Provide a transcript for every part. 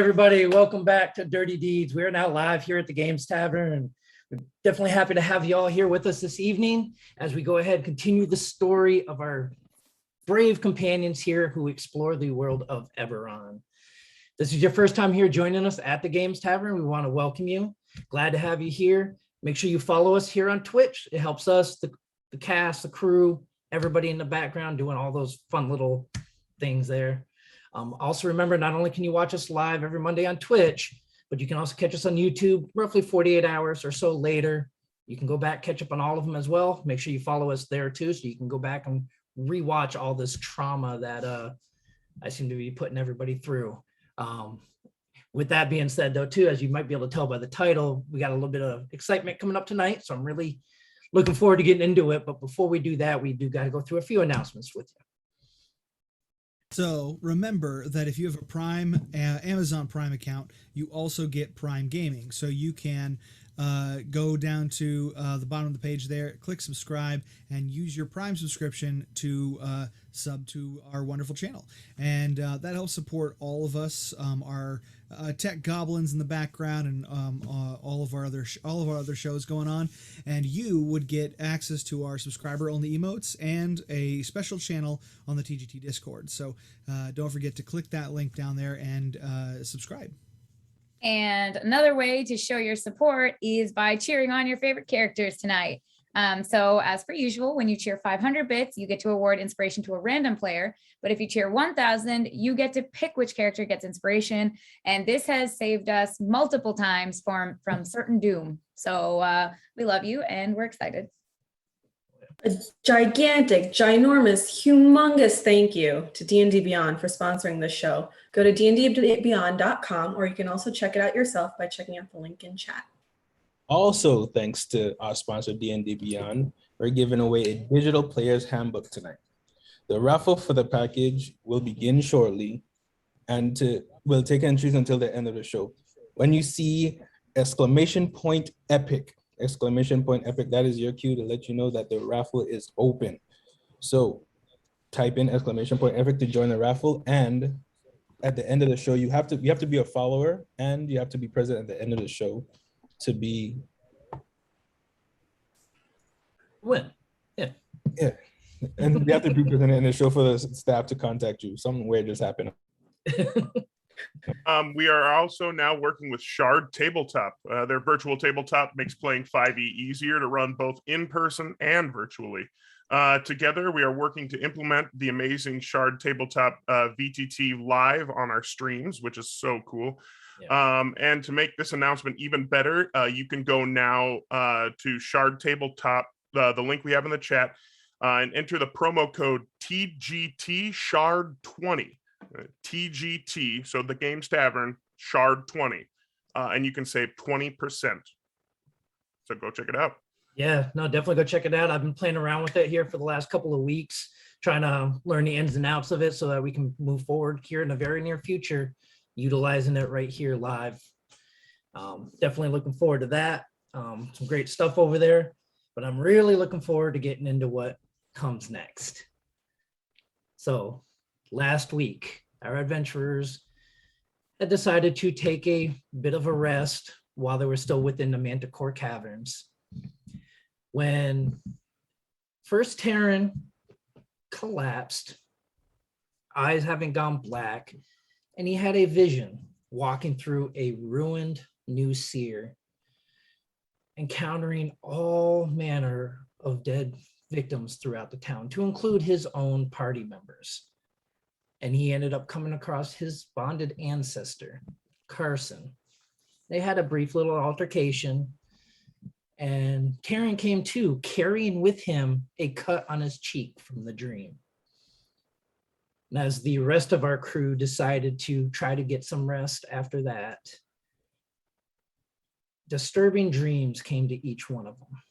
everybody. Welcome back to Dirty Deeds. We are now live here at the Games Tavern, and we're definitely happy to have you all here with us this evening as we go ahead and continue the story of our brave companions here who explore the world of Eberron. This is your first time here joining us at the Games Tavern. We want to welcome you. Glad to have you here. Make sure you follow us here on Twitch. It helps us, the cast, the crew, everybody in the background doing all those fun little things there. Also remember, not only can you watch us live every Monday on Twitch, but you can also catch us on YouTube roughly 48 hours or so later. You can go back, catch up on all of them as well. Make sure you follow us there too, so you can go back and rewatch all this trauma that I seem to be putting everybody through. With that being said, though, too, as you might be able to tell by the title, we got a little bit of excitement coming up tonight, so I'm really looking forward to getting into it. But before we do that, we do got to go through a few announcements with you. So remember that if you have a Prime, Amazon Prime account, you also get Prime Gaming. So you can go down to the bottom of the page there, click subscribe, and use your Prime subscription to sub to our wonderful channel. And that helps support all of us, our tech goblins in the background, and all of our other shows going on. And you would get access to our subscriber-only emotes and a special channel on the TGT Discord. So don't forget to click that link down there and subscribe. And another way to show your support is by cheering on your favorite characters tonight. So as per usual, when you cheer 500 bits, you get to award inspiration to a random player. But if you cheer 1,000, you get to pick which character gets inspiration. And this has saved us multiple times from certain doom. So we love you and we're excited. A gigantic, ginormous, humongous thank you to D&D Beyond for sponsoring this show. Go to dndbeyond.com, or you can also check it out yourself by checking out the link in chat. Also, thanks to our sponsor, D&D Beyond, we're giving away a digital player's handbook tonight. The raffle for the package will begin shortly, and we'll take entries until the end of the show. When you see !epic, that is your cue to let you know that the raffle is open. So type in !epic to join the raffle, and at the end of the show, you have to be a follower, and you have to be present at the end of the show to be win. Yeah. And you have to be present in the show for the staff to contact you. Something weird just happened. We are also now working with Shard Tabletop. Their virtual tabletop makes playing 5e easier to run both in person and virtually. Together, we are working to implement the amazing Shard Tabletop VTT live on our streams, which is so cool. Yeah. And to make this announcement even better, you can go now to Shard Tabletop, the link we have in the chat, and enter the promo code TGT Shard 20. TGT, so the Games Tavern, Shard 20, and you can save 20%. So go check it out. Yeah, no, definitely go check it out. I've been playing around with it here for the last couple of weeks, trying to learn the ins and outs of it so that we can move forward here in the very near future, utilizing it right here live. Definitely looking forward to that. Some great stuff over there, but I'm really looking forward to getting into what comes next. So last week, our adventurers had decided to take a bit of a rest while they were still within the Manticore Caverns. When first Tavern collapsed, eyes having gone black, and he had a vision walking through a ruined new seer, encountering all manner of dead victims throughout the town, to include his own party members. And he ended up coming across his bonded ancestor, Carson. They had a brief little altercation, and Karen came too, carrying with him a cut on his cheek from the dream. And as the rest of our crew decided to try to get some rest after that, disturbing dreams came to each one of them.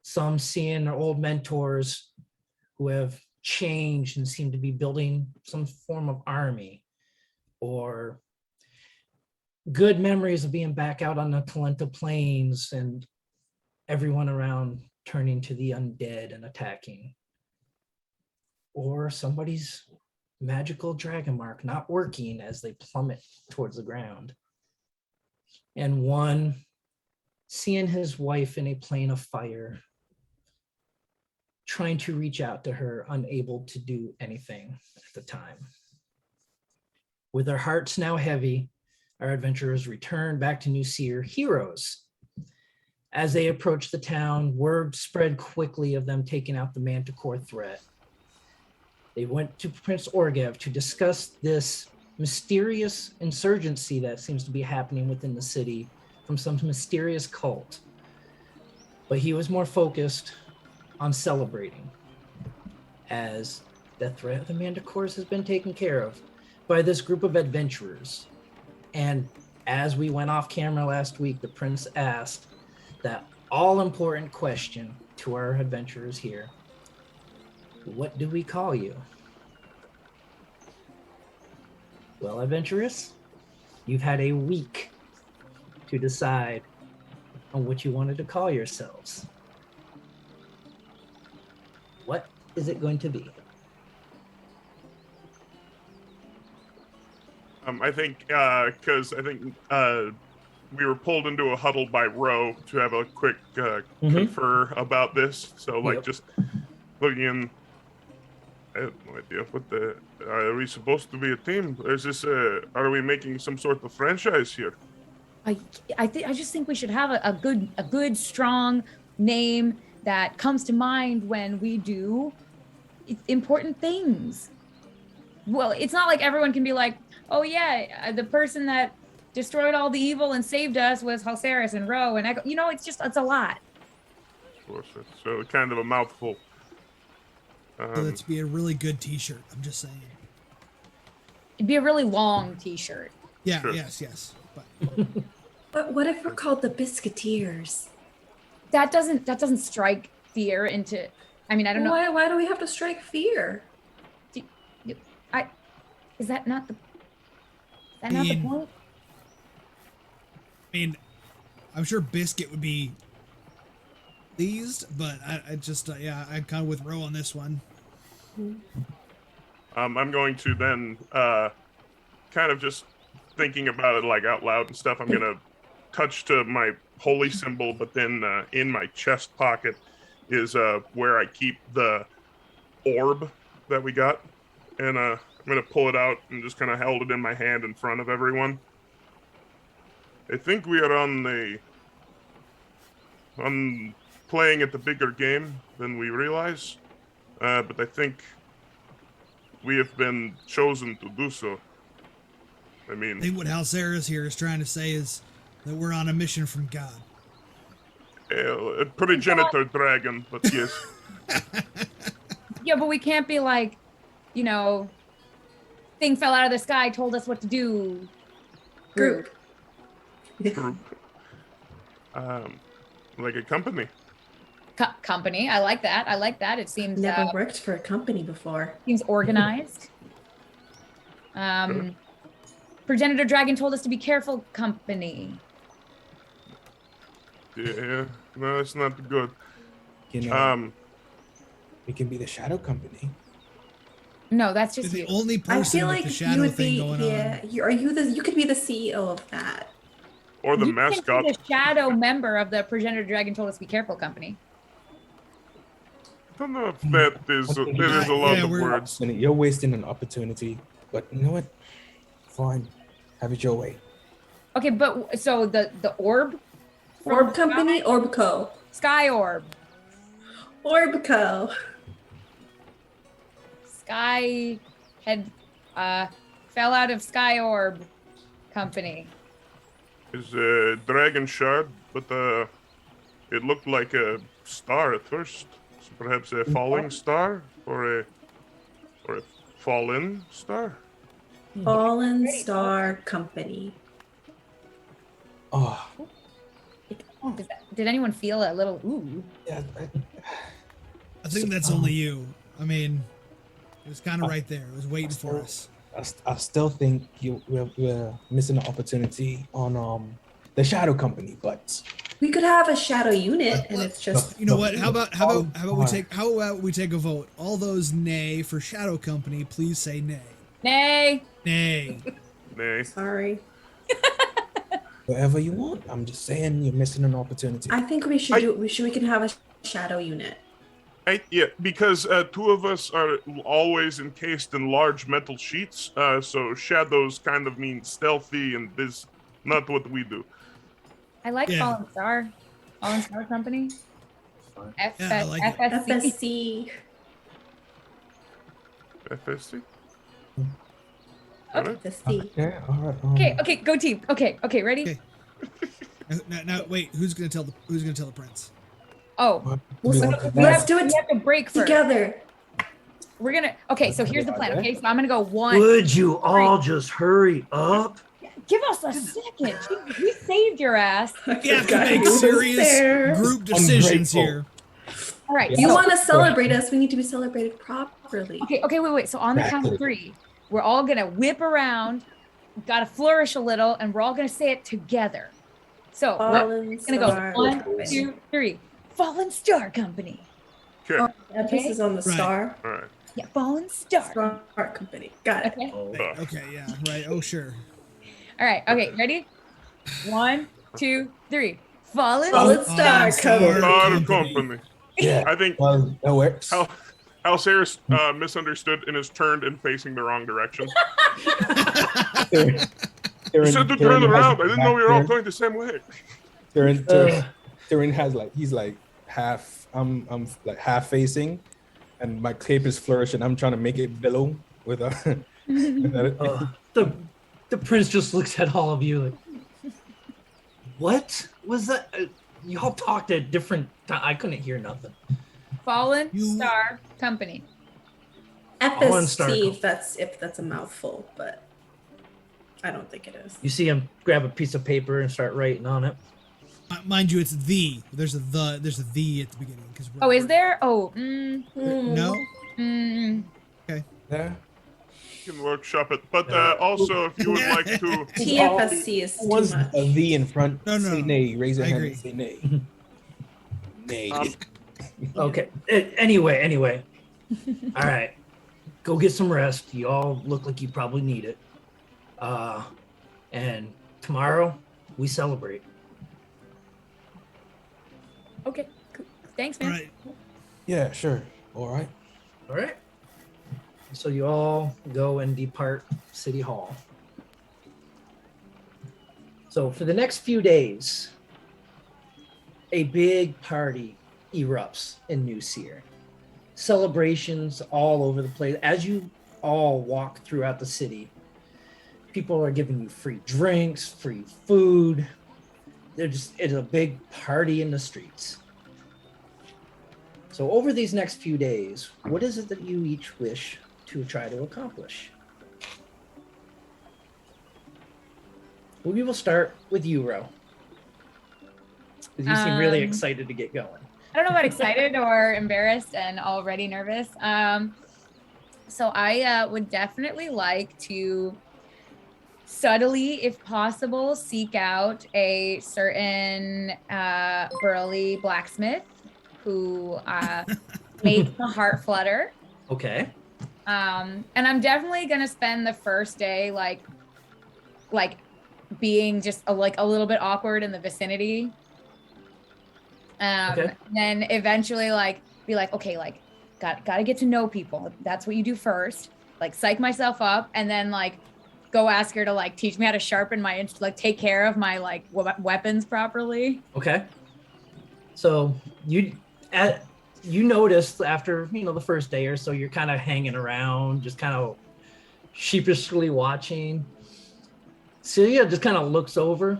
Some seeing their old mentors who have changed and seem to be building some form of army, or good memories of being back out on the Talenta Plains and everyone around turning to the undead and attacking. Or somebody's magical dragon mark not working as they plummet towards the ground. And one seeing his wife in a plane of fire, trying to reach out to her, unable to do anything at the time. With their hearts now heavy, our adventurers return back to New Seer heroes. As they approach the town, word spread quickly of them taking out the Manticore threat. They went to Prince Orgev to discuss this mysterious insurgency that seems to be happening within the city from some mysterious cult. But he was more focused on celebrating, as the threat of the Manticores has been taken care of by this group of adventurers. And as we went off camera last week, the prince asked that all-important question to our adventurers here. What do we call you? Well, adventurers, you've had a week to decide on what you wanted to call yourselves. What is it going to be? I think because we were pulled into a huddle by Ro to have a quick confer about this. So like just looking in, I have no idea what the are we supposed to be a team? Is this are we making some sort of franchise here? I just think we should have a good strong name that comes to mind when we do important things. Well, it's not like everyone can be like, oh yeah, the person that destroyed all the evil and saved us was Halceris and Ro and Echo. It's a lot. Of course, so kind of a mouthful. So let's be a really good T-shirt. I'm just saying. It'd be a really long T-shirt. Yeah. Sure. Yes. But what if we're called the Biscuiteers? That doesn't strike fear into. I mean, I don't know. Why do we have to strike fear? Is that not the point? I mean, I'm sure Biscuit would be pleased, but I just I'm kind of with Ro on this one. I'm going to then kind of just thinking about it like out loud and stuff. I'm gonna touch to my holy symbol, but then in my chest pocket is where I keep the orb that we got, and I'm gonna pull it out and just kind of held it in my hand in front of everyone. I think we are on playing at the bigger game than we realize, but I think we have been chosen to do so. I I think what Halceris here is trying to say is that we're on a mission from God. A progenitor dragon, but yes. Yeah, but we can't be like, thing fell out of the sky, told us what to do. Group. Group. Like a company. Company. I like that. It seems Never worked for a company before. seems organized. Progenitor Dragon told us to be careful, company. Yeah, no, it's not good. We can be the Shadow Company. No, that's just The you. only I person feel with like the you shadow would thing be. going Yeah, on. you could be the CEO of that. Or the You can be mascot. the shadow member of the Progenitor Dragon told us to be careful, company. I don't know if that is a lot of we're- words. And you're wasting an opportunity, but you know what? Fine, have it your way. Okay, but so the orb? from Orb the Company, sky? Orbco. Sky orb. Orbco. Sky had fell out of Sky Orb Company. Is a dragon shard, but it looked like a star at first. So perhaps a falling star or a fallen star. Fallen Star Company. Oh, Did anyone feel a little ooh? yeah. I think that's only you. I mean, it was kind of right there. It was waiting for us. I still think we're missing an opportunity on the Shadow Company, but We could have a shadow unit, and it's just You know what? How about we take a vote? All those nay for Shadow Company, please say nay. Nay. Nay. Nay. sorry. whatever you want. I'm just saying you're missing an opportunity. I think we should we can have a shadow unit. Yeah, because two of us are always encased in large metal sheets, so shadows kind of mean stealthy, and this not what we do. I like Yeah. Fallen Star. Fallen Star Company. Yeah, I like it. FSC. FSC. FSC? Okay. Alright. FSC. Yeah, all right. Okay, go team. Okay, ready? Okay. Now, wait. Who's gonna tell the prince? Oh, Let's do it we have to break first. together. We're gonna. Okay, so here's the plan. Okay, so I'm gonna go 1. Would you all just hurry up? Give us a second. Jeez, we saved your ass. We have to make serious group decisions here. All right. You so- want to celebrate us? We need to be celebrated properly. Okay, wait. So on the count of Exactly. 3, we're all gonna whip around, gotta flourish a little, and we're all gonna say it together. So we're Fallen gonna go Star 1, Company. 2, 3. Fallen Star Company. Okay. Emphasis on the Right. star. All right. Yeah, Fallen Star. Star Company. Got it. Okay. Okay, yeah, right. Oh, sure. All right. Okay. Ready? 1, 2, 3. Fallen. Fallen Star Company. Star Company. Yeah. I think Well, that works. Alceris misunderstood and is turned and facing the wrong direction. You said to turn around. I didn't know we were all going the same way. Tyrion has he's half. I'm like half facing, and my cape is flourishing. I'm trying to make it billow with a. The prince just looks at all of you like, what was that? Y'all talked at different time. I couldn't hear nothing. Fallen You- Star Company. Fallen Star FSC. Company. If that's a mouthful, but I don't think it is. You see him grab a piece of paper and start writing on it. Mind you, it's the. There's a the at the beginning. Oh, is there? Oh. No. Yeah. You can workshop it. But also, if you would like to. TFSC is too Once much. a V in front, No. say nay. Raise your I hand agree. and say nay. Nay. Okay. Anyway. All right. Go get some rest. You all look like you probably need it. And tomorrow we celebrate. Okay. Cool. Thanks, All man. right. Yeah, sure. All right. All right. So you all go and depart City Hall. So for the next few days, a big party erupts in New Seer. Celebrations all over the place. As you all walk throughout the city, people are giving you free drinks, free food. It's a big party in the streets. So over these next few days, what is it that you each wish to try to accomplish? Well, we will start with you, Ro. 'Cause you seem really excited to get going. I don't know about excited or embarrassed and already nervous. So I would definitely like to subtly, if possible, seek out a certain burly blacksmith who makes my heart flutter. Okay. And I'm definitely gonna spend the first day like being just a little bit awkward in the vicinity. Okay. Then eventually be like, okay, gotta get to know people. That's what you do first. Psych myself up, and then go ask her to teach me how to sharpen my take care of my weapons properly. Okay. So you noticed after the first day or so, you're kind of hanging around, just kind of sheepishly watching. Celia just kind of looks over,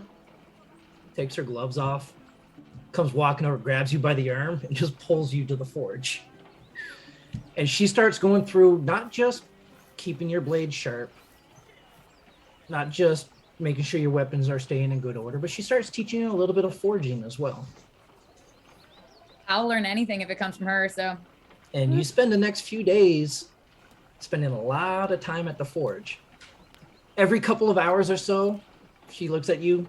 takes her gloves off, comes walking over, grabs you by the arm, and just pulls you to the forge. And she starts going through not just keeping your blade sharp, not just making sure your weapons are staying in good order, but she starts teaching you a little bit of forging as well. I'll learn anything if it comes from her. So And you spend the next few days spending a lot of time at the forge. Every couple of hours or so, she looks at you,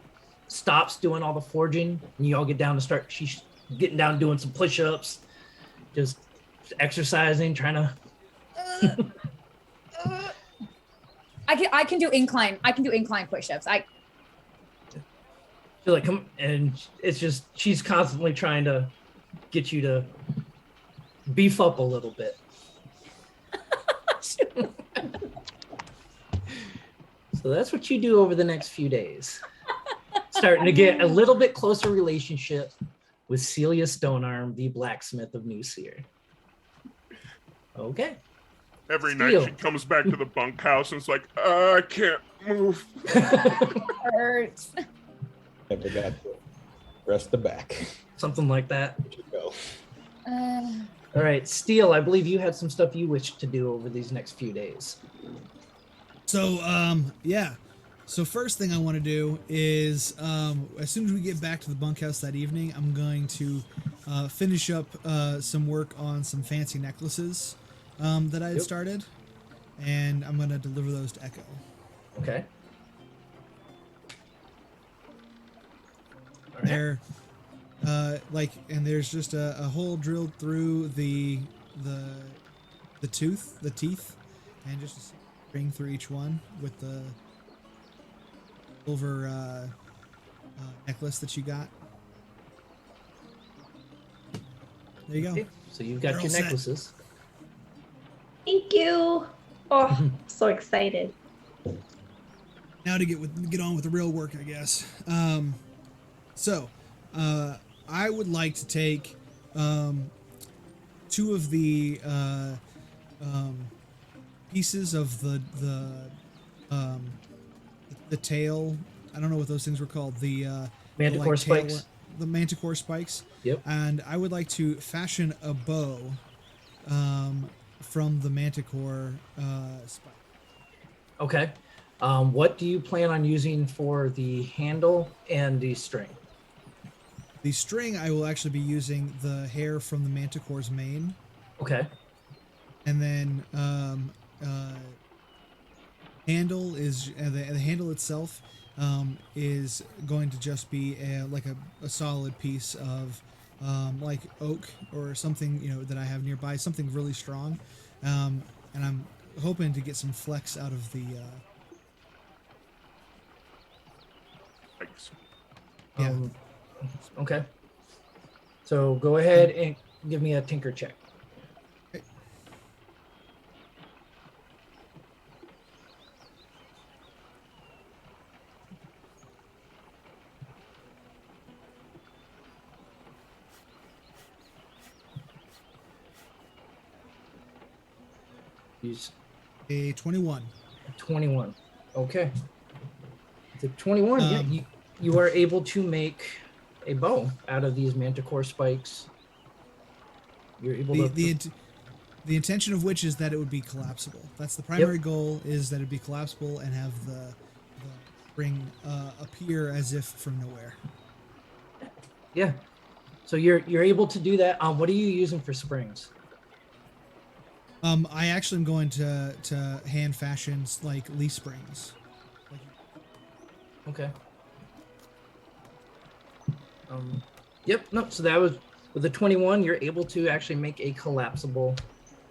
stops doing all the forging, and you all get down to start. She's getting down, doing some push-ups, just exercising, trying to. I can do incline. I can do incline push-ups. She's like, come, and it's just she's constantly trying to get you to beef up a little bit. So that's what you do over the next few days. Starting to get a little bit closer relationship with Celia Stonearm, the blacksmith of New Seer. Okay. Every Steel. night she comes back to the bunkhouse and it's like, I can't move. Hurts. I forgot to rest the back. Something like that. There you go. All right, Steele, I believe you had some stuff you wish to do over these next few days. So, yeah. So first thing I want to do is, as soon as we get back to the bunkhouse that evening, I'm going to finish up some work on some fancy necklaces that I had started, and I'm going to deliver those to Echo. Okay. All right. They're and there's just a hole drilled through the teeth, and just a ring through each one with the silver necklace that you got. There you go. Okay, so you've got They're your all set. necklaces. Thank you. Oh, so excited. Now to get on with the real work, I guess. I would like to take 2 of the pieces of the tail. I don't know what those things were called. The Manticore spikes. The manticore spikes. Yep. And I would like to fashion a bow from the manticore spike. Okay. What do you plan on using for the handle and the string? The string, I will actually be using the hair from the manticore's mane. Okay. And then handle is the handle itself is going to just be a solid piece of like oak or something, you know, that I have nearby, something really strong, and I'm hoping to get some flex out of the Thanks. yeah. Okay. So go ahead and give me a tinker check. Okay. Use A 21. 21. Okay. The 21, yeah, you are able to make a bow out of these manticore spikes. You're able The intention of which is that it would be collapsible. That's the primary goal, is that it'd be collapsible and have the ring appear as if from nowhere. Yeah. So you're able to do that. What are you using for springs? I actually am going to hand fashion like leaf springs. Okay. Yep. No. So that was with the 21. You're able to actually make a collapsible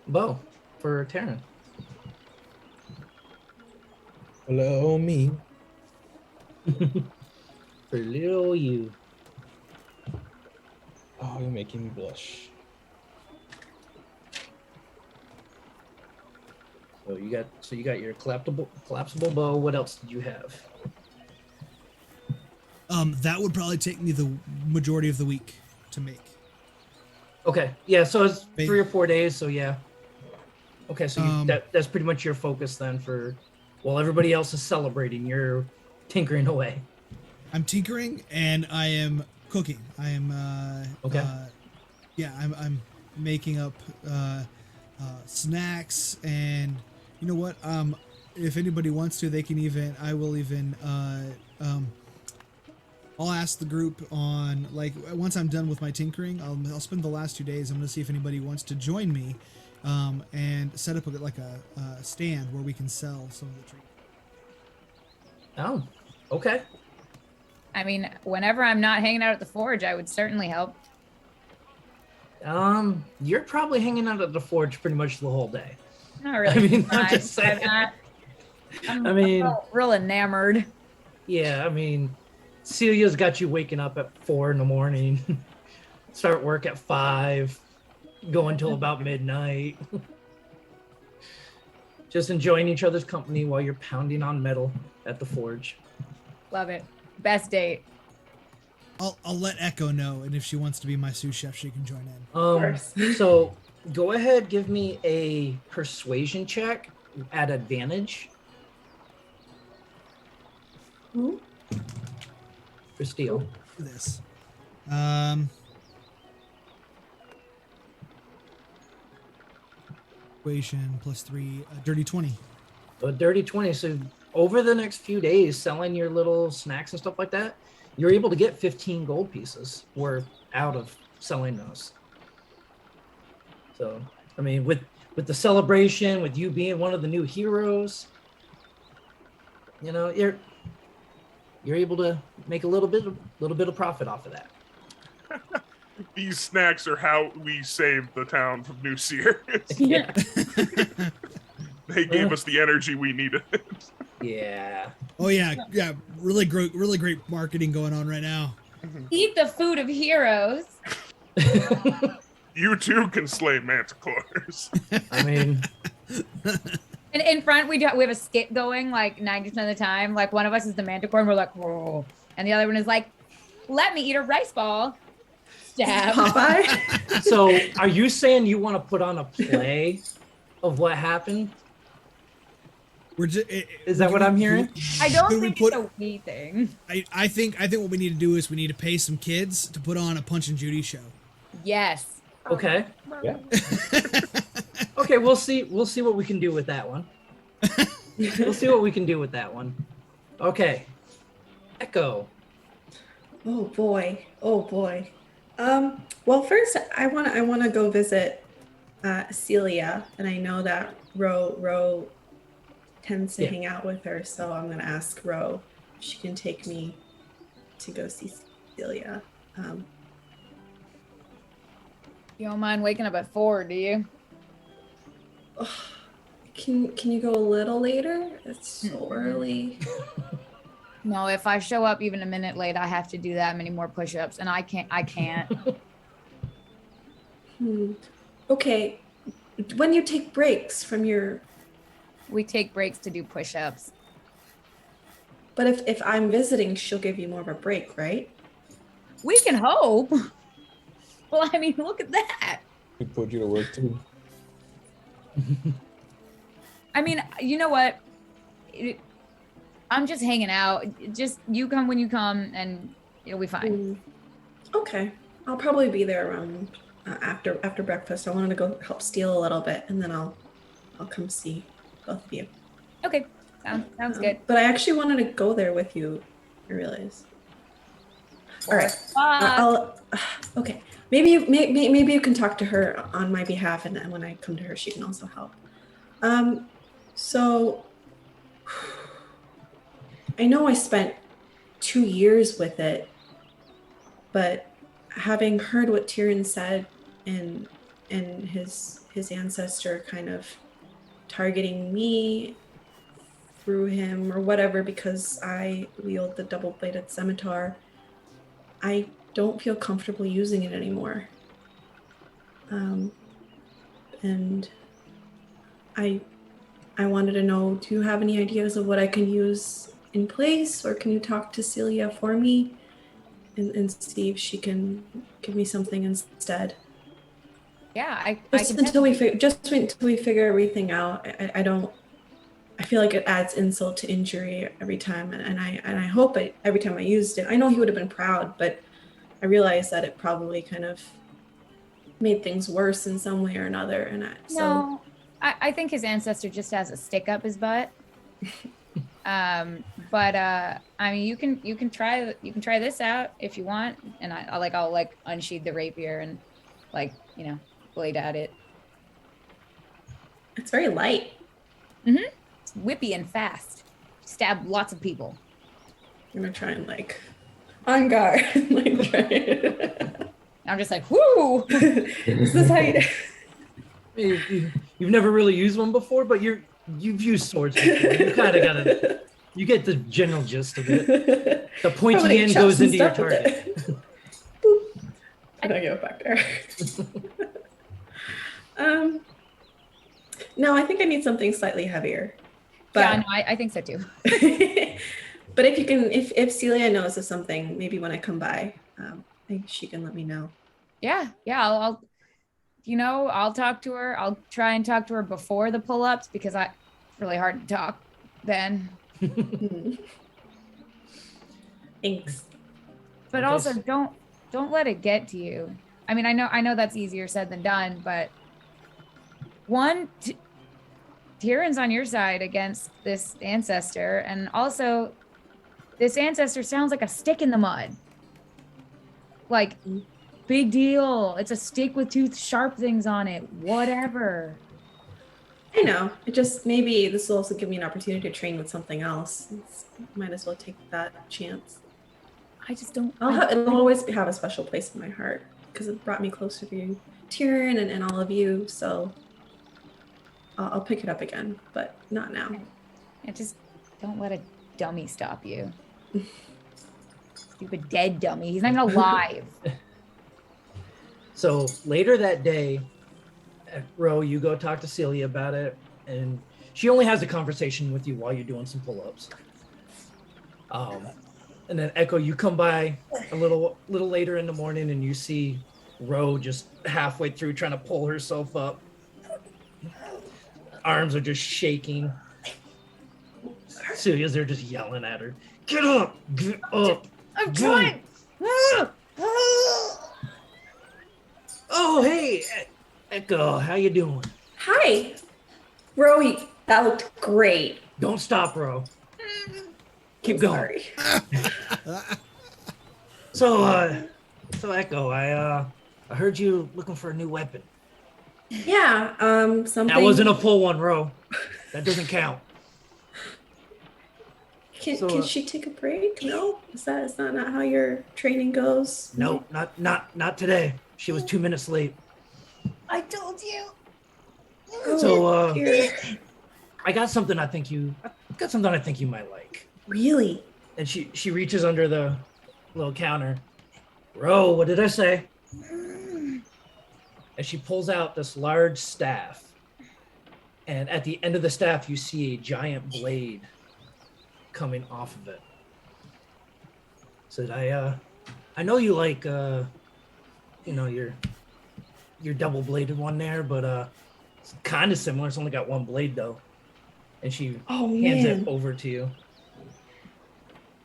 bow for Terran. Hello, me. For little you. Oh, you're making me blush. So you got your collapsible bow. What else did you have? That would probably take me the majority of the week to make. Okay. Yeah. So it's Ba- 3 or 4 days. So yeah. Okay. So that's pretty much your focus then for, while everybody else is celebrating, you're tinkering away. I'm tinkering and I am cooking. I am Okay. I'm making up snacks, and you know what? If anybody wants to, they can even. I will even. I'll ask the group on, like, once I'm done with my tinkering, I'll spend the last 2 days. I'm gonna see if anybody wants to join me, and set up a stand where we can sell some of the treats. Oh. Okay. I mean, whenever I'm not hanging out at the forge, I would certainly help. You're probably hanging out at the forge pretty much the whole day. Not really. I mean, I'm surprised just by saying. that. I'm I mean, real enamored. yeah, I mean, Celia's got you waking up at 4 in the morning, start work at 5, go until about midnight. Just enjoying each other's company while you're pounding on metal at the forge. Love it. Best date. I'll let Echo know, and if she wants to be my sous chef, she can join in. course. So go ahead, give me a persuasion check at advantage. Ooh. For steel. For this. Persuasion +3, dirty 20. A dirty 20. So over the next few days, selling your little snacks and stuff like that, you're able to get 15 gold pieces worth out of selling those. So, I mean, with the celebration, with you being one of the new heroes, you know, you're able to make a little bit of profit off of that. These snacks are how we saved the town from New Sears. Yeah. They gave us the energy we needed. Yeah. Oh yeah, really great marketing going on right now. Eat the food of heroes. You too can slay manticores. I mean, And in front, we have a skit going like 90% of the time. Like one of us is the manticore, and we're like, whoa. And the other one is like, let me eat a rice ball. Stab. Popeye. so are you saying you want to put on a play of what happened? Is that what I'm hearing? I don't Could we think put- it's a we thing. I think what we need to do is we need to pay some kids to put on a Punch and Judy show. Yes. Okay. Yeah. Okay, we'll see what we can do with that one. We'll see what we can do with that one. Okay. Echo. Oh boy. Oh boy. Well, first I wanna go visit Celia, and I know that Ro tends to Yeah. hang out with her, so I'm gonna ask Ro if she can take me to go see Celia. You don't mind waking up at 4, do you? Can you go a little later? It's so early. No, if I show up even a minute late, I have to do that many more push-ups, and I can't. Okay. When you take breaks from your, We take breaks to do push-ups. but if I'm visiting, she'll give you more of a break, right? We can hope. Well, I mean, look at that. We put you to work too. I mean, you know what? I'm just hanging out. Just you come when you come, and it'll be fine. Okay. I'll probably be there around after breakfast. I wanted to go help steal a little bit, and then I'll come see both of you. Okay, sounds good. But I actually wanted to go there with you. I realize. All right. I'll. Okay. Maybe you can talk to her on my behalf, and then when I come to her, she can also help. So I know I spent 2 years with it, but having heard what Tyrion said and his ancestor kind of targeting me through him or whatever because I wield the double-bladed scimitar, I don't feel comfortable using it anymore. And I wanted to know, do you have any ideas of what I can use in place, or can you talk to Celia for me and see if she can give me something instead? Yeah, I Just can until we figure everything out. I feel like it adds insult to injury every time, and I hope every time I used it. I know he would have been proud, but I realized that it probably kind of made things worse in some way or another. And No, I think his ancestor just has a stick up his butt. But I mean, you can try this out if you want, and I'll unsheath the rapier and blade at it. it's very light. It's whippy and fast. Stab lots of people. I'm gonna try and On guard. Like, right. I'm just like, whoo. This is how you. You've never really used one before, but you've used swords before. You kind of got it. You get the general gist of it. The pointy Probably end chop goes some into your stuff with target. it. Boop. And I go back there. No, I think I need something slightly heavier. Yeah, But no, I think so too. but if you can, if Celia knows of something, maybe when I come by, I think she can let me know. Yeah, I'll I'll talk to her. I'll try and talk to her before the pull-ups because it's really hard to talk then. Thanks. But Okay. also don't let it get to you. I mean, I know that's easier said than done, but Tyrion's on your side against this ancestor, and also this ancestor sounds like a stick in the mud. Like, big deal. It's a stick with two sharp things on it. Whatever. I know. It just maybe this will also give me an opportunity to train with something else. Might as well take that chance. I just don't. It'll always have a special place in my heart because it brought me closer to you, Tyrion, and all of you. So I'll pick it up again, but not now. Just don't let a dummy stop you. Stupid dead dummy. He's not even alive. So later that day, Ro, you go talk to Celia about it, and she only has a conversation with you while you're doing some pull-ups. And then Echo, you come by a little later in the morning, and you see Ro just halfway through trying to pull herself up. Arms are just shaking. Celia's there just yelling at her. Get up! Get up! I'm trying. Oh, hey, Echo, how you doing? Hi, Rowie. That looked great. Don't stop, Ro. Keep I'm going. Sorry. So Echo, I heard you looking for a new weapon. Yeah. Something. That wasn't a full one, Ro. That doesn't count. Can she take a break? No, is that not how your training goes? No, not today. She was 2 minutes late. I told you. So Here. I got something I think you might like. Really? And she reaches under the little counter. Ro, what did I say? And she pulls out this large staff. And at the end of the staff, you see a giant blade coming off of it. Said, I know you like, your double-bladed one there, but it's kind of similar. It's only got one blade, though. And she hands it over to you.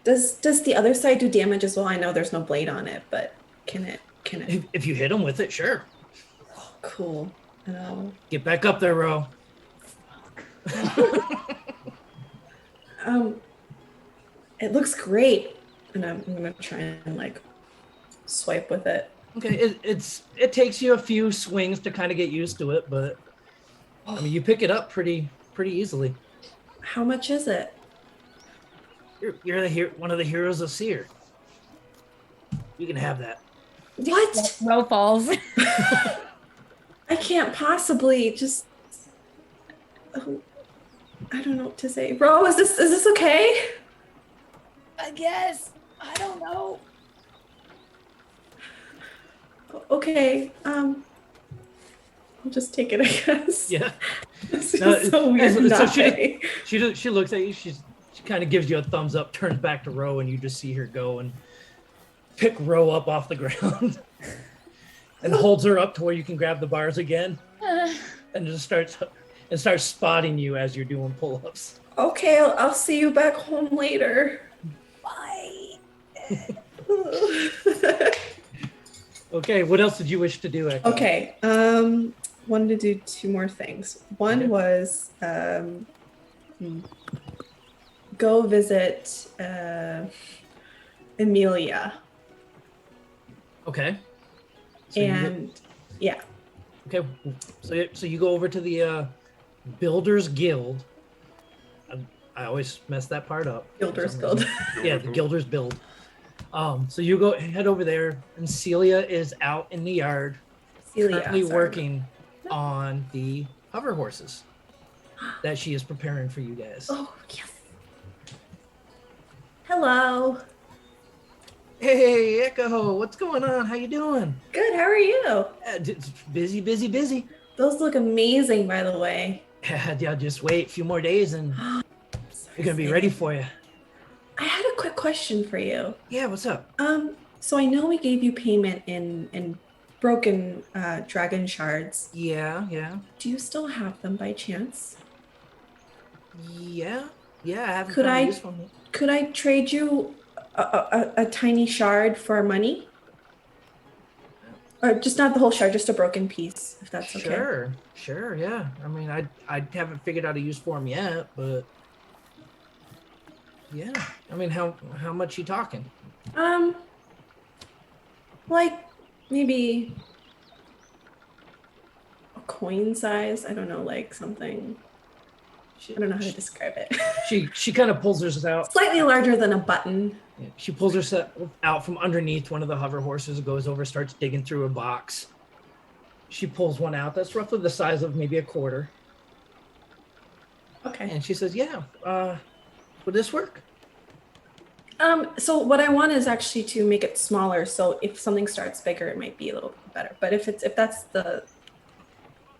Does the other side do damage as well? I know there's no blade on it, but can it? If you hit him with it, sure. Cool. Get back up there, Ro. It looks great, and I'm gonna try and like swipe with it. Okay, it takes you a few swings to kind of get used to it, but I mean, you pick it up pretty easily. How much is it? You're one of the heroes of Seer. You can have that. What? Ro falls. I can't possibly just. Oh, I don't know what to say. Ro, is this okay? I guess. I don't know. Okay. I'll just take it, I guess. Yeah. This No, is so weird. so not me. she looks at you. She kind of gives you a thumbs up, turns back to Ro, and you just see her go and pick Ro up off the ground and holds her up to where you can grab the bars again, and just starts spotting you as you're doing pull-ups. Okay, I'll see you back home later. Bye. Okay, what else did you wish to do, Echo? Okay. Wanted to do two more things. One was go visit Emilia. Okay. And yeah. Okay, so you go over to the Builders Guild. I always mess that part up. Gilder's Guild. Yeah, the Gilders Build. So you go head over there, and Celia is out in the yard, Celia, currently sorry. working on the hover horses that she is preparing for you guys. Oh, yes. Hello. Hey, Echo, what's going on? How you doing? Good. How are you? Busy, busy, busy. Those look amazing, by the way. Yeah, just wait a few more days and you're gonna be ready for you. I had a quick question for you. Yeah, what's up? So I know we gave you payment in broken dragon shards. Yeah. Do you still have them by chance? Yeah, I haven't Could found a I- use for them. Could I trade you a tiny shard for money? Or just not the whole shard, just a broken piece, if that's okay. Sure, yeah. I mean, I haven't figured out a use for them yet, but yeah. I mean, how much you talking? Like maybe a coin size. I don't know, like something. I don't know how to describe it. She kind of pulls hers out. Slightly larger than a button. Yeah, she pulls her out from underneath one of the hover horses, goes over, starts digging through a box. She pulls one out that's roughly the size of maybe a quarter. Okay. And she says, yeah, would this work? So what I want is actually to make it smaller. So if something starts bigger, it might be a little bit better. But if that's the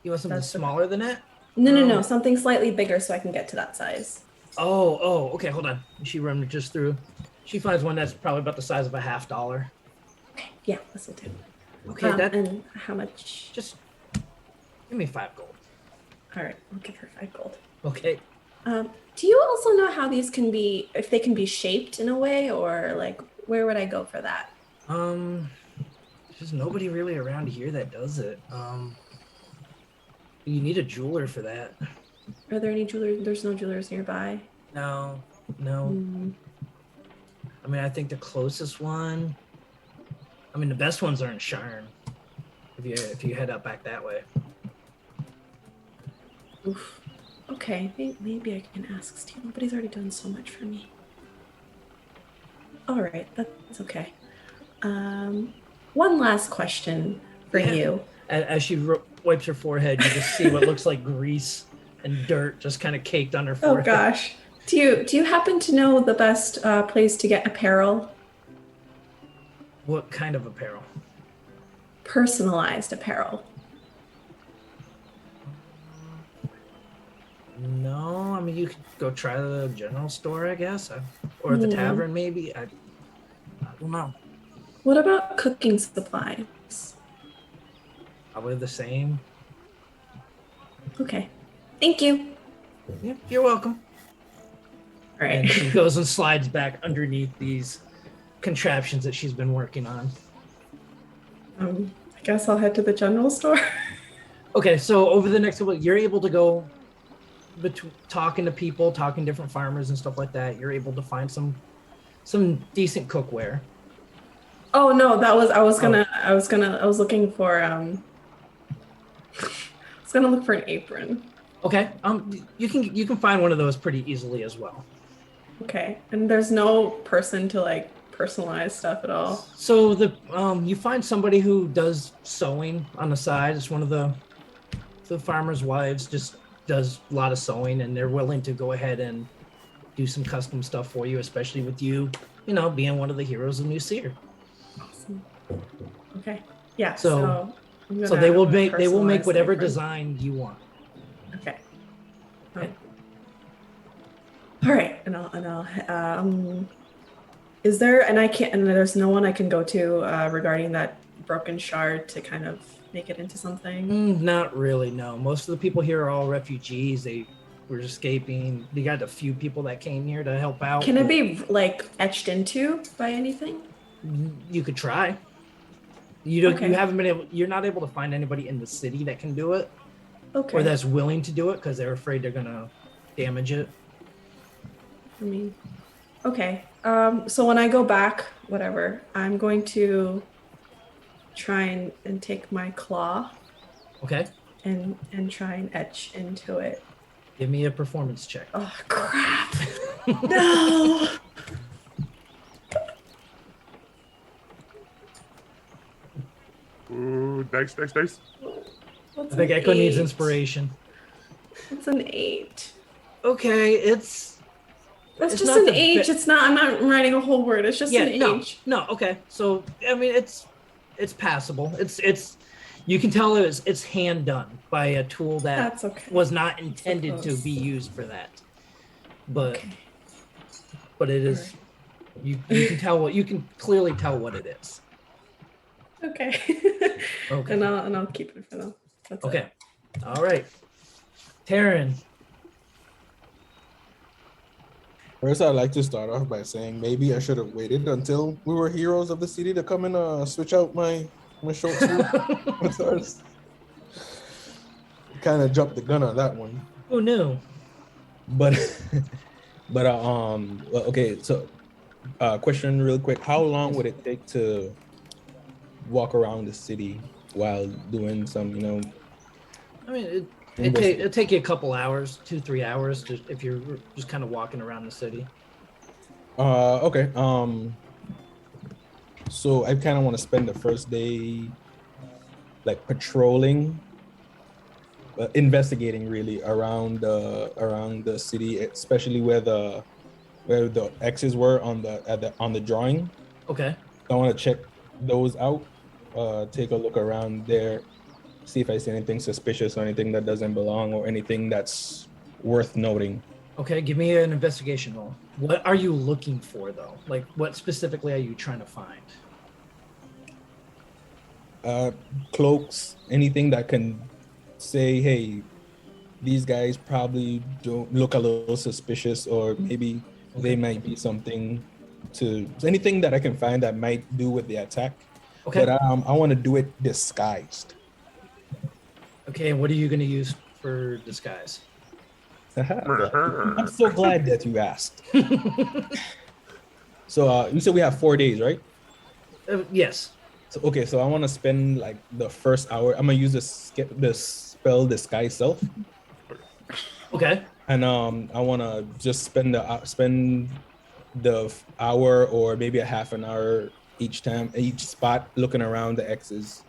You want something That's the- smaller than that? no, something slightly bigger so I can get to that size. Oh, okay, hold on. She rummages through. She finds one that's probably about the size of a $50. Okay, yeah, this will do. Okay, that And how much? just give me 5 gold. All right, I'll give her 5 gold. Okay. Do you also know how these can be, if they can be shaped in a way, or like where would I go for that? There's nobody really around here that does it. You need a jeweler for that. Are there any jewelers? There's no jewelers nearby. No. Hmm. I mean, I think the closest one. I mean, the best ones are in Sharn. If you head up back that way. Oof. Okay, maybe I can ask Steve. Nobody's already done so much for me. All right, that's okay. One last question for Yeah. you. As she wipes her forehead, you just see what looks like grease and dirt just kind of caked on her Oh forehead. gosh, do you happen to know the best place to get apparel? What kind of apparel? Personalized apparel. No, I mean, you could go try the general store, I guess, or the Yeah. tavern, maybe. I don't know. What about cooking supplies? Probably the same. Okay, thank you. Yeah, you're welcome. All And right. she goes and slides back underneath these contraptions that she's been working on. I guess I'll head to the general store. Okay, so over the next couple, you're able to go between talking to people, talking to different farmers and stuff like that. You're able to find some decent cookware. Oh no, I was looking for I was gonna look for an apron. Okay, you can find one of those pretty easily as well. Okay, and there's no person to like personalize stuff at all. So you find somebody who does sewing on the side. It's one of the farmers' wives, just does a lot of sewing, and they're willing to go ahead and do some custom stuff for you, especially with you being one of the heroes of New Seer. Awesome. Okay. Yeah. So I'm So they will gonna make personalize whatever the apron. design you want. Okay. Okay. All right, and I'll is there, and I can't, and there's no one I can go to regarding that broken shard to kind of make it into something? Not really, no. Most of the people here are all refugees. They were escaping. We got a few people that came here to help out. Can it be like etched into by anything? You could try. You Okay. you're not able to find anybody in the city that can do it Okay. or that's willing to do it because they're afraid they're gonna damage it. I mean, okay. So when I go back, whatever, I'm going to try and take my claw Okay. and try and etch into it. Give me a performance check. Oh crap! No. Dice. What's I think an Echo needs 8? inspiration. It's an 8. Okay, That's It's just not an the H. be- It's not. I'm not writing a whole word. It's just an H. no. Okay, so I mean, it's passable. It's you can tell it's hand done by a tool that That's okay. was not intended to Suppose. be used for that. But Okay. but it is you can tell what you can clearly tell what it is. Okay. Okay. And I'll keep it for them. That's Okay. All right. Taryn. First, I'd like to start off by saying maybe I should have waited until we were heroes of the city to come and switch out my short sword. Kind of jumped the gun on that one. Who knew? But well, okay, so question real quick. How long would it take to walk around the city while doing some, I mean, it'd take you a couple hours, 2-3 hours, if you're just kind of walking around the city. Okay. So I kind of want to spend the first day like patrolling, investigating really around the city, especially where the X's were on the drawing. Okay. I want to check those out, take a look around there, see if I see anything suspicious or anything that doesn't belong or anything that's worth noting. Okay, give me an investigation roll. What are you looking for, though? Like, what specifically are you trying to find? Cloaks, anything that can say, hey, these guys probably don't look a little suspicious, or maybe they might be something to anything that I can find that might do with the attack. Okay. But I want to do it disguised. Okay, and what are you going to use for disguise? I'm so glad that you asked. So you said we have 4 days, right? Yes. So okay, so I want to spend like the first hour. I'm gonna use the spell disguise self, Okay. and I want to just spend the hour or maybe a half an hour each spot looking around the X's.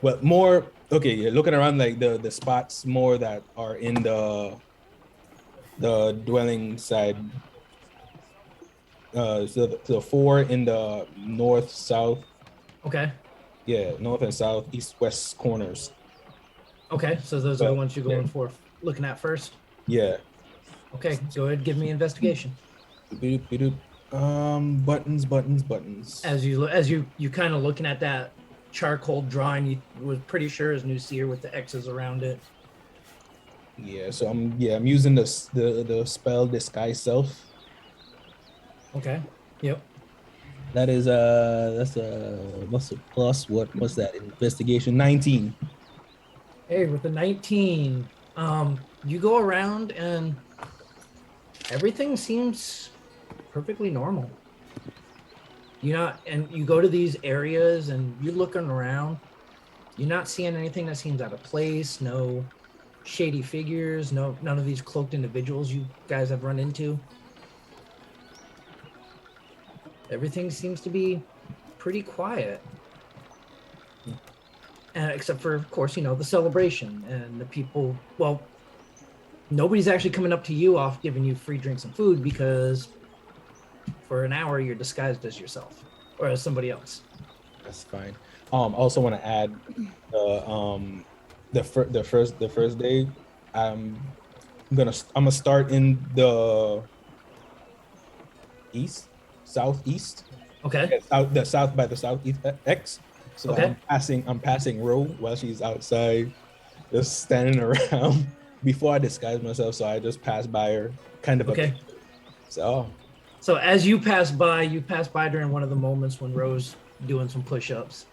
Well, more okay, yeah, looking around like the spots more that are in the dwelling side. So the 4 in the north, south. Okay. Yeah, north and south, east, west corners. Okay, so those are the ones you're going for, looking at first? Yeah. Okay, go ahead, give me investigation. Buttons. As you kind of looking at that charcoal drawing, you was pretty sure is Nuseer with the X's around it. Yeah, so I'm using the spell disguise self. Okay. Yep. That is what's a plus? What's that? Investigation 19. Hey, with the 19, you go around and everything seems perfectly normal. And you go to these areas and you're looking around. You're not seeing anything that seems out of place. No shady figures. None of these cloaked individuals you guys have run into. Everything seems to be pretty quiet. Except for, of course, the celebration and the people. Well, nobody's actually coming up to you off giving you free drinks and food because for an hour you're disguised as yourself or as somebody else. That's fine. I also want to add the first day. I'm gonna start in the southeast. Okay. The south by the southeast X. So Okay. I'm passing Ro while she's outside, just standing around before I disguise myself. So I just pass by her, kind of. Okay. So as you pass by during one of the moments when Rose doing some push-ups.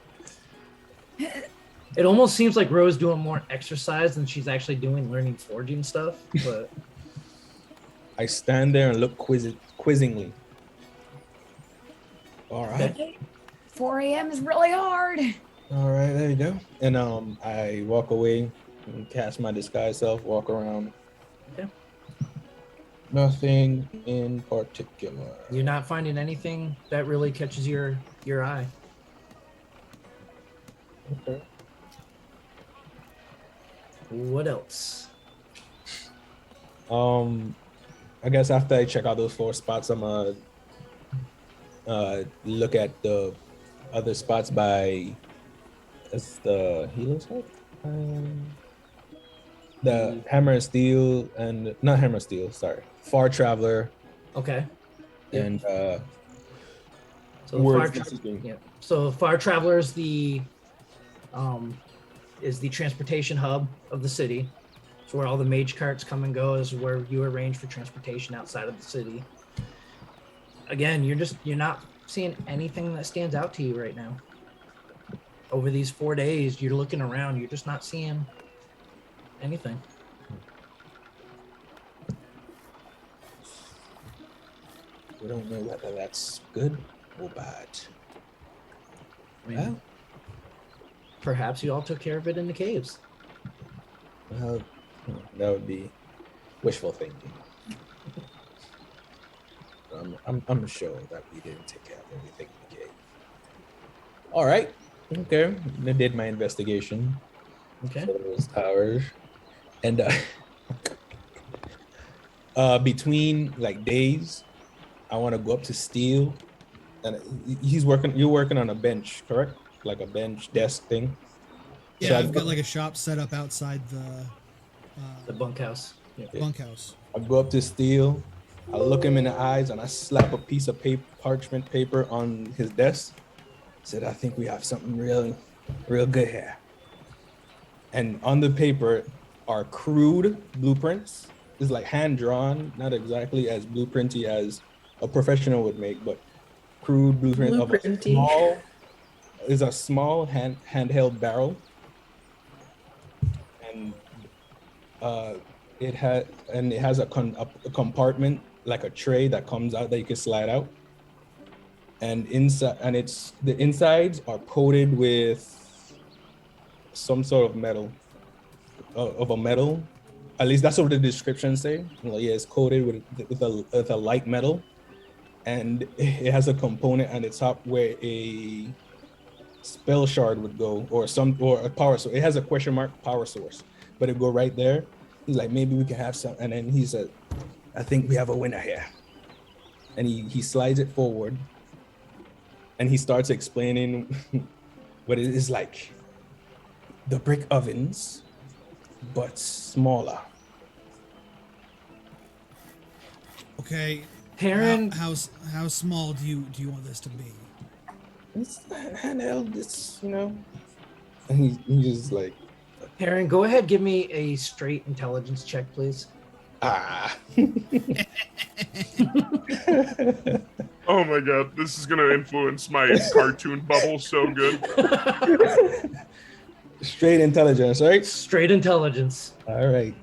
It almost seems like Rose doing more exercise than she's actually doing learning forging stuff. But I stand there and look quizzingly. All right. Okay. 4 a.m. is really hard. All right, there you go. And I walk away and cast my disguise self, walk around. Okay. Nothing in particular. You're not finding anything that really catches your eye. Okay. What else? I guess after I check out those 4 spots, I'm gonna look at the other spots by it's the Healer's Hut? The Hammer and Steel and not Hammer and Steel, sorry. Far Traveler Okay. Yep. and So the Words Far Messaging. Yeah. So Far Traveler is the transportation hub of the city. It's where all the mage carts come and go. Is where you arrange for transportation outside of the city. Again, you're not seeing anything that stands out to you right now. Over these 4 days, you're looking around. You're just not seeing anything. We don't know whether that's good or bad. I mean, Well, perhaps you all took care of it in the caves. well, that would be wishful thinking. I'm sure that we didn't take care of everything we gave. All right. Okay. I did my investigation Okay. for those towers. And between like days, I want to go up to Steel. And you're working on a bench, correct? Like a bench desk thing. Yeah, So I've got like a shop set up outside The bunkhouse. Yeah. bunkhouse. I go up to Steel, I look him in the eyes, and I slap a piece of parchment paper on his desk. Said, I think we have something real good here. And on the paper are crude blueprints. It's like hand drawn, not exactly as blueprinty as a professional would make, but crude blueprint of a small handheld barrel. And it has a compartment like a tray that comes out that you can slide out, and the insides are coated with some sort of metal, at least that's what the descriptions say. Yeah, it's coated with a light metal, and it has a component on the top where a spell shard would go, or a power source. It has a question mark power source, but it go right there. He's like, maybe we can have some, and then he said, I think we have a winner here. And he slides it forward, and he starts explaining what it is like. The brick ovens, but smaller. Okay. Heron, How small do you want this to be? It's handheld, and he's just like, Heron, go ahead, give me a straight intelligence check, please. Oh my god, this is gonna influence my cartoon bubble so good. Straight intelligence, right? Straight intelligence. All right.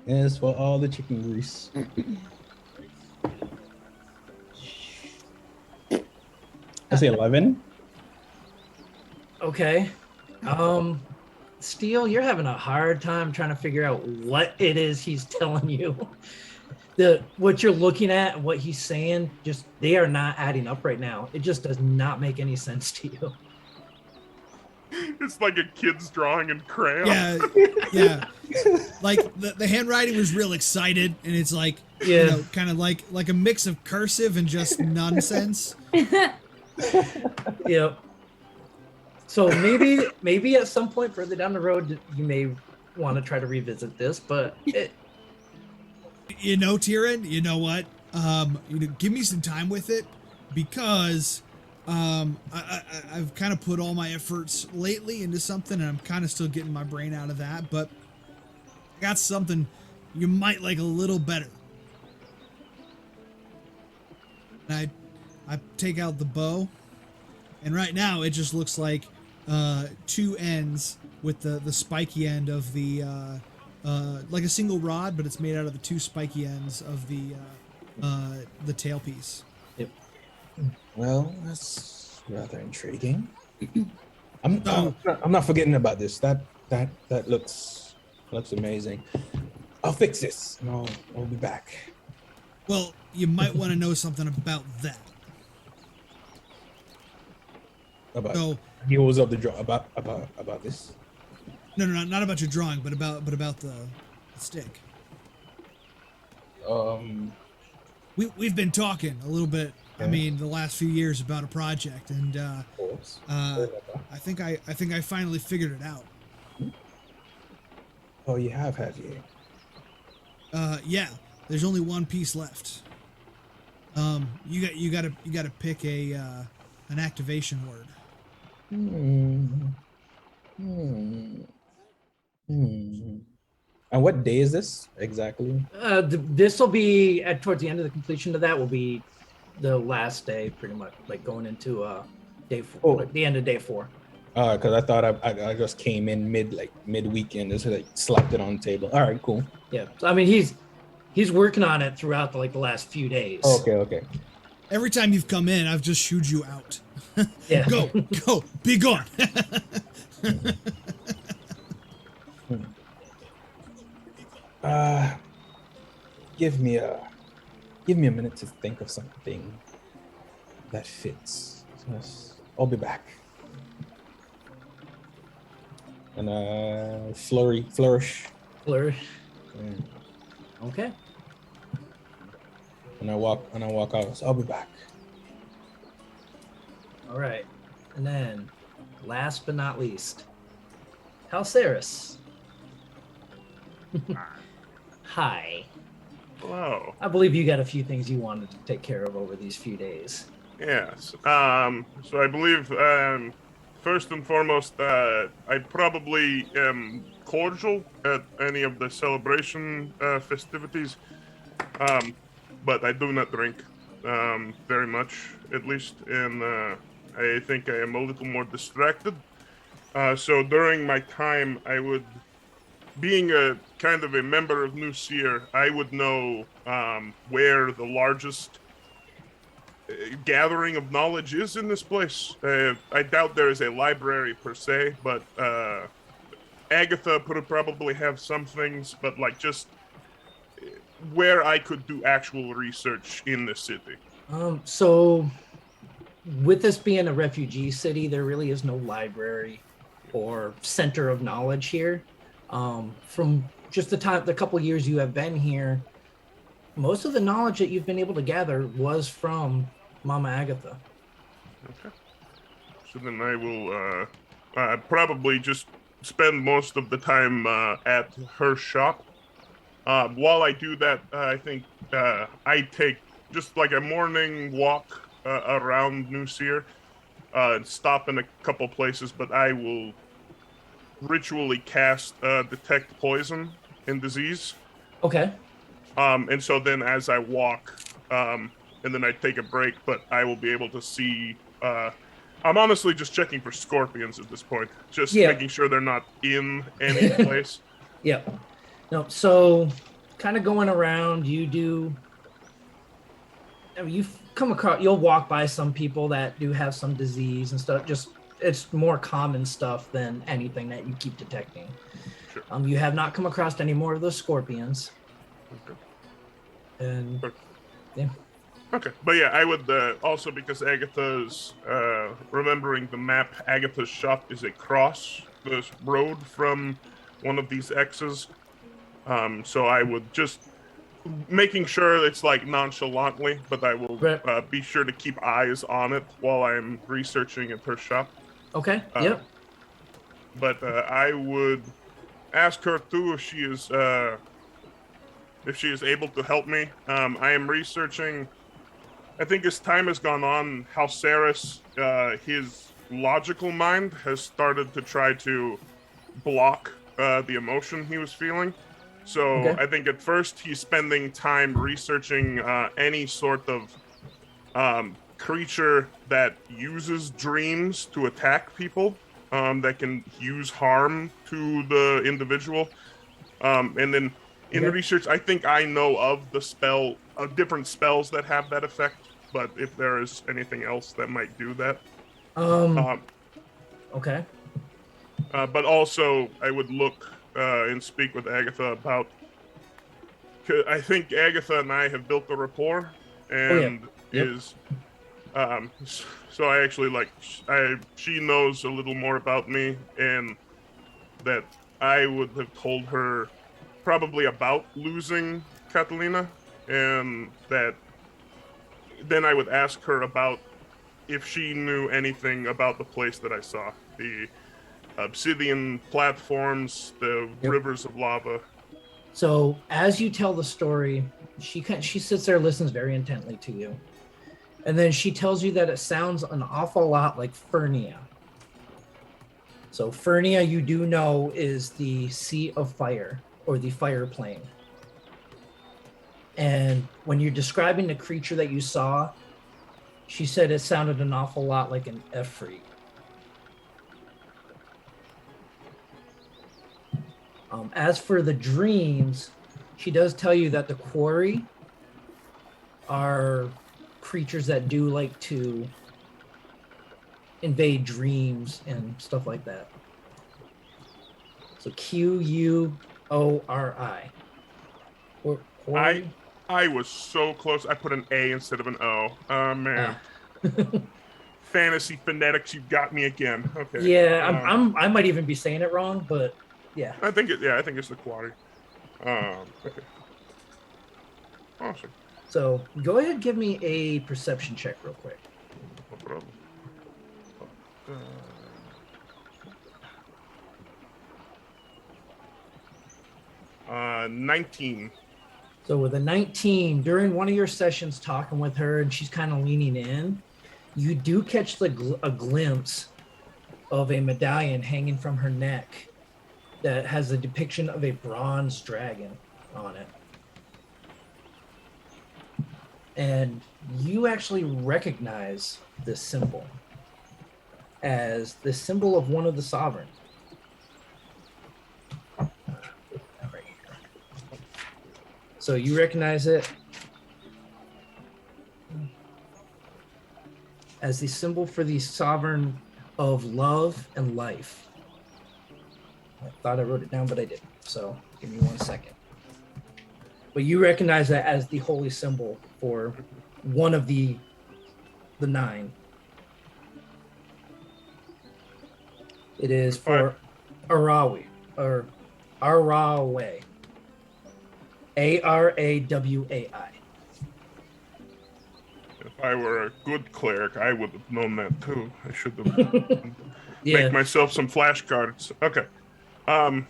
As for all the chicken grease. I say 11. Okay. Steele, you're having a hard time trying to figure out what it is he's telling you. What you're looking at and what he's saying, just they are not adding up right now. It just does not make any sense to you. It's like a kid's drawing in crayon. Yeah. Like the handwriting was real excited, and it's like, Yeah. kind of like a mix of cursive and just nonsense. Yep. So maybe at some point further down the road, you may want to try to revisit this, but Tyrion, you know what? Give me some time with it, because I've kind of put all my efforts lately into something, and I'm kind of still getting my brain out of that, but I got something you might like a little better. And I take out the bow, and right now it just looks like two ends with the spiky end of the like a single rod, but it's made out of the two spiky ends of the tailpiece. Yep. Well, that's rather intriguing. I'm not forgetting about this. That looks amazing. I'll fix this, and I'll be back. Well, you might want to know something about that. About So, he was up the draw about this. No, not about your drawing, but about the stick. We've been talking a little bit. I Yeah. mean, the last few years about a project, and Of course. I think I finally figured it out. Oh, you have you? Yeah, there's only one piece left. You gotta pick an activation word. Hmm. Hmm. Hmm. And what day is this exactly? This will be at towards the end of the completion of that will be the last day, pretty much, like going into day 4, Oh. like the end of day 4. Because I thought I just came in mid weekend, just like slapped it on the table. All right, cool. Yeah, so I mean he's working on it throughout the last few days. Okay. Every time you've come in, I've just shooed you out. Yeah. Go, be gone. Give me a minute to think of something that fits. I'll be back. And flourish. Flourish. Yeah. Okay. And I walk out. So I'll be back. All right. And then last but not least, Halceris. Hi. Hello. I believe you got a few things you wanted to take care of over these few days. Yes. So I believe, first and foremost, I probably am cordial at any of the celebration festivities, but I do not drink very much, at least, and I think I am a little more distracted. So during my time, I would, being a kind of a member of New Seer, I would know where the largest gathering of knowledge is in this place. I doubt there is a library per se, but Agatha would probably have some things, but like just where I could do actual research in the city. So with this being a refugee city, there really is no library or center of knowledge here. From just the couple years you have been here, most of the knowledge that you've been able to gather was from Mama Agatha. Okay. So then I will probably just spend most of the time at her shop. While I do that, I think I take just like a morning walk around New Seer, stop in a couple places, but I will ritually cast Detect Poison and Disease. Okay. And so then as I walk, and then I take a break, but I will be able to see. I'm honestly just checking for scorpions at this point, just making sure they're not in any place. Yeah. No, so kind of going around, you've come across, you'll walk by some people that do have some disease and stuff. Just it's more common stuff than anything that you keep detecting. Sure. You have not come across any more of those scorpions. Okay. And Okay. yeah. Okay, but yeah, I would also, because Agatha's, remembering the map, Agatha's shop is across the road from one of these X's. So I would just, making sure it's like nonchalantly, but I will be sure to keep eyes on it while I'm researching at her shop. Okay, yep. But I would ask her too if she is able to help me. I am researching. I think as time has gone on, Halceris, his logical mind has started to try to block the emotion he was feeling. So I think at first he's spending time researching any sort of creature that uses dreams to attack people, that can use harm to the individual. And then in the research, I think I know of the spell, of different spells that have that effect. But if there is anything else that might do that, okay. But also I would look and speak with Agatha about. I think Agatha and I have built a rapport, and is. So I actually she knows a little more about me, and that I would have told her probably about losing Catalina, and that then I would ask her about if she knew anything about the place that I saw, the obsidian platforms, the Yep. rivers of lava. So as you tell the story, she sits there, listens very intently to you, and then she tells you that it sounds an awful lot like Fernia. So Fernia, you do know, is the Sea of Fire, or the Fire Plane. And when you're describing the creature that you saw, she said it sounded an awful lot like an Efreet. As for the dreams, she does tell you that the quarry are creatures that do like to invade dreams and stuff like that. So Quori. Quarry? I was so close. I put an A instead of an O. Oh man. Fantasy phonetics, you got me again. Okay. Yeah, I might even be saying it wrong, but yeah. I think it's the quarry. Okay. Awesome. So go ahead and give me a perception check real quick. No problem. 19. So with a 19, during one of your sessions talking with her and she's kind of leaning in, you do catch a glimpse of a medallion hanging from her neck that has a depiction of a bronze dragon on it. And you actually recognize this symbol as the symbol of one of the sovereigns. Right here. So you recognize it as the symbol for the sovereign of love and life. I thought I wrote it down, but I didn't. So give me 1 second. But you recognize that as the holy symbol for one of the 9. It is for Arawi, or Araway. Arawai. If I were a good cleric, I would have known that too. I should have Yeah. make myself some flashcards. Okay. And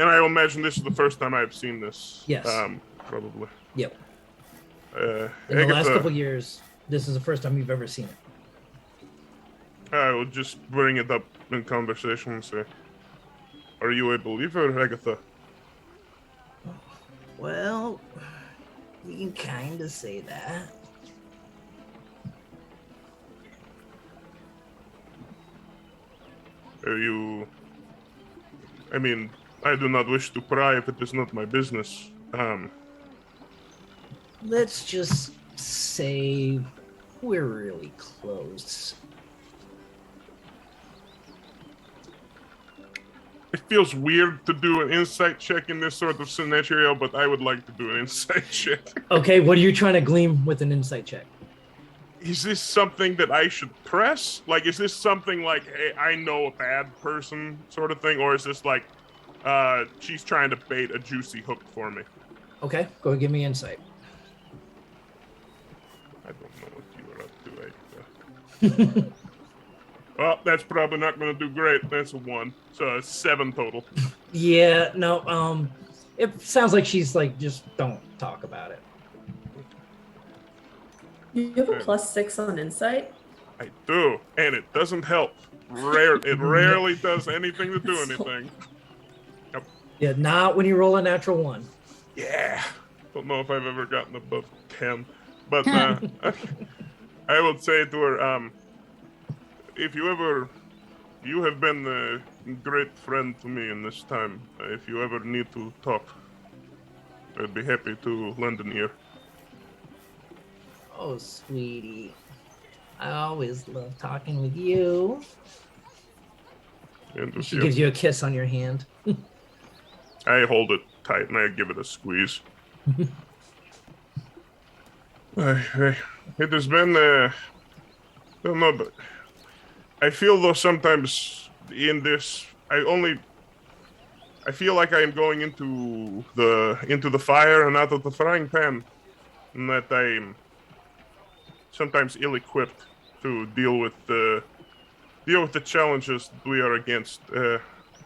I imagine this is the first time I've seen this. Yes. Probably. Yep. In the last Agatha, couple years, this is the first time you've ever seen it. I will just bring it up in conversation and say, "Are you a believer, Agatha?" Well, you can kind of say that. Are you? I mean, I do not wish to pry if it is not my business. Let's just say we're really close. It feels weird to do an insight check in this sort of scenario, but I would like to do an insight check. Okay, what are you trying to glean with an insight check? Is this something that I should press? Like, is this something like, hey, I know a bad person sort of thing? Or is this like, she's trying to bait a juicy hook for me? Okay, go give me insight. I don't know what you are up to, Agatha. Well, that's probably not going to do great. That's a 1. So 7 total. Yeah, no, it sounds like she's like, just don't talk about it. You have a +6 on insight? I do, and it doesn't help. It rarely does anything to do anything. Yeah, not when you roll a natural 1. Yeah. Don't know if I've ever gotten above 10. But I would say to her, if you have been a great friend to me in this time. If you ever need to talk, I'd be happy to lend an ear. Oh, sweetie. I always love talking with you. And with She you. gives you a kiss on your hand. I hold it tight and I give it a squeeze. It has been, I don't know, but I feel though sometimes in this, I feel like I am going into the fire and out of the frying pan, and that I'm sometimes ill-equipped to deal with the challenges we are against.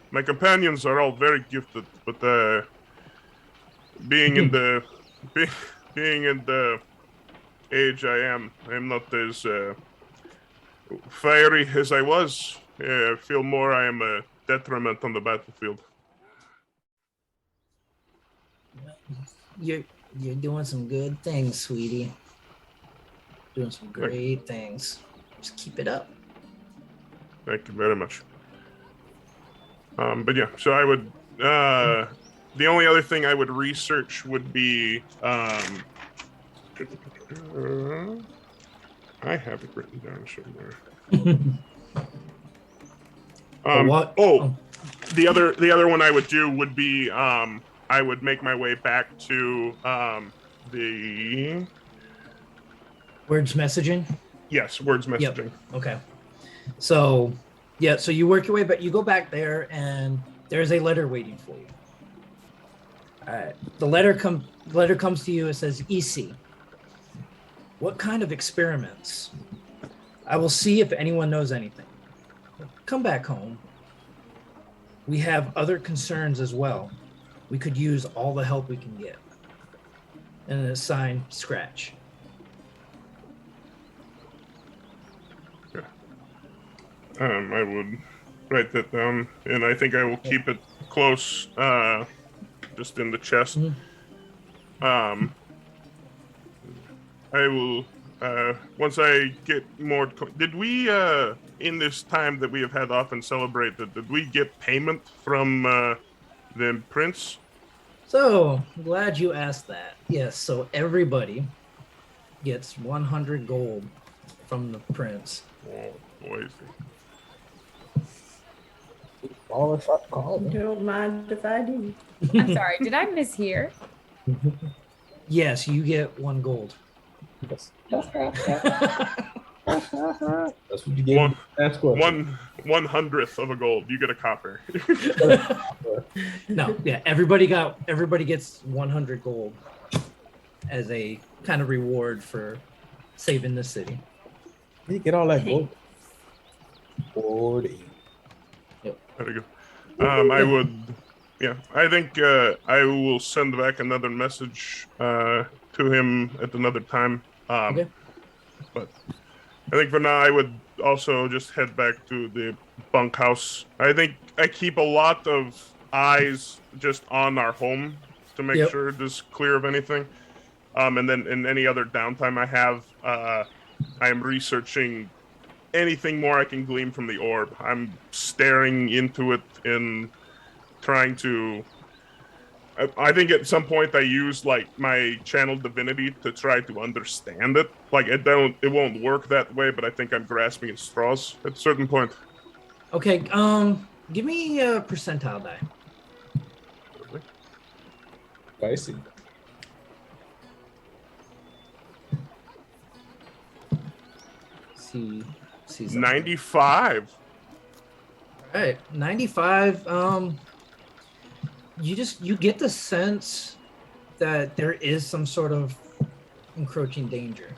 My companions are all very gifted, but being in the being in the age I am not as fiery as I was. I feel more I am a detriment on the battlefield. You're doing some good things, sweetie. Doing some great things. Just keep it up. Thank you very much. But yeah, so I would. The only other thing I would research would be. I have it written down somewhere. What? The other one I would do would be I would make my way back to the Words messaging? words messaging. Yep. Okay. So, yeah, so you work your way, but you go back there and there's a letter waiting for you. All right. The letter comes to you. It says, EC. What kind of experiments? I will see if anyone knows anything. Come back home. We have other concerns as well. We could use all the help we can get. And it's signed Scratch. I would write that down, and I think I will keep it close, just in the chest. Mm-hmm. I will, once I get more. Did we, in this time that we have had off and celebrated, did we get payment from the prince? So, I'm glad you asked that. Yes, so everybody gets 100 gold from the prince. Oh, boy. All if I call me. Don't mind if I do. I'm sorry, did I mishear? Yes, you get 1 gold. That's what you get. One- That's what. 1/100th of a gold. You get a copper. No, yeah, everybody gets 100 gold as a kind of reward for saving the city. You get all that gold. 40. There we go. I would, yeah. I think I will send back another message to him at another time. Okay. But I think for now I would also just head back to the bunkhouse. I think I keep a lot of eyes just on our home to make Yep. sure it is clear of anything. And then in any other downtime I have, I am researching anything more I can glean from the orb. I'm staring into it and trying to. I think at some point I use like my channel divinity to try to understand it. Like it won't work that way, but I think I'm grasping at straws at a certain point. Okay, give me a percentile die. Spicy. See something. 95. All right, 95. You get the sense that there is some sort of encroaching danger.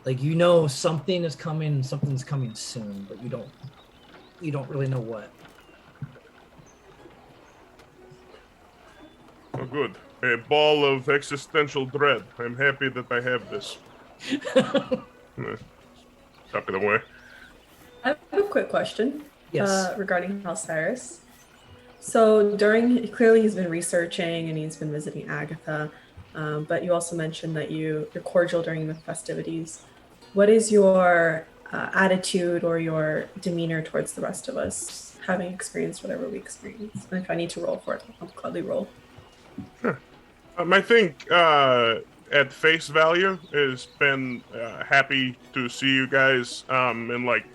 Like something is coming, something's coming soon, but you don't really know what. Oh, good. A ball of existential dread. I'm happy that I have this. Tuck it away. I have a quick question Yes. regarding Osiris. So clearly he's been researching and he's been visiting Agatha, but you also mentioned that you're cordial during the festivities. What is your attitude or your demeanor towards the rest of us, having experienced whatever we experienced? And if I need to roll for it, I'll gladly roll. Sure. I think at face value has been happy to see you guys in like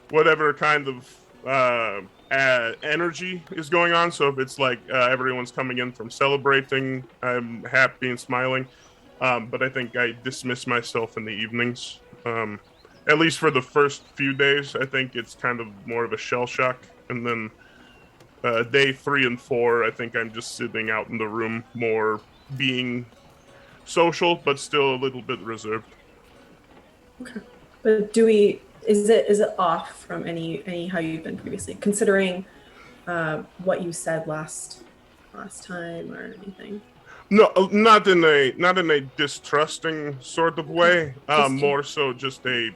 whatever kind of energy is going on. So if it's like everyone's coming in from celebrating, I'm happy and smiling. But I think I dismiss myself in the evenings. At least for the first few days, I think it's kind of more of a shell shock. And then Day 3 and 4, I think I'm just sitting out in the room, more being social, but still a little bit reserved. Okay. But is it off from any how you've been previously, considering what you said last time or anything? No, not in a distrusting sort of way. More so just a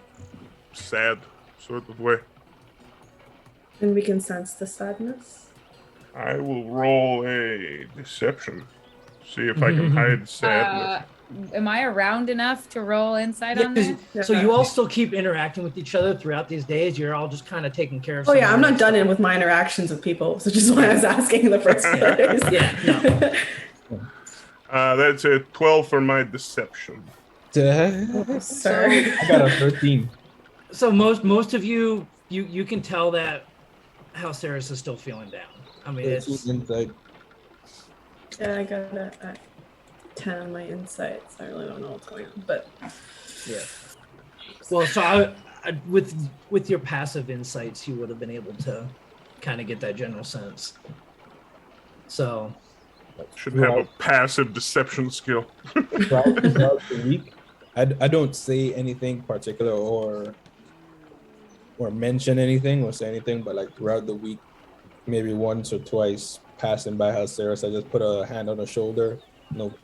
sad sort of way. And we can sense the sadness. I will roll a deception. See if I can hide sadness. Am I around enough to roll insight on this? So you all still keep interacting with each other throughout these days. You're all just kind of taking care of. Oh yeah, I'm not done in with my interactions with people, so just why I was asking in the first place. Yeah, no. That's a 12 for my deception. Sir. I got a 13. So most of you can tell that House Saris is still feeling down. I mean, it's Insight. Yeah, I got a 10 on my insights. I really don't know what's going on, but yeah. Well, so I with your passive insights, you would have been able to kind of get that general sense. So Should have a passive deception skill. throughout the week, I don't say anything particular or mention anything or say anything, but like throughout the week, maybe once or twice passing by House Saris, I just put a hand on her shoulder,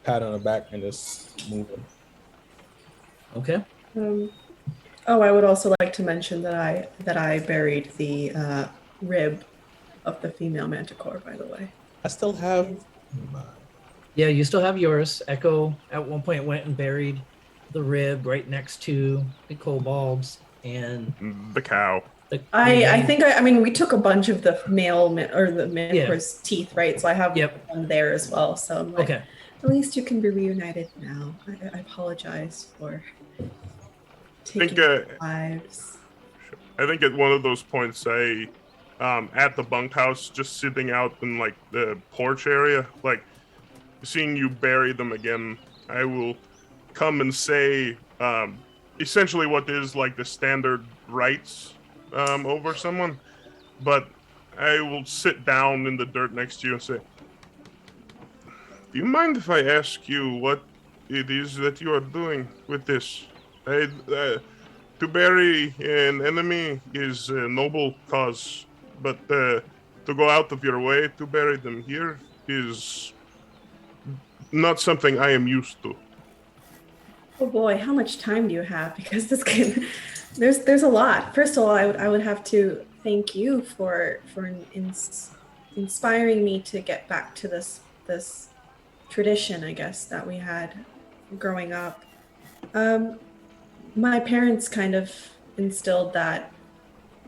pat on her back, and just move her. okay. I would also like to mention that I buried the rib of the female manticore, by the way. I still have mine. Yeah, you still have yours. Echo at one point went and buried the rib right next to the kobolds and The cow. I think I mean we took a bunch of the the manticore's teeth, right? So I have one there as well. So I'm like, okay. At least you can be reunited now. I apologize for taking lives. I think at one of those points, at the bunkhouse, just sitting out in like the porch area, like seeing you bury them again, I will come and say essentially what is like the standard rites over someone, but I will sit down in the dirt next to you and say, do you mind if I ask you what it is that you are doing with this? To bury an enemy is a noble cause, but to go out of your way to bury them here is not something I am used to. Oh boy, how much time do you have? Because this can, there's a lot. First of all, I would have to thank you for inspiring me to get back to this tradition, I guess, that we had growing up. My parents kind of instilled that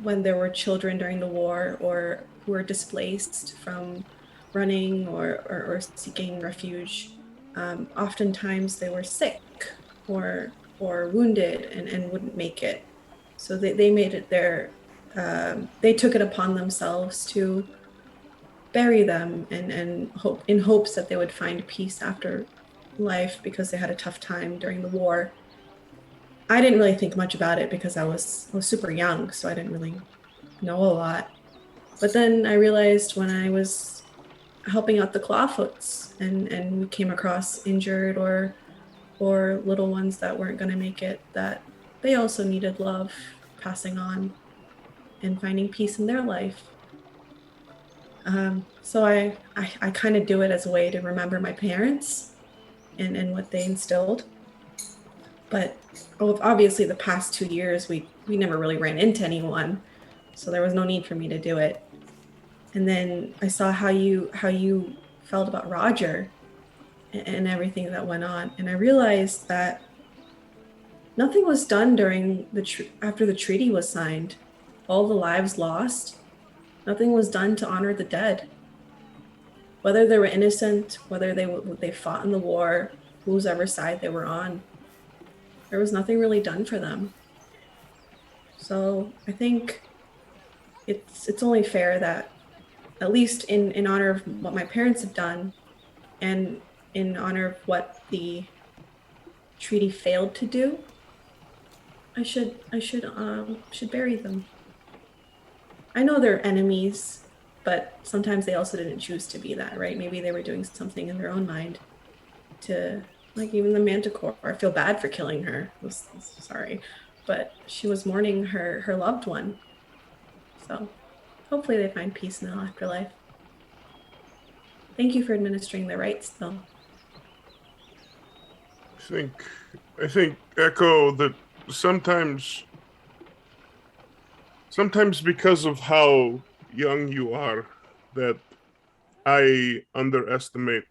when there were children during the war or who were displaced from running or seeking refuge, oftentimes they were sick or wounded and wouldn't make it. So they made it they took it upon themselves to bury them and in hopes that they would find peace after life because they had a tough time during the war. I didn't really think much about it because I was super young, so I didn't really know a lot. But then I realized when I was helping out the Clawfoots and we came across injured or little ones that weren't going to make it, that they also needed love, passing on and finding peace in their life. So I kind of do it as a way to remember my parents and what they instilled. But obviously the past 2 years, we never really ran into anyone. So there was no need for me to do it. And then I saw how you felt about Roger and everything that went on. And I realized that nothing was done during after the treaty was signed. All the lives lost. Nothing was done to honor the dead. Whether they were innocent, whether they fought in the war, whoever side they were on, there was nothing really done for them. So I think it's only fair that, at least in honor of what my parents have done, and in honor of what the treaty failed to do, I should bury them. I know they're enemies, but sometimes they also didn't choose to be that, right? Maybe they were doing something in their own mind to, like even the Manticore. I feel bad for killing her. Sorry, but she was mourning her loved one. So hopefully they find peace in the afterlife. Thank you for administering the rites, though. I think, Echo, that sometimes because of how young you are, that I underestimate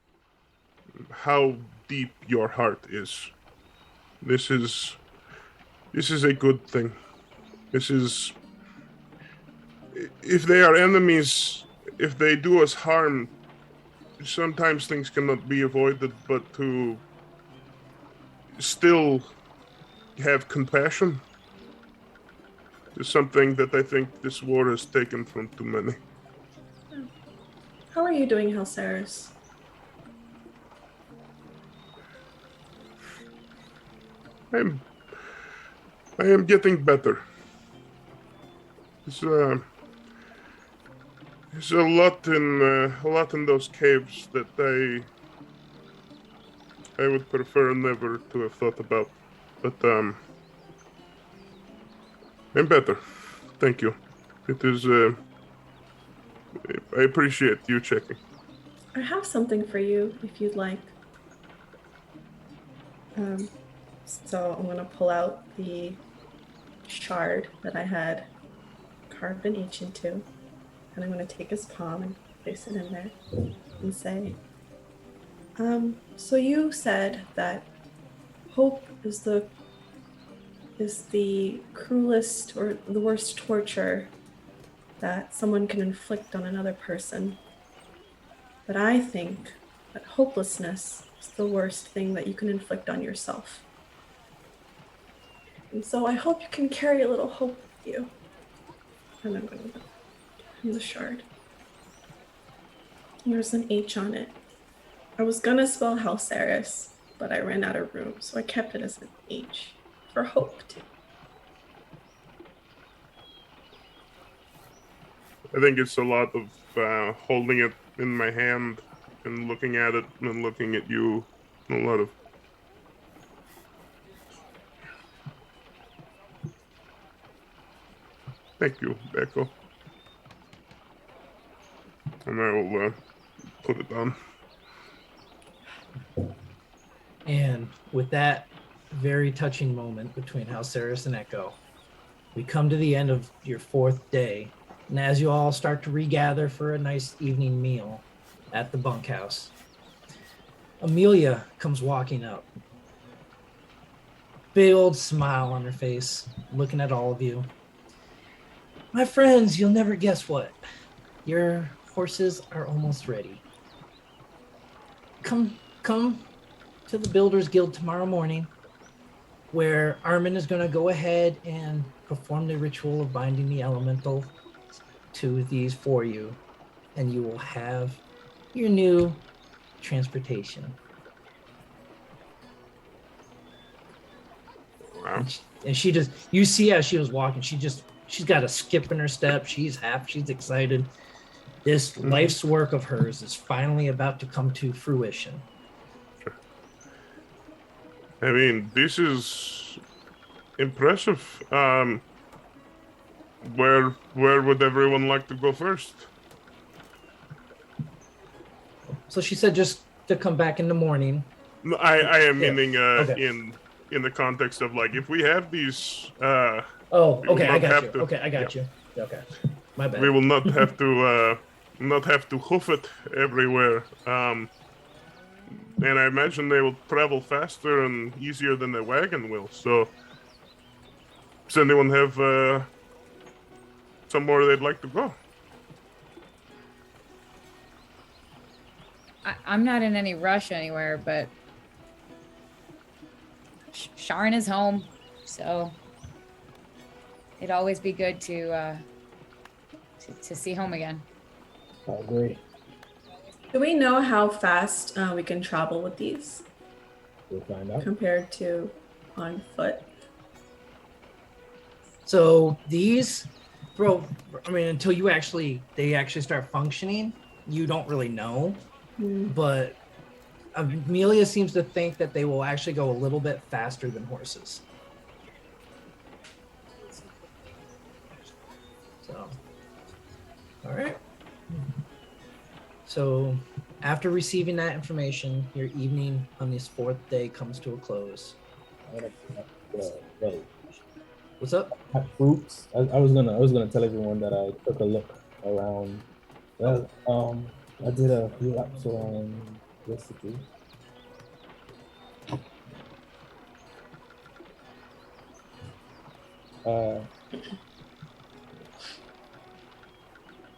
how deep your heart is. This is a good thing. This is, if they are enemies, if they do us harm, sometimes things cannot be avoided, but to still have compassion is something that I think this war has taken from too many. How are you doing, Halceris? I am getting better. There's a lot in those caves that I would prefer never to have thought about, but I'm better. Thank you. It is. I appreciate you checking. I have something for you if you'd like. So I'm going to pull out the shard that I had carved an H into, and I'm going to take his palm and place it in there and say, so you said that hope is the cruelest or the worst torture that someone can inflict on another person. But I think that hopelessness is the worst thing that you can inflict on yourself. And so I hope you can carry a little hope with you. And I'm going to give him the shard. There's an H on it. I was going to spell Halceris, but I ran out of room, so I kept it as an H for hope too. I think it's a lot of holding it in my hand and looking at it and looking at you. A lot of. Thank you, Echo. And I will put it on. And with that very touching moment between Halceris and Echo, we come to the end of your 4th day. And as you all start to regather for a nice evening meal at the bunkhouse, Amelia comes walking up. Big old smile on her face, looking at all of you. My friends, you'll never guess what. Your horses are almost ready. Come to the Builders Guild tomorrow morning, where Armin is going to go ahead and perform the ritual of binding the elemental to these for you, and you will have your new transportation. Wow. And she just, you see as she was walking, she's got a skip in her step. She's excited. This life's work of hers is finally about to come to fruition. I mean, this is impressive. Where would everyone like to go first? So she said just to come back in the morning. No, I am Yeah. meaning Okay. in the context of, like, if we have these Oh, we will okay, I not got have you. to- Okay, I got you. Okay, my bad. we will not have to hoof it everywhere. And I imagine they will travel faster and easier than a wagon will. So does anyone have somewhere they'd like to go? I'm not in any rush anywhere, but Sharon is home, so it'd always be good to see home again. I agree. Do we know how fast we can travel with these We'll find out. compared to on foot? So these Bro, I mean, until they actually start functioning, you don't really know. Hmm. But Amelia seems to think that they will actually go a little bit faster than horses. So, all right. So, after receiving that information, your evening on this fourth day comes to a close. Right. What's up? Fruits. I was gonna tell everyone that I took a look around. Well, I did a few laps around the city. Uh,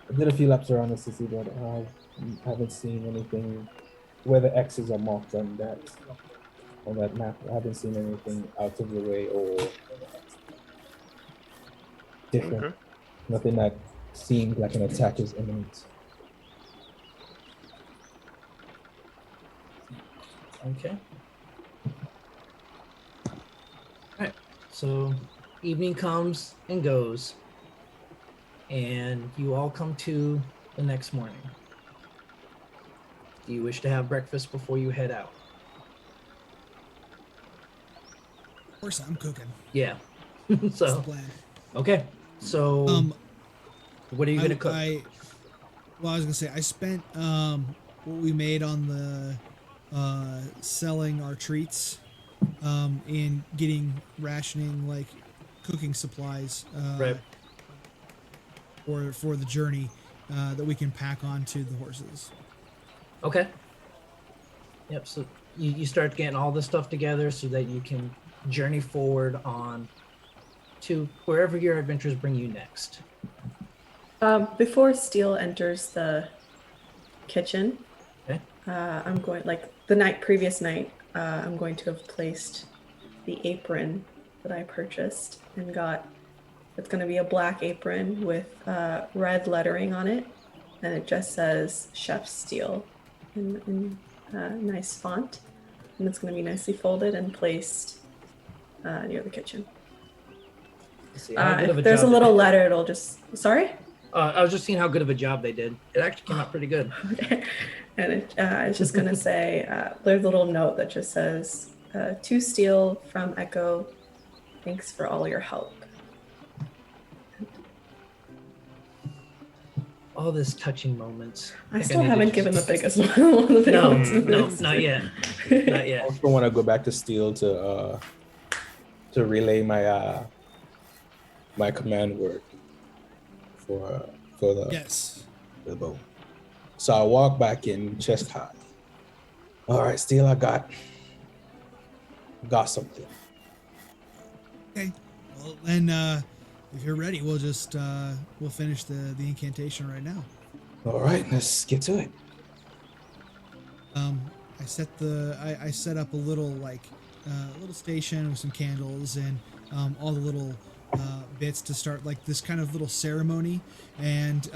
I did a few laps around the city, but I haven't seen anything where the X's are marked on that map. I haven't seen anything out of the way or different. Okay. Nothing that seemed like an attack is imminent. Okay. All right. So, evening comes and goes, and you all come to the next morning. Do you wish to have breakfast before you head out? Of course, I'm cooking. Yeah. That's the So, plan. okay. So, what are you gonna cook? I was gonna say I spent what we made on the selling our treats in getting rationing, like cooking supplies Right. for the journey that we can pack on to the horses. Okay. Yep. So you start getting all this stuff together so that you can journey forward on to wherever your adventures bring you next. Before Steele enters the kitchen, Okay. I'm going, like the previous night, I'm going to have placed the apron that I purchased and got. It's going to be a black apron with red lettering on it, and it just says Chef Steele in nice font, and it's going to be nicely folded and placed near the kitchen. Let's see how good of If there's a job they little did. letter, it'll just. Sorry. I was just seeing how good of a job they did. It actually came out pretty good. Okay. And it's just going to say, there's a little note that just says, to Steele from Echo, thanks for all your help. All this touching moments. I think still need to haven't just- given the biggest one of the No, notes in no, this. not yet. Not I yet. also want to go back to Steel to relay my my command word for the Yes. the boat. So I walk back in chest high. All right, Steel, I got something. Okay. Well, then, if you're ready, we'll just we'll finish the incantation right now. All right, let's get to it. I set up a little little station with some candles and all the little bits to start like this kind of little ceremony, and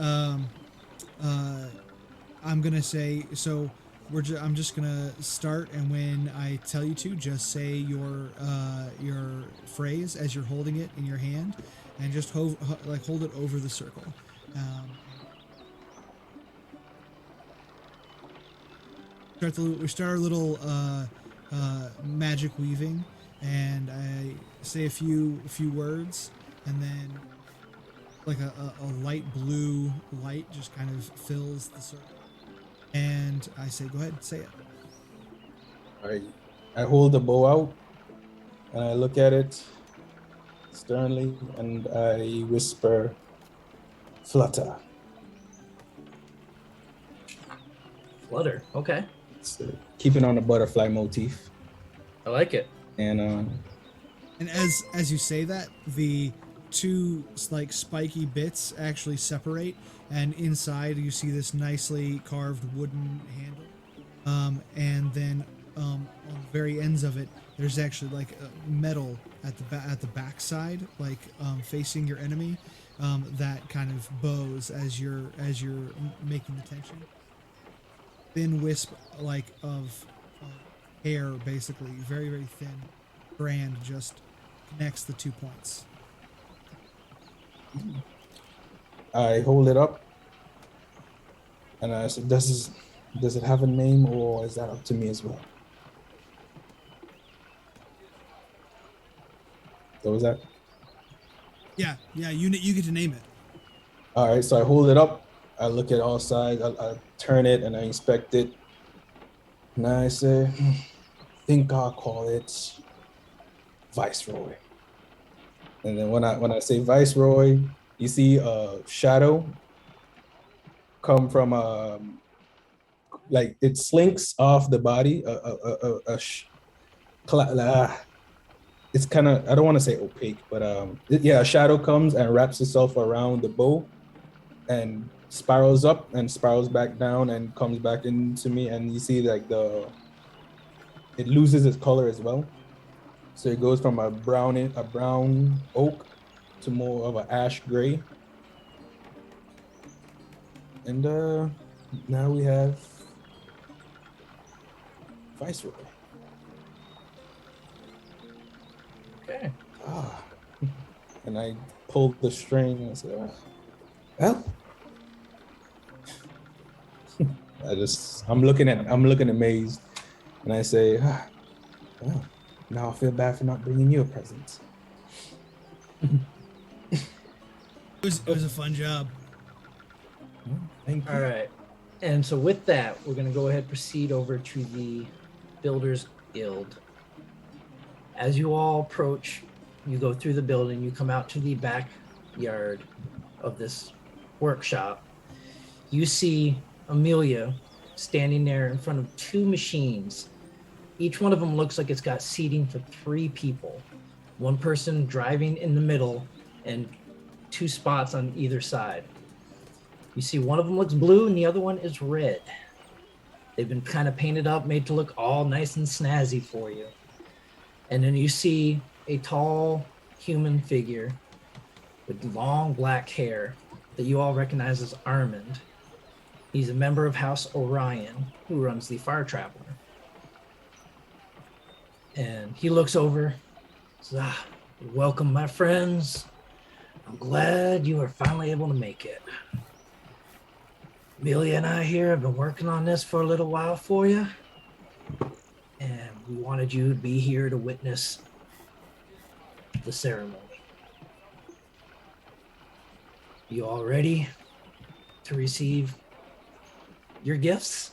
I'm gonna say so. I'm just gonna start, and when I tell you to, just say your phrase as you're holding it in your hand, and just hold it over the circle. We start our little magic weaving, and I say a few words, and then like a light blue light just kind of fills the circle. And I say, go ahead, say it. All right, I hold the bow out, and I look at it sternly, and I whisper, "Flutter." Flutter. Okay. It's, keeping on the butterfly motif, I like it. and And as you say that, the two like spiky bits actually separate, and inside you see this nicely carved wooden handle. And then on the very ends of it, there's actually like a metal at the back side, like facing your enemy, that kind of bows as you're making the tension. Thin wisp like of hair, basically very very thin strand, just connects the 2 points. I hold it up and I said, does it have a name, or is that up to me as well? What was that? Yeah, you get to name it. All right, so I hold it up. I look at all sides. I turn it and I inspect it. And I say, think I'll call it Viceroy. And then when I say Viceroy, you see a shadow come from like it slinks off the body. It's kind of, I don't want to say opaque, but yeah, a shadow comes and wraps itself around the bow and spirals up and spirals back down and comes back into me, and you see like it loses its color as well. So it goes from a brown oak to more of an ash gray. And now we have Viceroy. Okay. And I pulled the string and I said, well, I'm looking amazed, and I say, well, now I feel bad for not bringing you a present. It was a fun job. Thank you. All right. And so with that, we're going to go ahead and proceed over to the Builder's Guild. As you all approach, you go through the building, you come out to the backyard of this workshop. You see Amelia standing there in front of two machines. Each one of them looks like it's got seating for 3 people. One person driving in the middle and 2 spots on either side. You see one of them looks blue and the other one is red. They've been kind of painted up, made to look all nice and snazzy for you. And then you see a tall human figure with long black hair that you all recognize as Armand. He's a member of House Orion who runs the Fire Traveler. And he looks over, says, welcome, my friends. I'm glad you are finally able to make it. Amelia and I here have been working on this for a little while for you. And we wanted you to be here to witness the ceremony. You all ready to receive your gifts?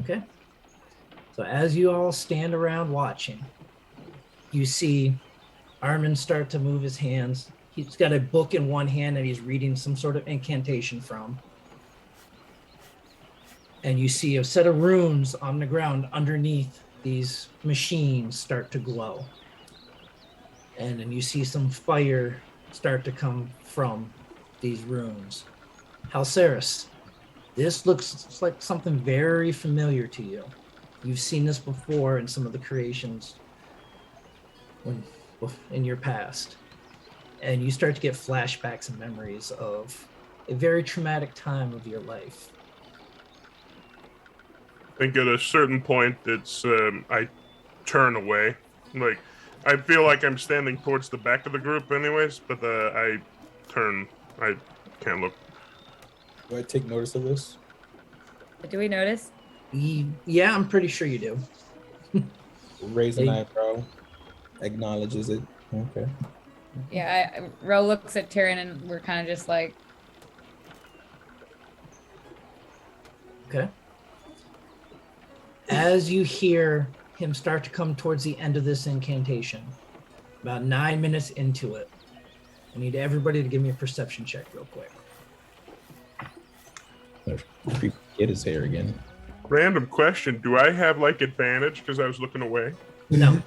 Okay. So as you all stand around watching, you see Armin start to move his hands. He's got a book in one hand and he's reading some sort of incantation from. And you see a set of runes on the ground underneath these machines start to glow. And then you see some fire start to come from these runes. Halceris, this looks like something very familiar to you. You've seen this before in some of the creations in your past. And you start to get flashbacks and memories of a very traumatic time of your life. I think at a certain point, it's I turn away. Like, I feel like I'm standing towards the back of the group anyways, but I turn. I can't look. Do I take notice of this? Do we notice? Yeah, I'm pretty sure you do. Raise an eyebrow, acknowledges it. Okay. Yeah, Ro looks at Tyrion and we're kind of just like, Okay. As you hear him start to come towards the end of this incantation, about 9 minutes into it, I need everybody to give me a perception check real quick. Creepy kid his hair again. Random question: do I have like advantage because I was looking away? No.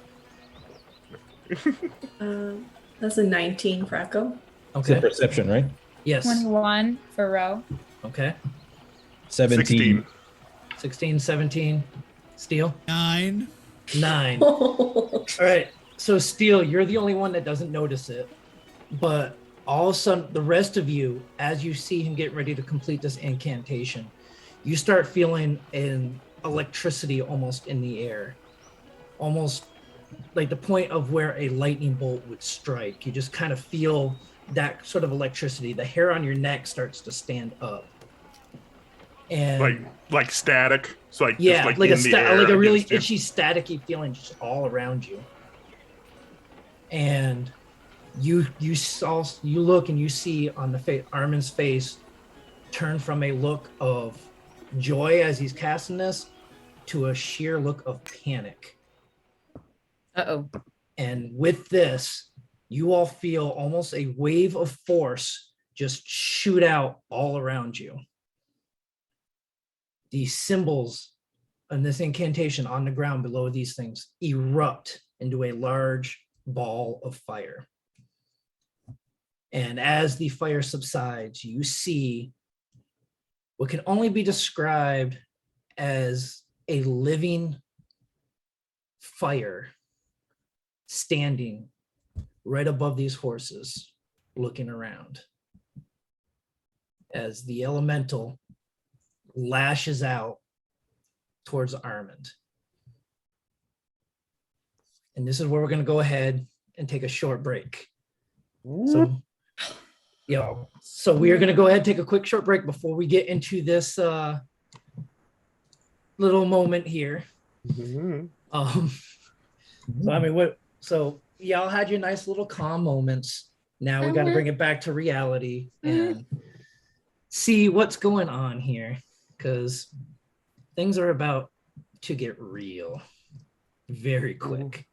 That's a 19 for Echo. It's a Okay. perception, right? Yes. 21 for Ro. Okay. 17. 16, 17. Steel? 9. 9. All right. So Steel, you're the only one that doesn't notice it. But all of a sudden, the rest of you, as you see him get ready to complete this incantation, you start feeling an electricity almost in the air. Almost like the point of where a lightning bolt would strike. You just kind of feel that sort of electricity, the hair on your neck starts to stand up. And like static. So like yeah, just like in the air like a really against you. itchy, staticky feeling just all around you. And you look and you see on the Armin's face turn from a look of joy as he's casting this to a sheer look of panic. Uh-oh. And with this, you all feel almost a wave of force just shoot out all around you. These symbols and this incantation on the ground below these things erupt into a large ball of fire. And as the fire subsides, you see what can only be described as a living fire standing right above these horses, looking around as the elemental lashes out towards Armand. And this is where we're going to go ahead and take a short break. So, yeah. So we are going to go ahead and take a quick short break before we get into this little moment here. Mhm. So I mean, so y'all had your nice little calm moments. Now we got to bring it back to reality and see what's going on here, because things are about to get real very quick.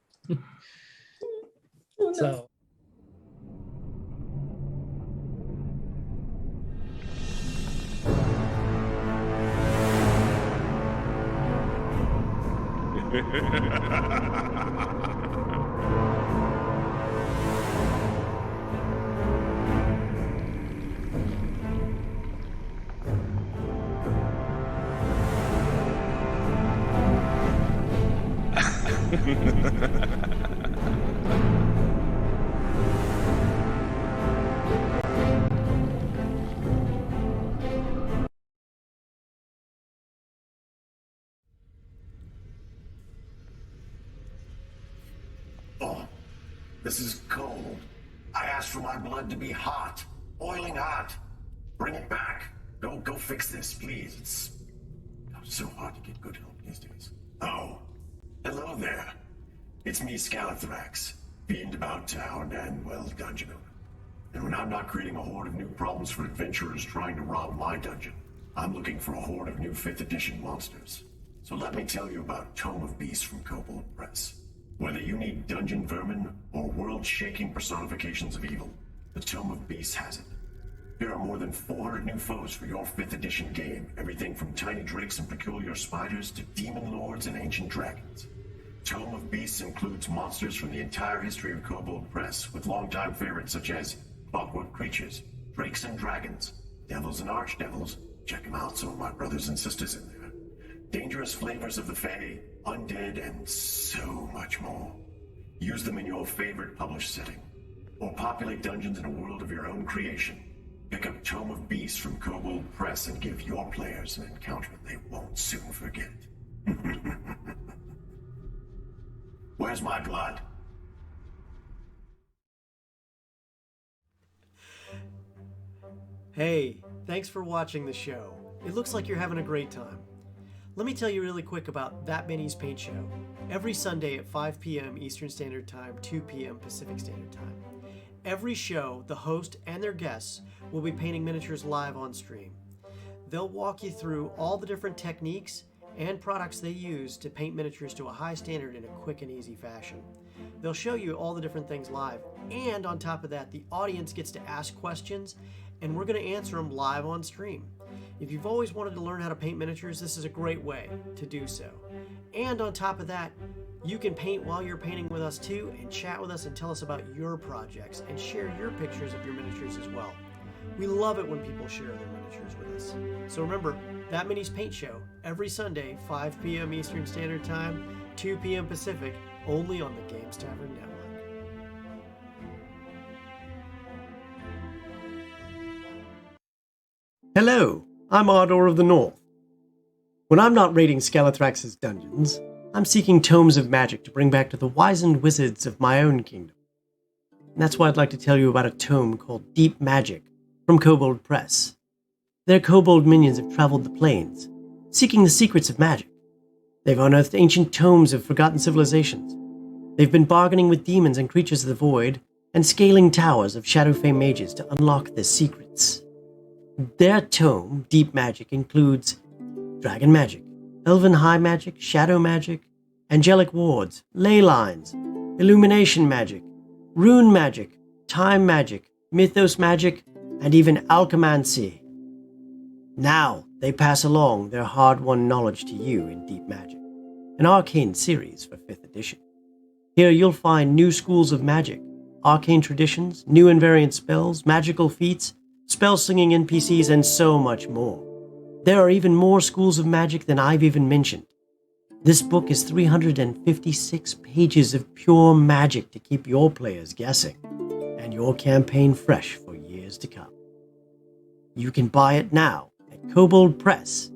So Oh, this is cold. I asked for my blood to be hot, boiling hot. Bring it back. Go fix this, please. It's so hard to get good help these days. Oh, hello there. It's me, Scalathrax, fiend about town and, well, dungeon owner. And when I'm not creating a horde of new problems for adventurers trying to rob my dungeon, I'm looking for a horde of new 5th edition monsters. So let me tell you about Tome of Beasts from Kobold Press. Whether you need dungeon vermin or world-shaking personifications of evil, the Tome of Beasts has it. There are more than 400 new foes for your 5th edition game, everything from tiny drakes and peculiar spiders to demon lords and ancient dragons. Tome of Beasts includes monsters from the entire history of Kobold Press, with longtime favorites such as clockwork creatures, drakes and dragons, devils and archdevils, check them out, some of my brothers and sisters in there, dangerous flavors of the Fae, undead, and so much more. Use them in your favorite published setting, or populate dungeons in a world of your own creation. Pick up Tome of Beasts from Kobold Press and give your players an encounter they won't soon forget. Where's my blood? Hey, thanks for watching the show. It looks like you're having a great time. Let me tell you really quick about That Benny's Paint Show. Every Sunday at 5 p.m. Eastern Standard Time, 2 p.m. Pacific Standard Time. Every show, the host and their guests will be painting miniatures live on stream. They'll walk you through all the different techniques and products they use to paint miniatures to a high standard in a quick and easy fashion. They'll show you all the different things live, and on top of that, the audience gets to ask questions, and we're going to answer them live on stream. If you've always wanted to learn how to paint miniatures, this is a great way to do so. And on top of that, you can paint while you're painting with us too, and chat with us and tell us about your projects and share your pictures of your miniatures as well. We love it when people share their miniatures with us. So remember, That Mini's Paint Show, every Sunday, 5 p.m. Eastern Standard Time, 2 p.m. Pacific, only on the Games Tavern Network. Hello, I'm Ardor of the North. When I'm not raiding Scalathrax's dungeons, I'm seeking tomes of magic to bring back to the wizened wizards of my own kingdom. and that's why I'd like to tell you about a tome called Deep Magic from Kobold Press. Their kobold minions have traveled the plains, seeking the secrets of magic. They've unearthed ancient tomes of forgotten civilizations. They've been bargaining with demons and creatures of the void, and scaling towers of Shadowfame mages to unlock their secrets. Their tome, Deep Magic, includes dragon magic, elven high magic, shadow magic, angelic wards, ley lines, illumination magic, rune magic, time magic, mythos magic, and even alchemancy. Now they pass along their hard-won knowledge to you in Deep Magic, an arcane series for 5th edition. Here you'll find new schools of magic, arcane traditions, new and variant spells, magical feats, spell-slinging NPCs, and so much more. There are even more schools of magic than I've even mentioned. This book is 356 pages of pure magic to keep your players guessing, and your campaign fresh for years to come. You can buy it now at koboldpress.com.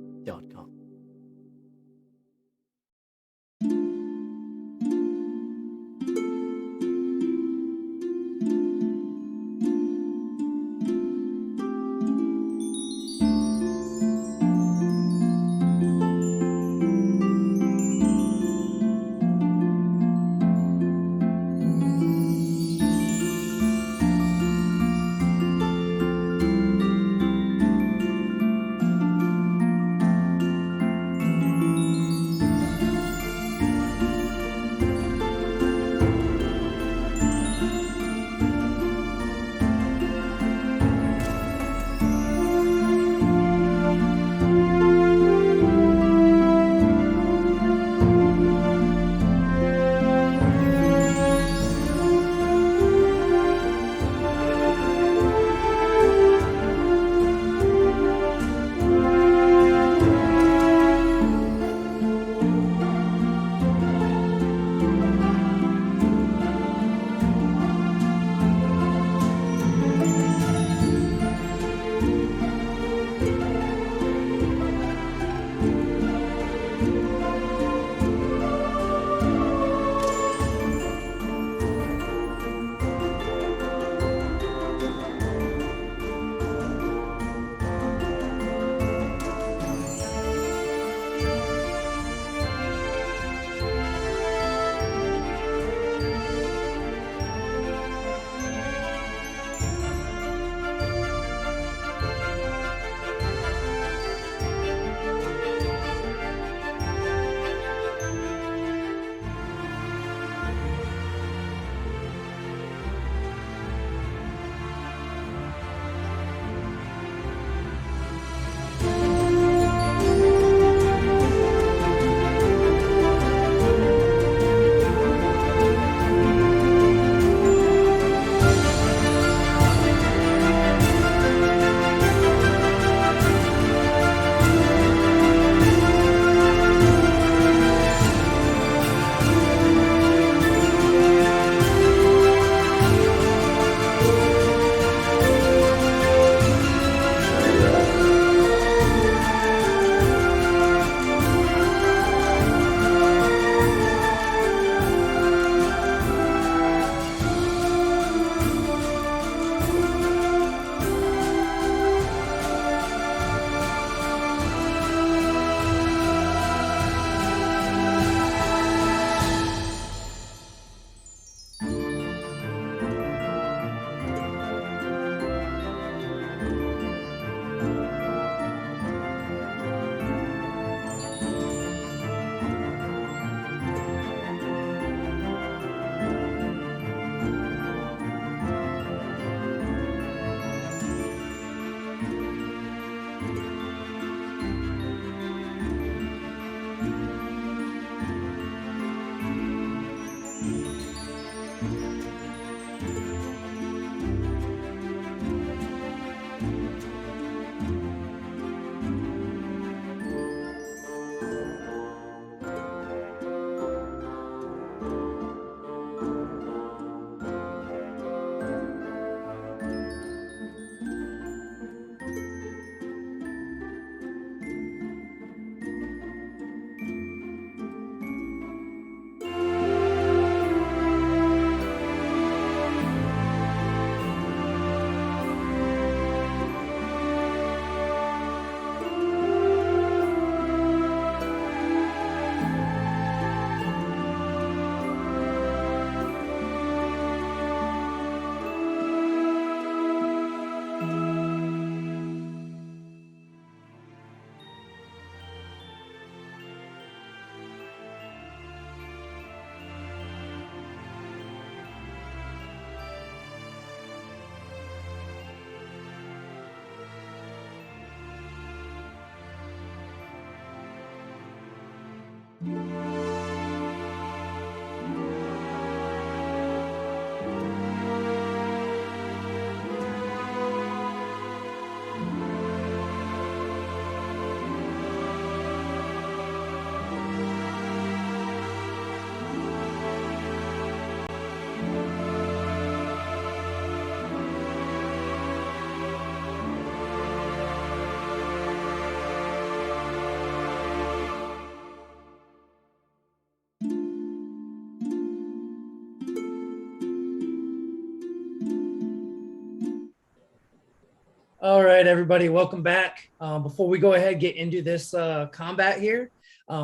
All right, everybody, welcome back. Before we go ahead and get into this combat here,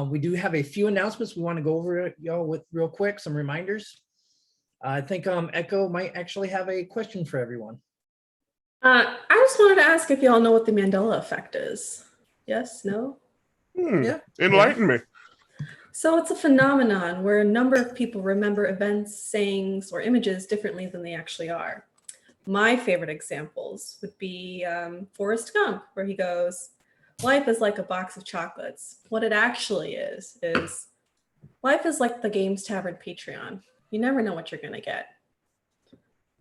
we do have a few announcements we want to go over y'all with real quick, some reminders. I think Echo might actually have a question for everyone. I just wanted to ask if y'all know what the Mandela effect is. Yes, no? Yeah. Enlighten me. So it's a phenomenon where a number of people remember events, sayings, or images differently than they actually are. My favorite examples would be Forrest Gump, where he goes, "Life is like a box of chocolates." What it actually is life is like the Games Tavern Patreon. You never know what you're going to get.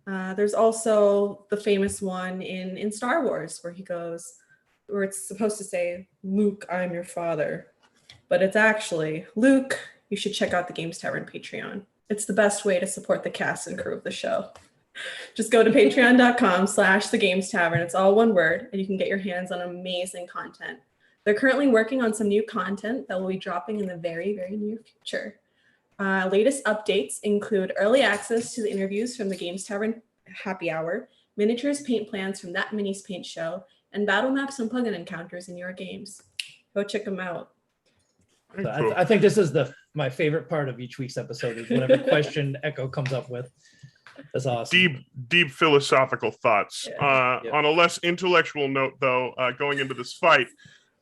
There's also the famous one in Star Wars where he goes, where it's supposed to say, "Luke, I'm your father." But it's actually, "Luke, you should check out the Games Tavern Patreon. It's the best way to support the cast and crew of the show." Just go to patreon.com/the Games Tavern. It's all one word, and you can get your hands on amazing content. They're currently working on some new content that will be dropping in the very, very near future. Latest updates include early access to the interviews from the Games Tavern Happy Hour, miniatures paint plans from That Minis Paint Show, and battle maps and plugin encounters in your games. Go check them out. So I think this is my favorite part of each week's episode is whatever question Echo comes up with. That's awesome. Deep philosophical thoughts. Yeah. On a less intellectual note, though, going into this fight,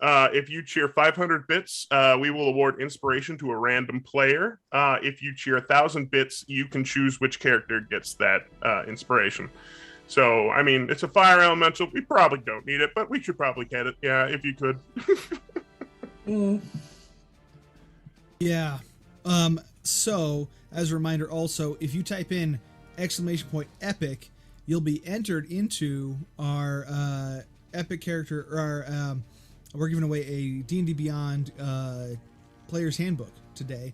if you cheer 500 bits, we will award inspiration to a random player. If you cheer 1,000 bits, you can choose which character gets that inspiration. So, I mean, it's a fire elemental. We probably don't need it, but we should probably get it. Yeah, if you could. Yeah. So, as a reminder, also, if you type in !epic, you'll be entered into our epic character, or we're giving away a D&D Beyond player's handbook today.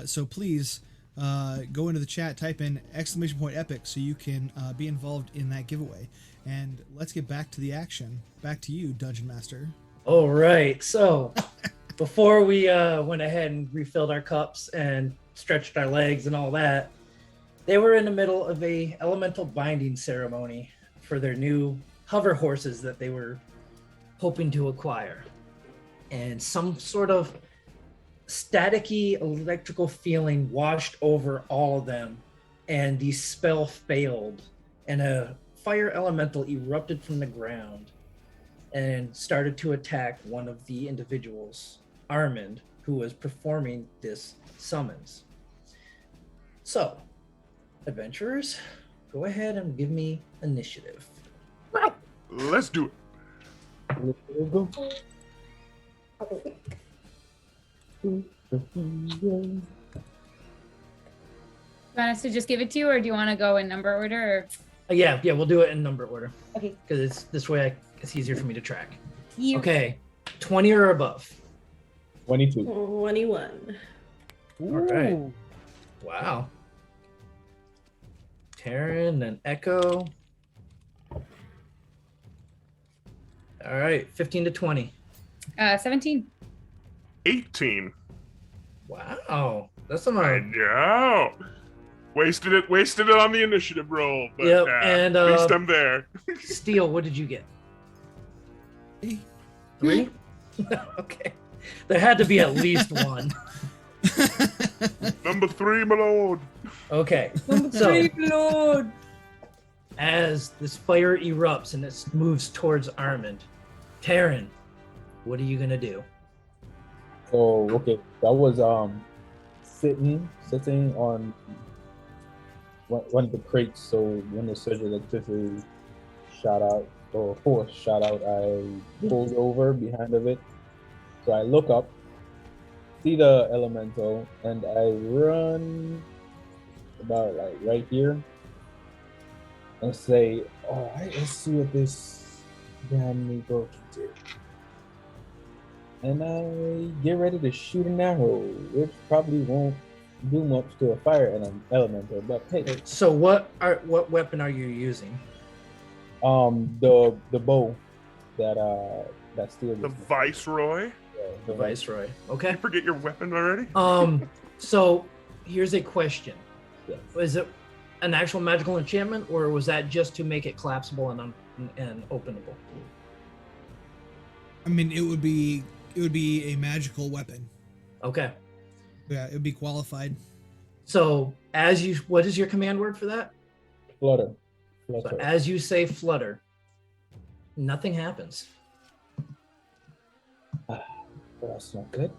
So please go into the chat, type in !epic so you can be involved in that giveaway. And let's get back to the action. Back to you, Dungeon Master. All right. So before we went ahead and refilled our cups and stretched our legs and all that, they were in the middle of a elemental binding ceremony for their new hover horses that they were hoping to acquire. And some sort of staticky electrical feeling washed over all of them, and the spell failed, and a fire elemental erupted from the ground and started to attack one of the individuals, Armand, who was performing this summons. So, adventurers, go ahead and give me initiative. Let's do it. You want us to just give it to you, or do you want to go in number order? Or... Yeah, we'll do it in number order. Okay. Because it's this way it's easier for me to track. You... Okay, 20 or above. 22. 21. All right. Wow. Taryn and Echo. All right, 15 to 20. 17. 18. Wow, that's a I know. Wasted it on the initiative roll. But Yep, and at least I'm there. Steel, what did you get? 3? Okay. There had to be at least one. Number 3, my lord. Okay. So, as this fire erupts and it moves towards Armand, Taryn, what are you gonna do? So okay, that was sitting on one of the crates. So when the surge of electricity shot out, or force shot out, I pulled over behind of it. So I look up, see the elemental, and I run about like right here and say, all right, let's see what this damn Negro can do. And I get ready to shoot an arrow, which probably won't do much to a fire elemental, but hey. So what weapon are you using? The bow that steals The Viceroy. The Viceroy. Okay. You forget your weapon already? So here's a question. Yes. Was it an actual magical enchantment, or was that just to make it collapsible and openable? I mean, it would be a magical weapon. Okay. Yeah, it would be qualified. So what is your command word for that? Flutter. So as you say flutter, nothing happens. That's not good.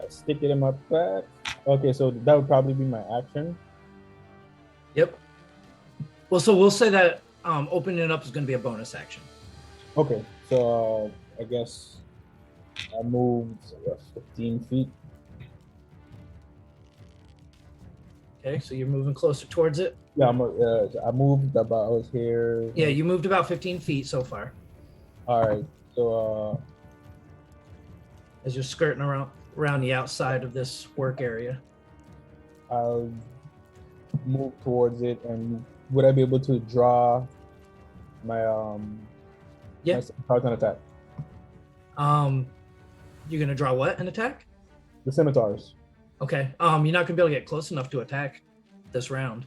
I stick it in my back. Okay, so that would probably be my action. Yep. Well, so we'll say that opening it up is going to be a bonus action. Okay, so I guess I moved 15 feet. Okay, so you're moving closer towards it. Yeah, I moved about, I was here. Yeah, you moved about 15 feet so far All right, so as you're skirting around the outside of this work area. I'll move towards it, and would I be able to draw my Yeah. my target attack? You're gonna draw what? An attack? The scimitars. Okay. You're not gonna be able to get close enough to attack this round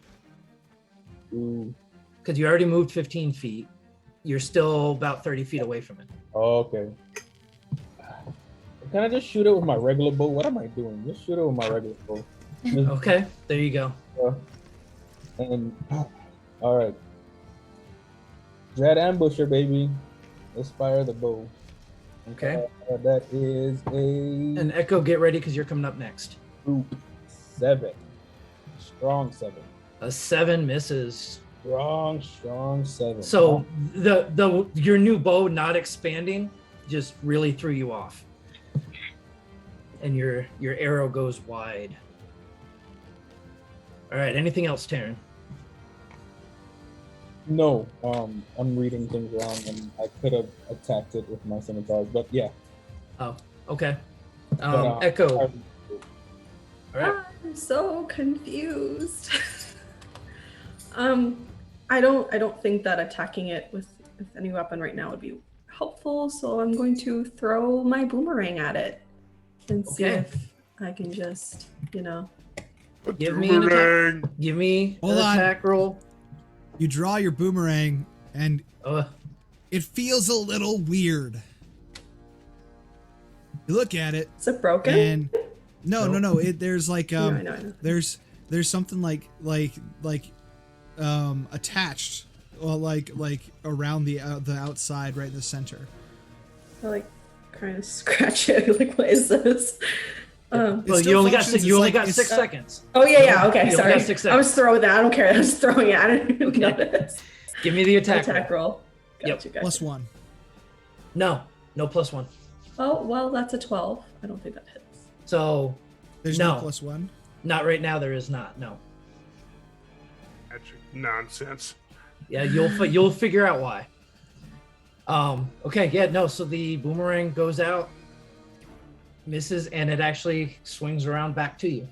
Ooh. because you already moved 15 feet. You're still about 30 feet away from it. Okay. Can I just shoot it with my regular bow? What am I doing? Just shoot it with my regular bow. Okay, there you go. And all right. Dread ambusher, baby. Let's fire the bow. Okay. That is a And Echo, get ready because you're coming up next. group 7. Strong 7. A 7 misses. Strong 7. So the your new bow not expanding just really threw you off. And your arrow goes wide. All right, anything else, Taryn? No, I'm reading things wrong, and I could have attacked it with my scimitars, but yeah. Oh, okay. But, Echo. All right. I'm so confused. I don't think that attacking it with any weapon right now would be helpful, so I'm going to throw my boomerang at it and see Okay. if I can just, Give me an attack. Give me Hold an on. attack roll. You draw your boomerang, and Uh, it feels a little weird. You look at it, Is it broken? and no. There's like I know. there's something like attached, well, like around the outside, right in the center. I like kind of scratch it. Like, what is this? It well, still you only got functions. six, you It's only like- got it's- 6 seconds. Oh yeah. Okay, You only sorry. got 6 I was seconds. throwing that. I don't care. I was throwing it. I didn't even Okay. notice. Give me the attack, Attack roll. roll. Yep. Gotcha. Plus 1. No +1. Oh well, that's a 12. I don't think that hits. So There's No. no plus 1. not right now. There is not. No. Magic nonsense. Yeah, you'll figure out why. Okay. Yeah. No. So the boomerang goes out, misses, and it actually swings around back to you.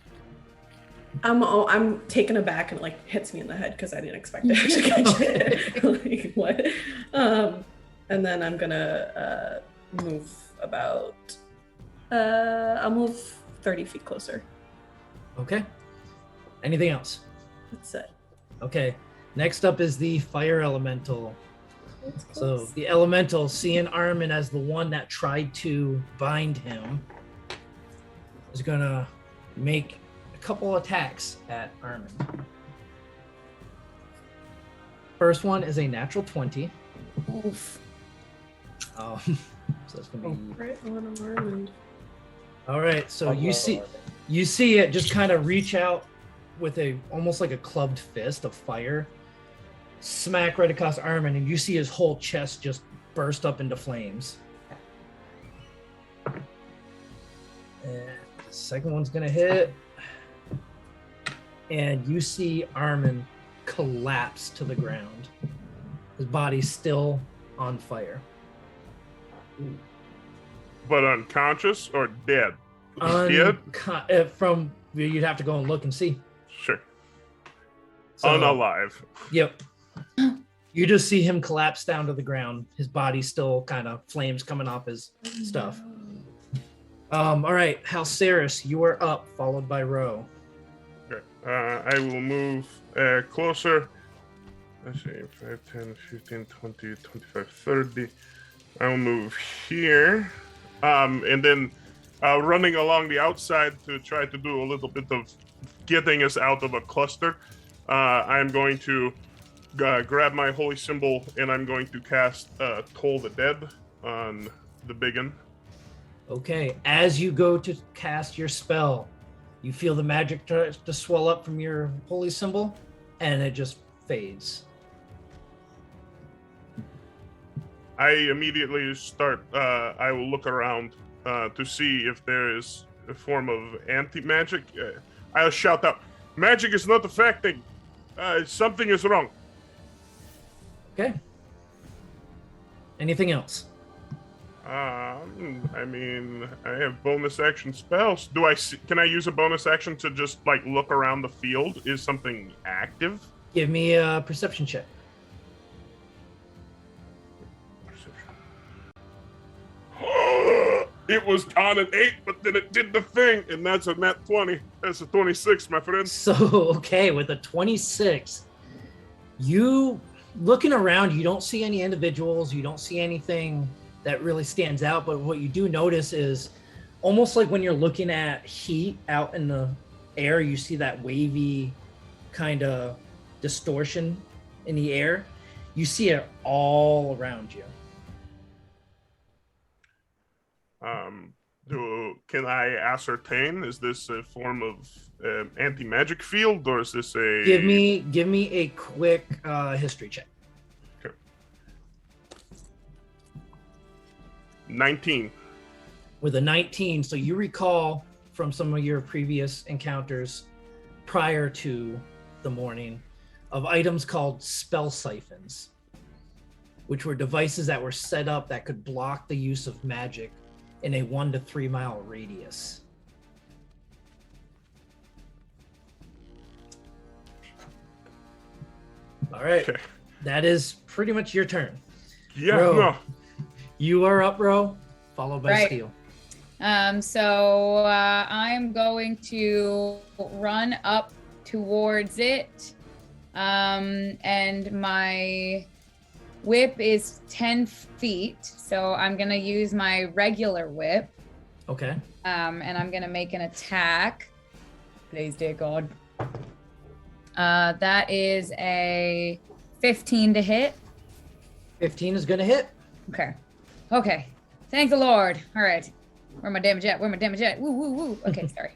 I'm taken aback and it like hits me in the head because I didn't expect it to catch it. Like what? And then I'm gonna move about. I'll move 30 feet closer. Okay. Anything else? That's it. Okay. Next up is the fire elemental. That's So close. the elemental, seeing Armin as the one that tried to bind him, is gonna make a couple attacks at Armin. First one is a natural 20. Oof. So that's gonna be Right on Armand. all right. So you see it just kind of reach out with a almost like a clubbed fist of fire, smack right across Armin, and you see his whole chest just burst up into flames. And the second one's gonna hit. And you see Armin collapse to the ground. His body's still on fire. But unconscious or dead? Dead? From you'd have to go and look and see. Sure. So, Unalive. Yep. You just see him collapse down to the ground. His body's still kind of flames coming off his stuff. All right, Halceris, you are up, followed by Ro. Okay. I will move closer. Let's see, 5, 10, 15, 20, 25, 30. I'll move here. And then running along the outside to try to do a little bit of getting us out of a cluster. I'm going to grab my holy symbol and I'm going to cast Toll the Dead on the biggin. Okay, as you go to cast your spell, you feel the magic to swell up from your holy symbol, and it just fades. I immediately start, I will look around to see if there is a form of anti-magic. I'll shout out, magic is not affecting. Something is wrong. Okay. Anything else? I mean, I have bonus action spells. Can I use a bonus action to just like look around the field? Is something active? Give me a perception check. It was on an 8, but then it did the thing, and that's a nat 20. That's a 26, my friend. So, okay, with a 26, you looking around, you don't see any individuals, you don't see anything that really stands out, but what you do notice is almost like when you're looking at heat out in the air, you see that wavy kind of distortion in the air. You see it all around you. Can I ascertain, is this a form of anti-magic field, or is this a... Give me a quick history check. Okay. 19. With a 19, so you recall from some of your previous encounters prior to the morning of items called spell siphons, which were devices that were set up that could block the use of magic in a 1 to 3 mile radius. All right, Okay. that is pretty much your turn. Yeah, Ro, no. You are up, Ro, followed by Right. Steel. So I'm going to run up towards it. And my whip is 10 feet. So I'm going to use my regular whip. Okay. And I'm going to make an attack. Please, dear God. That is a 15 to hit. 15 is going to hit. Okay. Thank the Lord. All right. Where my damage at? Woo, woo, woo. Okay, sorry.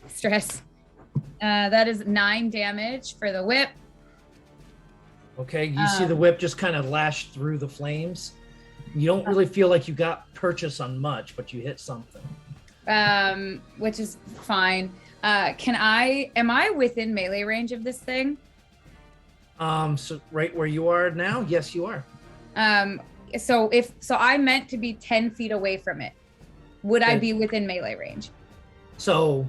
Stress. That is 9 damage for the whip. Okay, you see the whip just kind of lash through the flames. You don't really feel like you got purchase on much, but you hit something. Which is fine. Am I within melee range of this thing? So right where you are now, yes, you are. So I meant to be 10 feet away from it. Would I Okay. be within melee range? So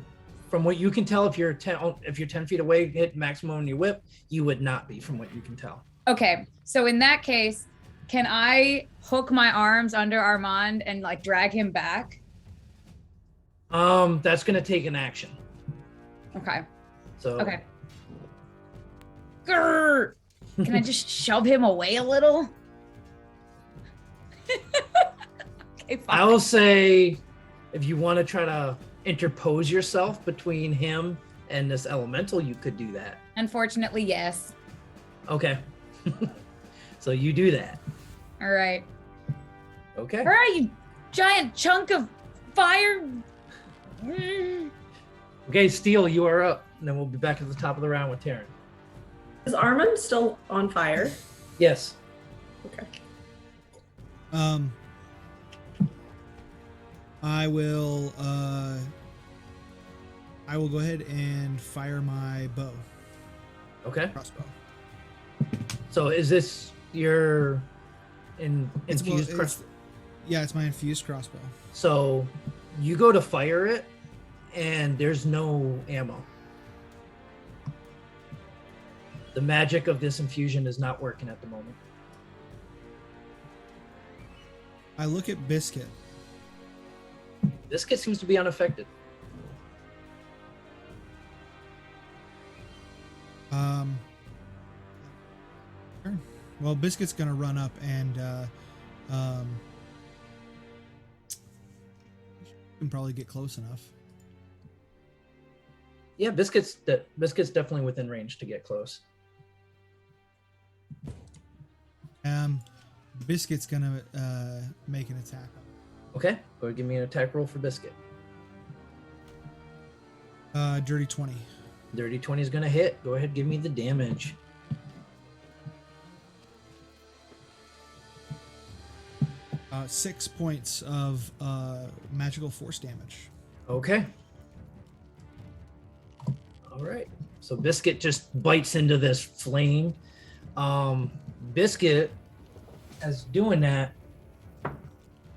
from what you can tell, if you're 10 feet away, hit maximum on your whip, you would not be from what you can tell. Okay, so in that case, can I hook my arms under Armand and like drag him back? That's gonna take an action. Okay. So Okay. Grr! Can I just shove him away a little? Okay, fine. I will say, if you want to try to interpose yourself between him and this elemental, you could do that. Unfortunately, yes. Okay. So you do that. All right. Okay. All right, you giant chunk of fire. Mm. Okay, Steel, you are up. And then we'll be back at the top of the round with Taryn. Is Armin still on fire? Yes. Okay. I will go ahead and fire my bow, Okay. crossbow. So is this your It's infused yeah, it's my infused crossbow. So you go to fire it and there's no ammo. The magic of this infusion is not working at the moment. I look at Biscuit. Biscuit seems to be unaffected. Sure. Well, Biscuit's gonna run up and can probably get close enough. Yeah, Biscuit's definitely within range to get close. Biscuit's gonna make an attack. Okay, go ahead, give me an attack roll for Biscuit. Dirty 20. Dirty 20 is gonna hit. Go ahead, give me the damage. 6 points of magical force damage. Okay. All right. So Biscuit just bites into this flame. Biscuit, as doing that,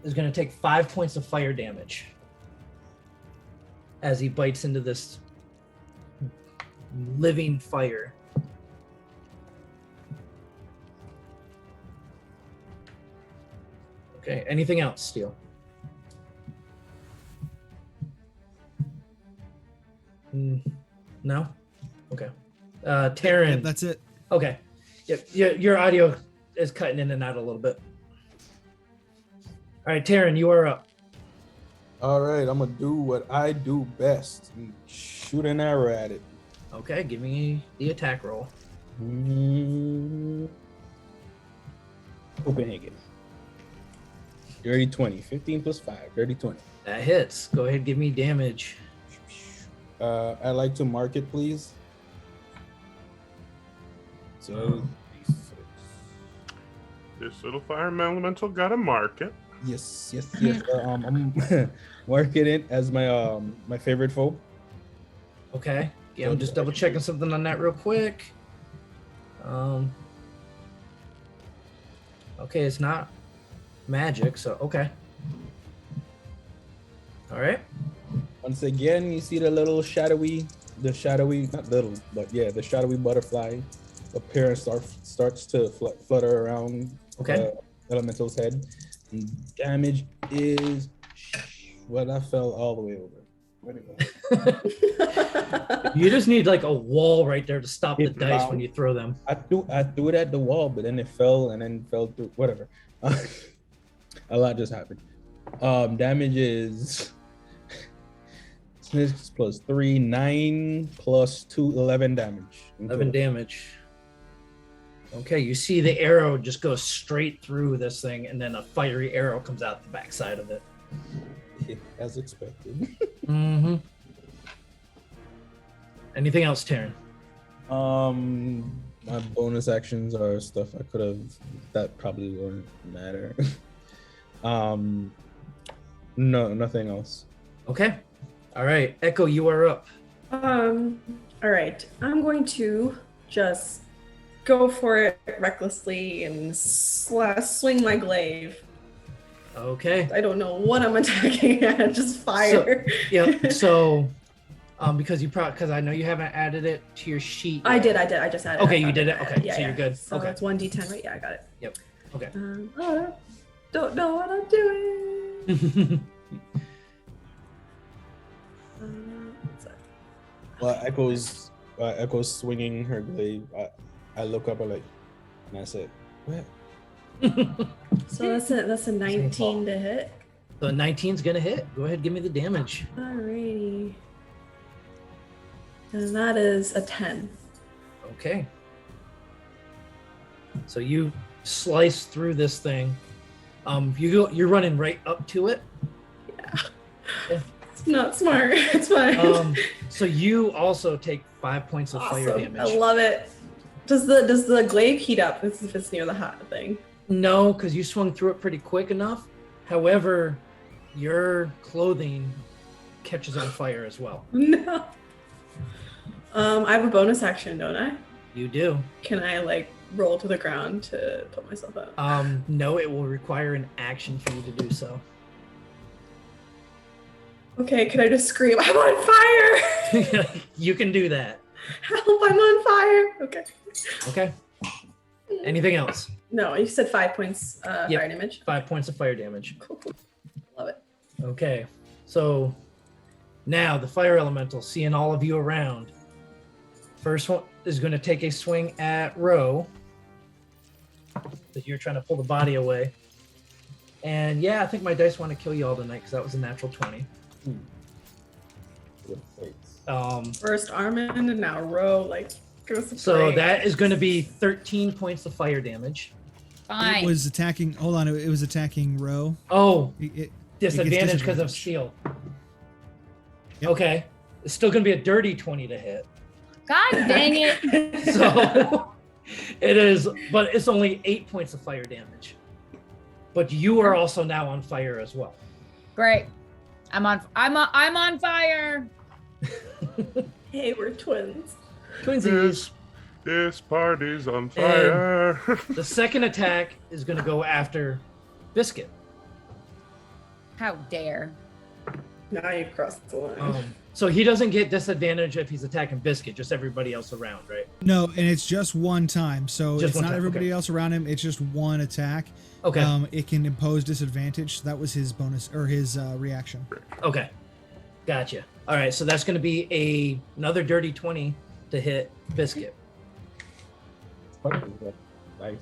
is going to take 5 points of fire damage as he bites into this living fire. Okay. Anything else, Steel? No? Okay. Taryn. Yep, that's it. Okay. Yep. Your audio is cutting in and out a little bit. All right, Taryn, you are up. All right, I'm gonna do what I do best and shoot an arrow at it. Okay, give me the attack roll. Copenhagen. Dirty 20. 15 plus 5. Dirty 20. That hits. Go ahead, give me damage. I'd like to mark it, please. So, This little fire elemental got to mark it. yes. I'm marking it as my my favorite foe. Okay. Yeah, I'm just double checking something on that real quick. Okay, it's not magic, so okay. All right. Once again, you see the shadowy, not little, but yeah, the shadowy butterfly appear and starts to flutter around Okay. Elemental's head. And damage is, well, that fell all the way over. Where'd it go? You just need like a wall right there to stop the It dice bounced. when you throw them. I threw it at the wall, but then it fell and then fell through. Whatever. A lot just happened. Damage is 6 plus 3, 9 plus 2, 11 damage. 11 damage. Okay, you see the arrow just goes straight through this thing, and then a fiery arrow comes out the backside of it. As expected. Mm-hmm. Anything else, Taryn? My bonus actions are stuff I could have. That probably wouldn't matter. No, nothing else. Okay. All right, Echo, you are up. All right. I'm going to just go for it recklessly and swing my glaive. Okay. I don't know what I'm attacking at. Just fire. Yep. So, because I know you haven't added it to your sheet. I yet. did. I just added. Okay, I you did it. added Okay, Yeah, so you're good. So Okay. it's 1d10, right? Yeah, I got it. Yep. Okay. I don't know what I'm doing. What's that? Well, Echo's swinging her glaive. I look up and I said, "What?" So that's a 19 to hit. So 19's gonna hit. Go ahead, give me the damage. Alrighty. And that is a 10. Okay. So you slice through this thing. You're running right up to it. Yeah. It's not smart. It's fine. So you also take 5 points of fire Awesome. damage. I love it. Does the glaive heat up if it's near the hot thing? No, because you swung through it pretty quick enough. However, your clothing catches on fire as well. No. I have a bonus action, don't I? You do. Can I like roll to the ground to put myself out? No, it will require an action for you to do so. Okay, can I just scream, I'm on fire? You can do that. Help, I'm on fire. Okay. Okay. Anything else? No, you said 5 points Yep. fire damage. 5 points of fire damage. Cool. Love it. Okay. So now the fire elemental, seeing all of you around. First one is going to take a swing at Ro. Because you're trying to pull the body away. And yeah, I think my dice want to kill you all tonight because that was a natural 20. First Armand and now Ro, like, give us a So break. that is going to be 13 points of fire damage. Fine. It was attacking. Hold on. It was attacking Ro. Oh, It disadvantage because of disadvantage. steel. Yep. Okay. It's still going to be a dirty 20 to hit. God dang it. So it is, but it's only 8 points of fire damage. But you are also now on fire as well. Great. I'm on fire. Hey, we're twins. Twinsies. This party's on fire. The second attack is going to go after Biscuit. How dare. Now you've crossed the line. So he doesn't get disadvantage if he's attacking Biscuit, just everybody else around, right? No, and it's just one time. So Just it's one not time, everybody okay. else around him. It's just one attack. Okay. It can impose disadvantage. That was his bonus or his reaction. Okay. Gotcha. All right. So that's going to be another dirty 20 to hit Biscuit. Nice.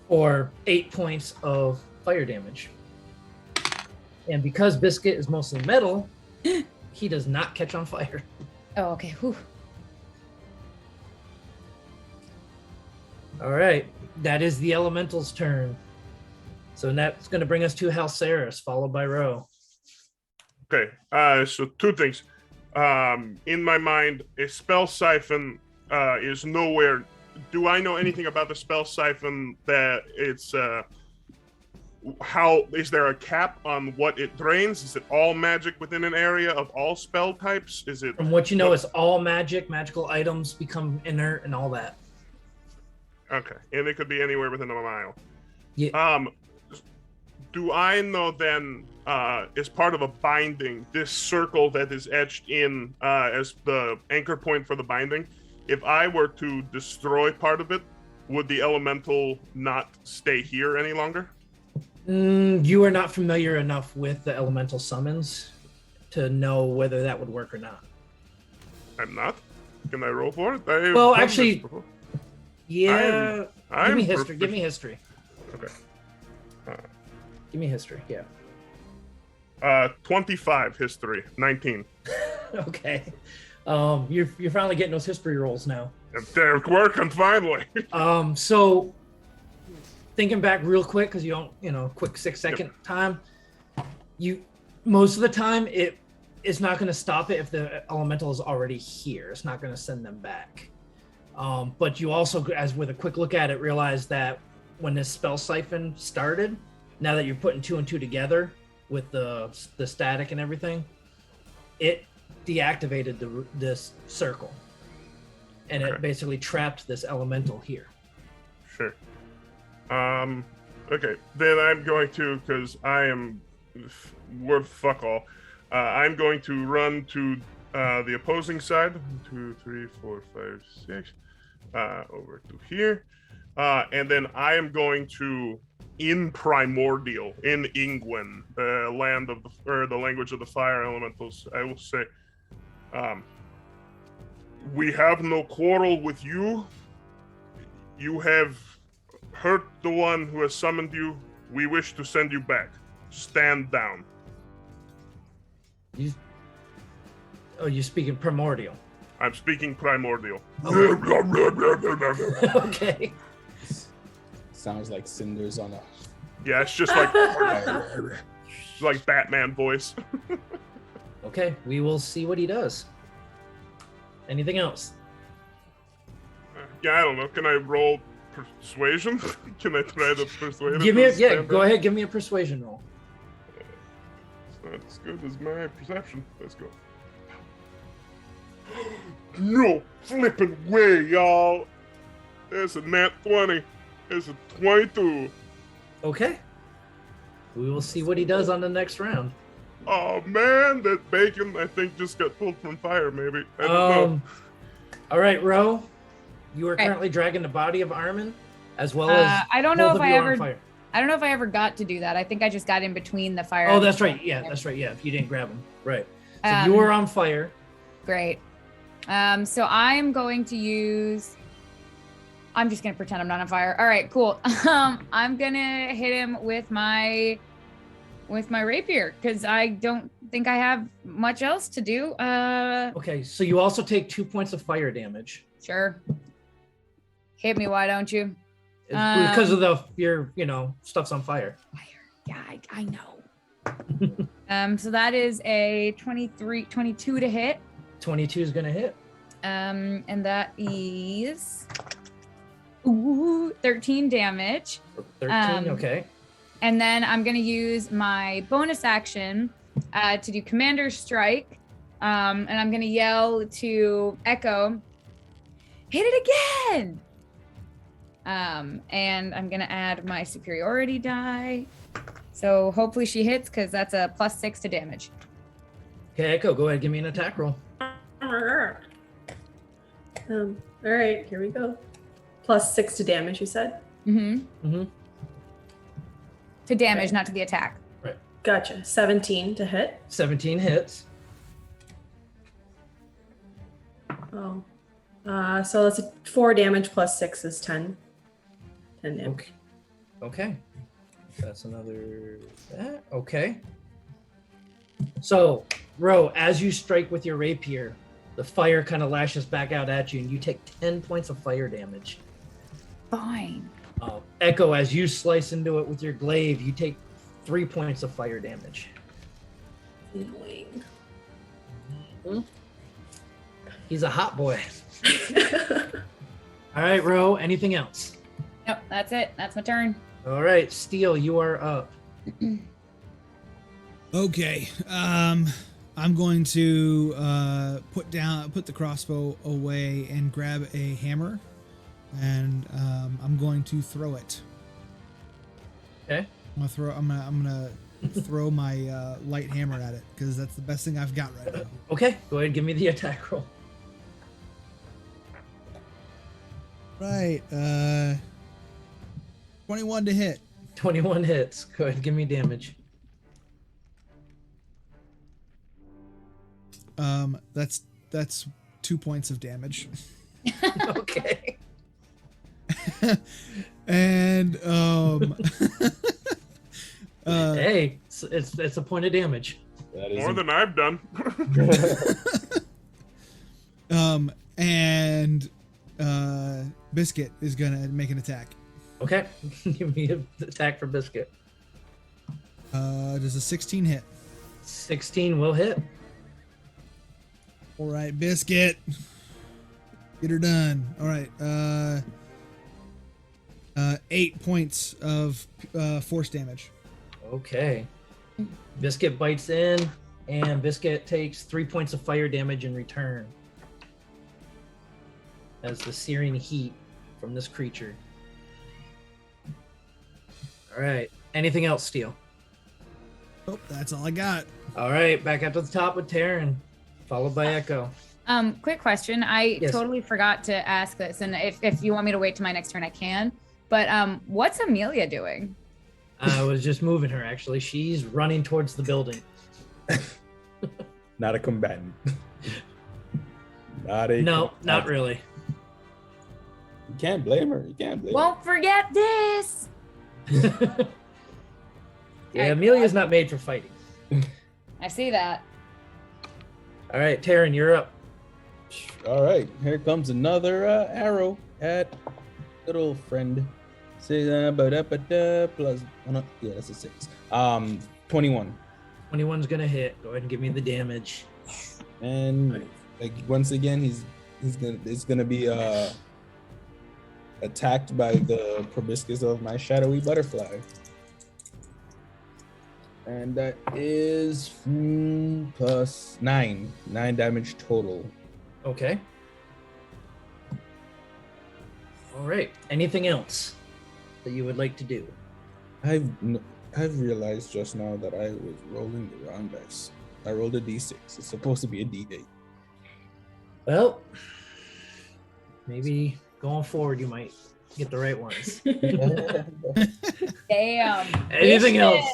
Or 8 points of fire damage. And because Biscuit is mostly metal, he does not catch on fire. Oh, okay. Whew. All right. That is the elemental's turn. So that's going to bring us to Halceris, followed by Ro. Okay, so two things. In my mind, a spell siphon is nowhere. Do I know anything about the spell siphon? That it's how is there a cap on what it drains? Is it all magic within an area of all spell types? Is it? From what you know, it's all magic. Magical items become inert and all that. Okay, and it could be anywhere within a mile. Yeah. Do I know then, as part of a binding, this circle that is etched in as the anchor point for the binding, if I were to destroy part of it, would the elemental not stay here any longer? You are not familiar enough with the elemental summons to know whether that would work or not. I'm not. Can I roll for it? Well, actually, yeah. I'm Give me history. perfect. Give me history. Okay. Give me history. Yeah. 25 history, 19. Okay. You're finally getting those history rolls now. They're working finally. So thinking back real quick, because you don't, quick 6-second time. Most of the time it's not going to stop it if the elemental is already here. It's not going to send them back. But you also, as with a quick look at it, realize that when this spell siphon started, now that you're putting 2 and 2 together with the static and everything, it deactivated this circle, and it basically trapped this elemental here. Sure. Okay, then I'm going to, because I am worth fuck all, I'm going to run to the opposing side. 1, 2, 3, 4, 5, 6. Over to here. And then I am going to, in Primordial, in Ingwen, the land of the language of the fire elementals, I will say, we have no quarrel with you. You have hurt the one who has summoned you. We wish to send you back. Stand down. You speak in primordial. I'm speaking Primordial. Okay. Sounds like cinders on a. Yeah, it's just like Batman voice. Okay, we will see what he does. Anything else? Yeah, I don't know. Can I roll persuasion? Can I try to persuade him? Give me to a, yeah. stand Go down? ahead. Give me a persuasion roll. not as good as my perception. Let's go. No flipping way, y'all. It's a nat 20. It's a 22. Okay. We will see what he does on the next round. Oh man, that bacon I think just got pulled from fire. Maybe I don't know. All right, Ro. You are Okay. currently dragging the body of Armin, as well as I don't know both if of I you are on ever. fire. I don't know if I ever got to do that. I think I just got in between the fire. Oh, that's right. Yeah, that's right. Yeah, if you didn't grab him, right. So you Um, were on fire. Great. So I'm going to use. I'm just gonna pretend I'm not on fire. All right, cool. I'm gonna hit him with my rapier because I don't think I have much else to do. Okay, so you also take 2 points of fire damage. Sure. Hit me, why don't you? It's because of your stuff's on fire. Yeah, I know. So that is a 22 to hit. 22 is gonna hit. And that is 13 damage. 13. Okay. And then I'm going to use my bonus action to do Commander Strike. And I'm going to yell to Echo, hit it again. And I'm going to add my superiority die. So hopefully she hits because that's a +6 to damage. Okay, Echo, go ahead. Give me an attack roll. All right, here we go. +6 to damage, you said? Mm-hmm. To damage, not to the attack. Gotcha. 17 to hit. 17 hits. Oh. So that's 4 damage +6 is 10. 10 damage. Okay. Okay. That's another. Okay. So, Ro, as you strike with your rapier, the fire kind of lashes back out at you, and you take 10 points of fire damage. Fine. Echo, as you slice into it with your glaive, you take 3 points of fire damage. Annoying. He's a hot boy. All right, Ro, anything else? Nope, that's it. That's my turn. All right, Steel, you are up. Okay. I'm going to put the crossbow away and grab a hammer, and I'm going to throw it. Okay. I'm gonna throw my light hammer at it because that's the best thing I've got right now. Okay, go ahead and give me the attack roll. Right. 21 to hit. 21 hits. Go ahead and give me damage. That's 2 points of damage. Okay. And Hey, it's a point of damage. That is More than I've done. and Biscuit is gonna make an attack. Okay, give me an attack for Biscuit. Does a 16 hit? 16 will hit. All right, Biscuit. Get her done. All right. 8 points of force damage. Okay. Biscuit bites in, and Biscuit takes 3 points of fire damage in return. As the searing heat from this creature. All right. Anything else, Steel? Oh, that's all I got. All right. Back up to the top with Taryn, followed by Echo. Quick question. I Yes. totally forgot to ask this, and if you want me to wait to my next turn, I can. But what's Amelia doing? I was just moving her, actually. She's running towards the building. not a combatant. Not a No, combatant. not really. You can't blame her. You can't blame her. Won't forget this. Yeah, Amelia's not made for fighting. I see that. All right, Taryn, you're up. All right, here comes another arrow at good old friend. Say plus yeah, that's a 6. 21. 21's gonna hit. Go ahead and give me the damage. And like once again, it's gonna be attacked by the proboscis of my shadowy butterfly. And that is plus 9 damage total. Okay. All right. Anything else that you would like to do? I've realized just now that I was rolling the wrong dice. I rolled a d6. It's supposed to be a d8. Well, maybe going forward you might get the right ones. Damn. Anything else?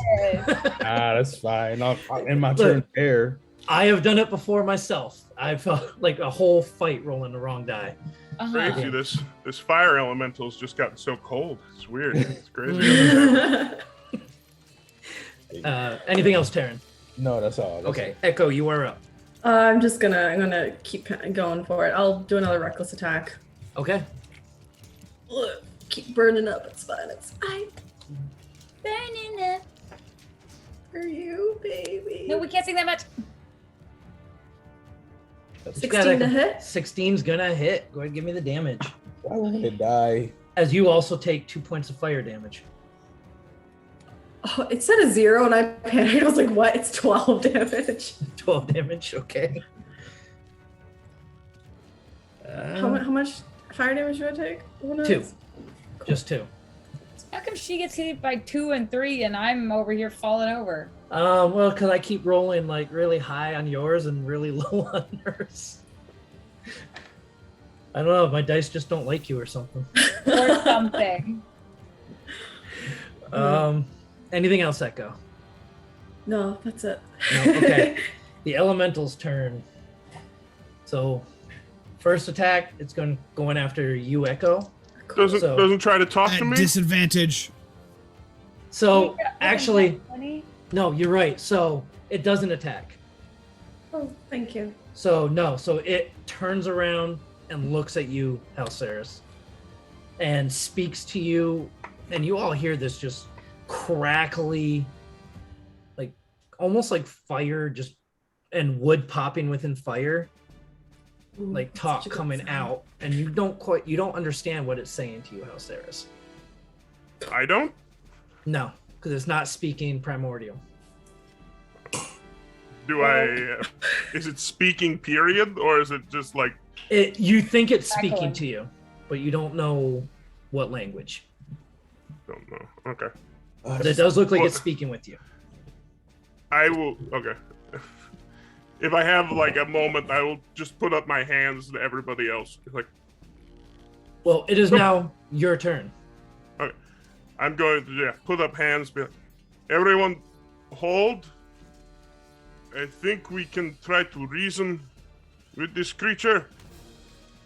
That's fine. In my turn there. I have done it before myself. I felt like a whole fight rolling the wrong die. Crazy. This fire elemental's just gotten so cold. It's weird. It's crazy. Anything else, Taryn? No, that's all. Okay, Echo, you are up. I'm gonna keep going for it. I'll do another reckless attack. Okay. Ugh, keep burning up. It's fine. It's fine. Burning up. For you, baby. No, we can't sing that much. 16 to hit. 16's gonna hit. Go ahead and give me the damage. I want to die. As you also take 2 points of fire damage. Oh, it said a 0 and I panicked. I was like, what? It's 12 damage. 12 damage, okay. How much fire damage do I take? 2. Just 2. How come she gets hit by 2 and 3 and I'm over here falling over? Well, because I keep rolling like really high on yours and really low on hers. I don't know. My dice just don't like you or something. Or something. Anything else, Echo? No, that's it. No? Okay. The elemental's turn. So, first attack, it's going after you, Echo. Doesn't try to talk to At me. disadvantage. So, actually, no, you're right. So, it doesn't attack. Oh, thank you. So, no. So, it turns around and looks at you, Halceris, and speaks to you. And you all hear this just crackly, like almost like fire, just and wood popping within fire. Ooh, Like that's talk such a good coming sound. out, and you don't understand what it's saying to you, Halceris. I don't. No, because it's not speaking primordial. Do I? Is it speaking? Period, or is it just like? You think it's speaking Crackling. to you, but you don't know what language. Don't know. Okay. But it does look like Well- it's speaking with you. I will. Okay. If I have like a moment, I will just put up my hands to everybody else. Like, Well, it is now your turn. I'm going to put up hands. Be like, everyone, hold. I think we can try to reason with this creature.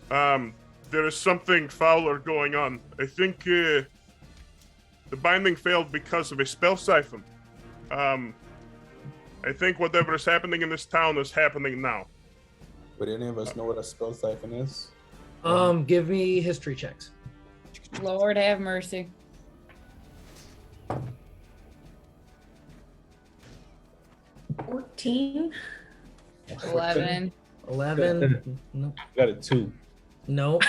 There is something fouler going on. I think the binding failed because of a spell siphon. I think whatever is happening in this town is happening now. Would any of us know what a spell siphon is? Give me history checks. Lord have mercy. 14. 11. 11. No. Got a 2. No.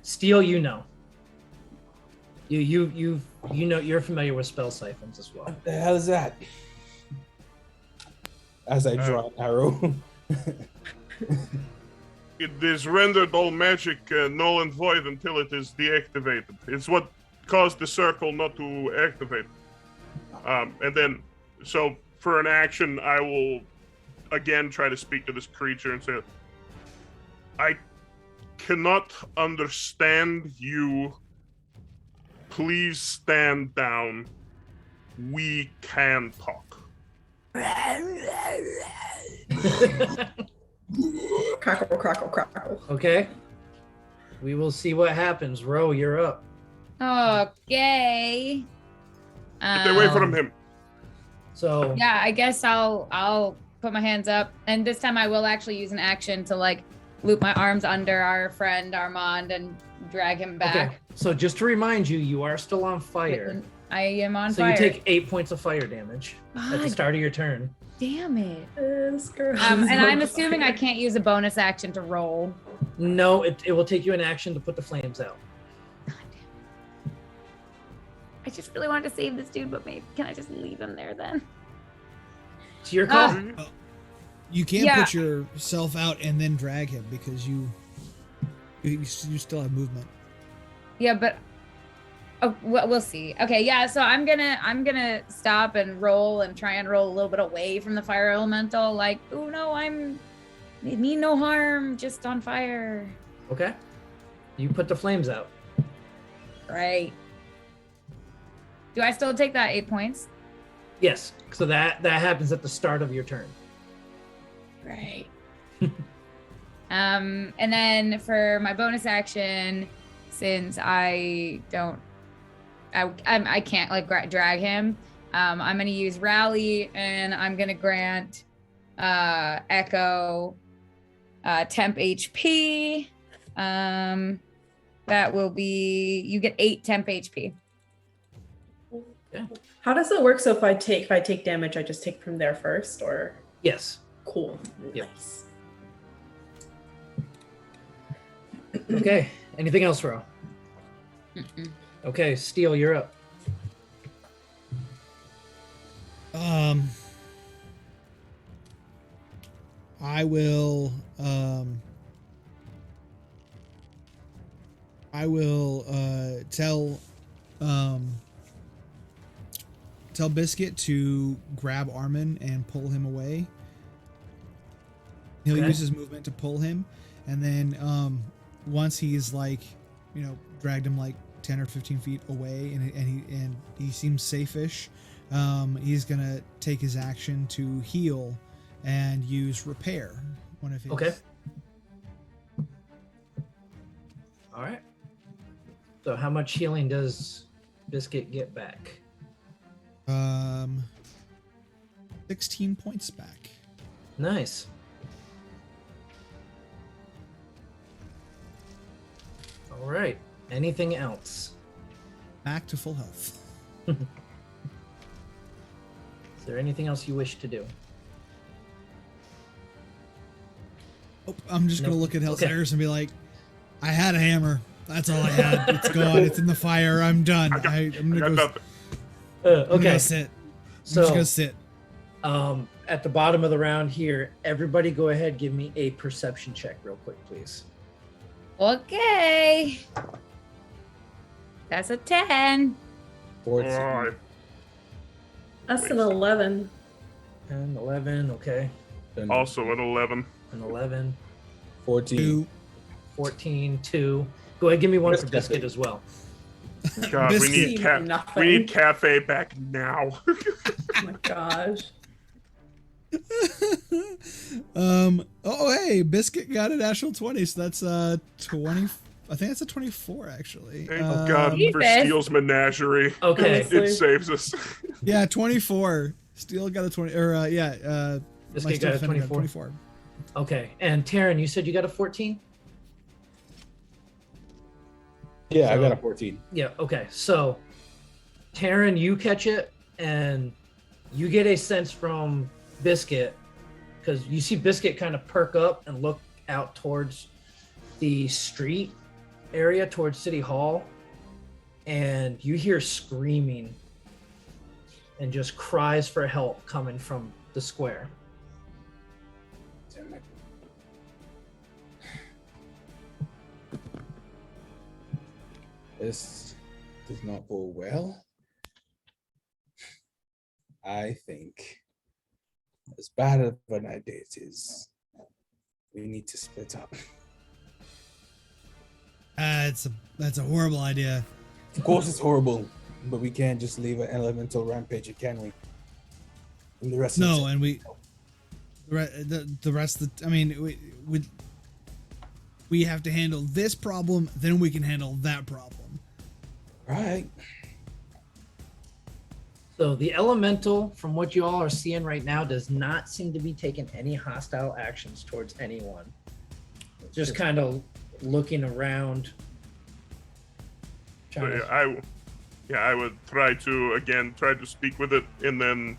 Steel, you know. You know, you're familiar with spell siphons as well. What the hell is that? As I draw an arrow. It is rendered all magic null and void until it is deactivated. It's what caused the circle not to activate. And then, so for an action, I will again try to speak to this creature and say, I cannot understand you. Please stand down. We can talk. Crackle, crackle, crackle. Okay. We will see what happens. Ro, you're up. Okay. Get away from him. So Yeah, I guess I'll put my hands up, and this time I will actually use an action to like loop my arms under our friend Armand and drag him back. okay. So just to remind you, you are still on fire. I am on So fire. you take 8 points of fire damage at the Ah, start of your turn. damn it. This girl And is on I'm assuming I fire. can't use a bonus action to roll. No, it will take you an action to put the flames out. I just really wanted to save this dude, but maybe can I just leave him there then? It's your call. You can't Yeah. put yourself out and then drag him because you still have movement. Yeah, but we'll see. Okay, yeah. So I'm gonna stop and roll and try and roll a little bit away from the fire elemental. Like, oh no, it mean no harm, just on fire. Okay. You put the flames out. Right. Do I still take that 8 points? Yes. So that happens at the start of your turn. Right. And then for my bonus action, since I can't like drag him, I'm gonna use rally and I'm gonna grant Echo temp HP. That will be, you get 8 temp HP. How does it work? So if I take damage, I just take from there first, or Yes. cool. Yep. Nice. Okay. Anything else, Ro? Okay, Steel, you're up. I will tell Biscuit to grab Armin and pull him away. He'll Okay. use his movement to pull him, and then once he's like, dragged him like 10 or 15 feet away, and he seems safe-ish, he's gonna take his action to heal and use repair. One of his. Okay. All right. So how much healing does Biscuit get back? 16 points back. Nice. All right. Anything else? Back to full health. Is there anything else you wish to do? Oh, I'm just gonna Nope. look at Okay. Hellsayers and be like, I had a hammer. That's all I had. It's gone. It's in the fire. I'm done. I'm I gonna got go. nothing. I'm Okay. gonna sit. I'm just So gonna sit. at the bottom of the round here, everybody go ahead, give me a perception check real quick, please. Okay. That's a 10. 14. Oh, That's an 11. 10, 11, okay. And also an 11. An 11, 14. 2. 14, 2. Go ahead, give me one for Biscuit. Biscuit as well. God, we Biscuit. need Nothing. we need cafe back now. Oh my gosh. Oh hey, Biscuit got a natural 20, so that's 20. I think that's a 24 actually. Thank God for Jesus. Steel's menagerie. Okay. Honestly. It saves us. Yeah, 24. Steel got a 20. Or Biscuit my got a Steel defender 24. Okay. And Taryn, you said you got a 14? Yeah, I So- got a 14. Yeah, okay. So, Taryn, you catch it, and you get a sense from Biscuit, because you see Biscuit kind of perk up and look out towards the street area, towards City Hall, and you hear screaming and just cries for help coming from the square. Damn it. This does not go well. I think, as bad of an idea it is, we need to split up. That's a horrible idea. Of course, it's horrible, but we can't just leave an elemental rampage, can we? And the rest of No, the and the rest of the, I mean, we have to handle this problem, then we can handle that problem. right. So the elemental, from what you all are seeing right now, does not seem to be taking any hostile actions towards anyone. Just kind of looking around. So, Trying to- I would try to speak with it, and then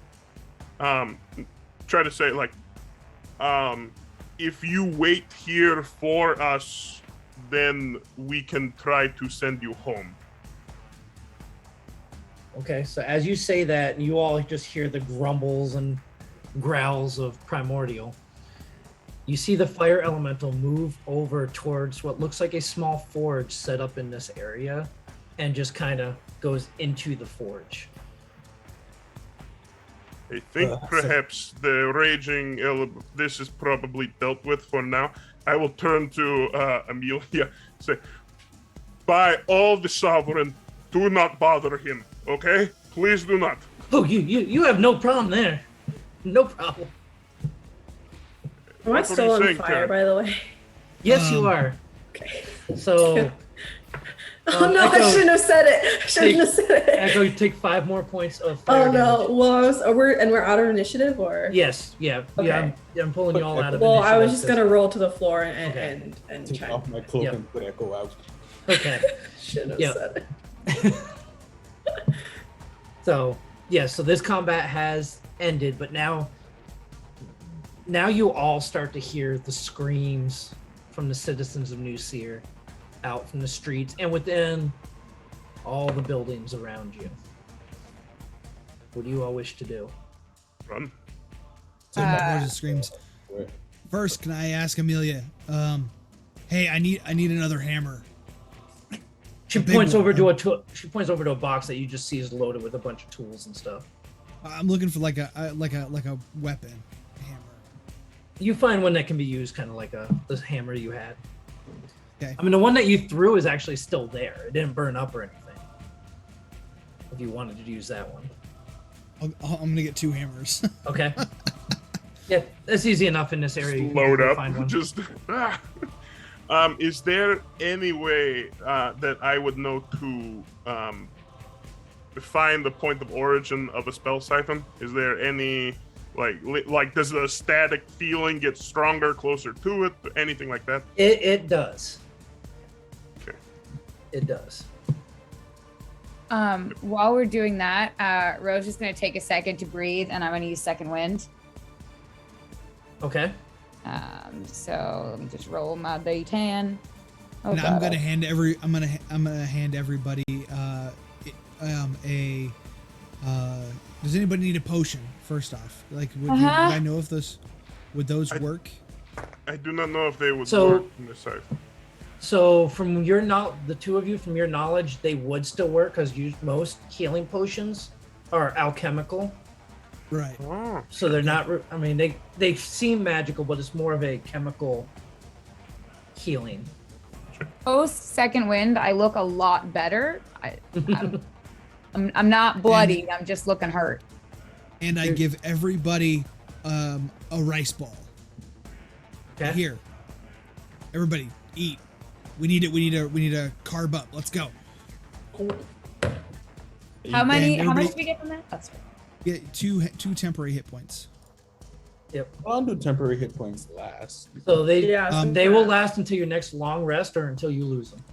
try to say like, if you wait here for us, then we can try to send you home. Okay, so as you say that, you all just hear the grumbles and growls of Primordial. You see the fire elemental move over towards what looks like a small forge set up in this area and just kind of goes into the forge. I think perhaps the raging this is probably dealt with for now. I will turn to Amelia, say, by all the sovereign, do not bother him, okay? Please do not. Oh, you have no problem there. No problem. Am I What were still you on saying, fire, Karen? by the way? Yes, you are. Okay. So, Oh no, I Echo, shouldn't have said it. I shouldn't have said it. Echo, you take 5 more points of fire Oh no. damage. Well, we're out of initiative, or? Yes, yeah, Okay. I'm pulling you all out of Well, I was initiative just 'cause- gonna roll to the floor and Okay. and Take try. off my cloak Yep. and put Echo out. Okay. Shouldn't have Yep. said it. So so this combat has ended, but now you all start to hear the screams from the citizens of New Seer out from the streets and within all the buildings around you. What do you all wish to do? Run. So more just screams. Where? First, can I ask Amelia? Hey, I need another hammer. She A big points one, over huh? to a box that you just see is loaded with a bunch of tools and stuff. I'm looking for like a weapon hammer. You find one that can be used kind of like this hammer you had. Okay. I mean, the one that you threw is actually still there. It didn't burn up or anything. If you wanted to use that one. I'm gonna get 2 hammers. Okay. Yeah, that's easy enough in this area. You can Load definitely up. Find one. Just. Is there any way that I would know to find the point of origin of a spell siphon? Is there any like does the static feeling get stronger, closer to it, anything like that? It does. Okay. It does. While we're doing that, Rose is going to take a second to breathe, and I'm going to use second wind. Okay. So let me just roll my D10. Oh, And I'm God. gonna hand everybody does anybody need a potion first off? Like would I know if would those work? I do not know if they would So- work in this side. So from the two of you, from your knowledge, they would still work because most healing potions are alchemical. Right. Oh, So they're not. I mean, they seem magical, but it's more of a chemical healing. Post second wind, I look a lot better. I'm not bloodied. I'm just looking hurt. And I give everybody a rice ball. Okay. Here. Everybody, eat. We need to carb up. Let's go. How much everybody- did we get from that? That's right. Get two temporary hit points. Yep. I'll do temporary hit points last. So they Yeah, they will last until your next long rest or until you lose them.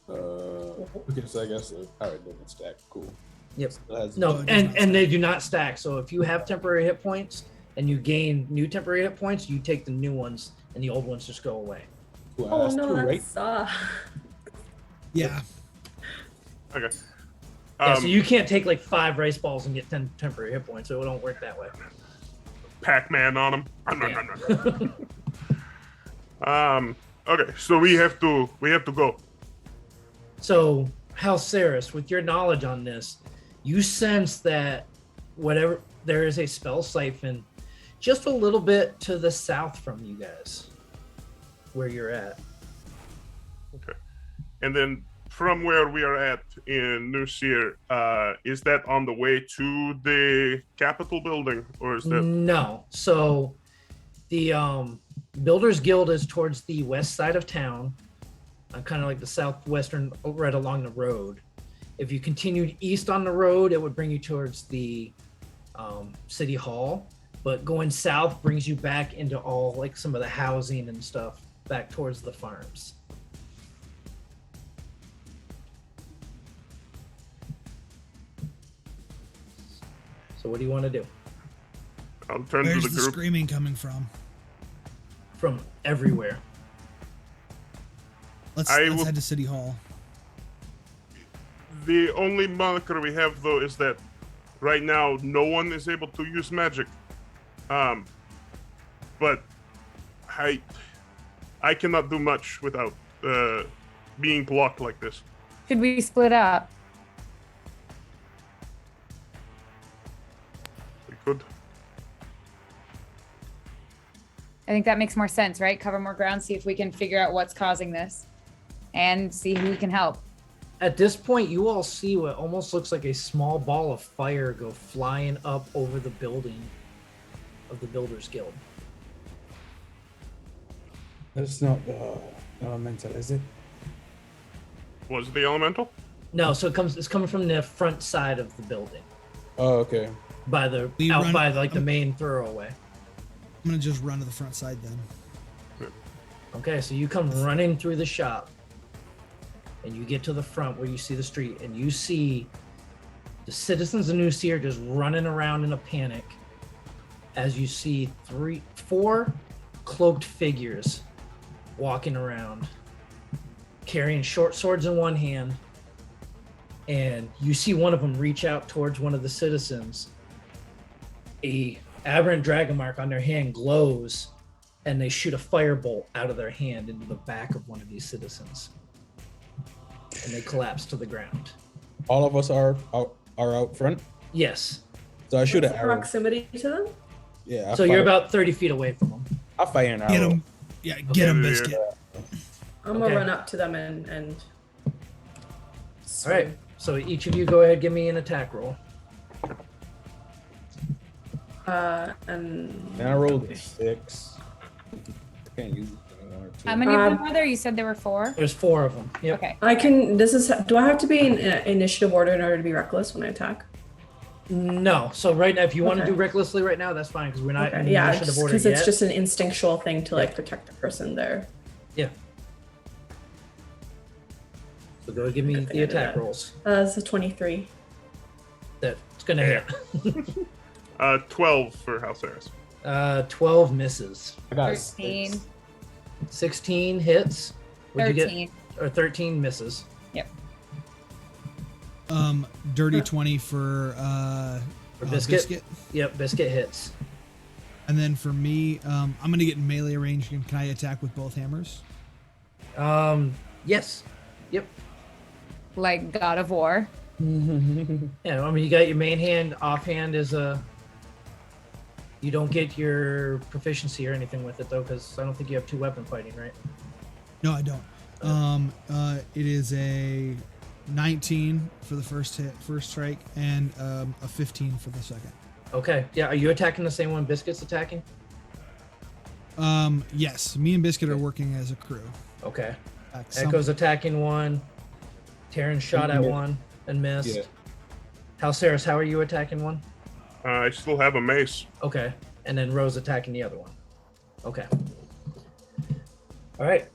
Okay, so I guess all right, they can stack. Cool. Yep. Still has- No, it does not and they do not stack. So if you have temporary hit points and you gain new temporary hit points, you take the new ones and the old ones just go away. Cool, Oh that's no, two, that right? sucks. Yeah. okay. Yeah, so you can't take like 5 rice balls and get 10 temporary hit points. So it don't work that way. Pac-Man on them. Yeah. Okay, so we have to go. So, Halceris, with your knowledge on this, you sense that whatever there is a spell siphon just a little bit to the south from you guys, where you're at. Okay. And then from where we are at in New Seer, is that on the way to the Capitol building, or is that? No. So, the Builders Guild is towards the west side of town, kind of like the southwestern, right along the road. If you continued east on the road, it would bring you towards the city hall. But going south brings you back into all like some of the housing and stuff back towards the farms. So what do you want to do? I'll turn Where's to the the group. screaming coming from? From everywhere. Let's I will- head to City Hall. The only moniker we have, though, is that right now no one is able to use magic. But I cannot do much without being blocked like this. Should we split up? We could. I think that makes more sense, right? Cover more ground, see if we can figure out what's causing this, and see who can help. At this point, you all see what almost looks like a small ball of fire go flying up over the building of the Builders Guild. That's not elemental, is it? Was it the elemental? No, so it's coming from the front side of the building, Oh, okay. by the We out run- by like the main thoroughway. I'm gonna just run to the front side then. Okay, so you come running through the shop, and you get to the front where you see the street, and you see the citizens of New Seer just running around in a panic as you see 4 cloaked figures walking around, carrying short swords in one hand, and you see one of them reach out towards one of the citizens. A aberrant dragon mark on their hand glows, and they shoot a firebolt out of their hand into the back of one of these citizens, and they collapse to the ground. All of us are out front. Yes. So I shoot What's an the arrow. proximity to them? Yeah. I So you're fire- about 30 feet away from them. I fire an arrow. Get him. Yeah, get him, Okay. Biscuit. I'm Okay. gonna run up to them and All right. So each of you go ahead, give me an attack roll. And And I rolled a 6. I can't use it. One or two. How many of them are there? You said there were 4? There's 4 of them. Yep. Okay. I can. Do I have to be in initiative order in order to be reckless when I attack? No. So right now, if you want to Okay. do recklessly right now, that's fine because we're not in Okay. Yeah, initiative order because yet. it's just an instinctual thing to like protect the person there. Yeah. So go give me Good thing the I did attack that. rolls. It's a 23. That's gonna hit. 12 for Halceras. 12 misses. I got a 13. 6. 16 hits. What'd you 13. get? Or 13 misses. Yep. Dirty 20 for Biscuit? Yep. Biscuit hits. And then for me, I'm gonna get in melee range. Can I attack with both hammers? Yes. Yep. Like God of War. Yeah. I mean, you got your main hand. Offhand is a. You don't get your proficiency or anything with it though, because I don't think you have 2 weapon fighting, right? No, I don't. It is a 19 for the first strike, and a 15 for the second. Okay. Yeah. Are you attacking the same one Biscuit's attacking? Yes, me and Biscuit are working as a crew. Okay. Some- Echo's attacking one. Terran shot at Yeah. one and missed. Yeah. Halceras, how are you attacking one? I still have a mace. Okay. And then Rose attacking the other one. Okay. All right.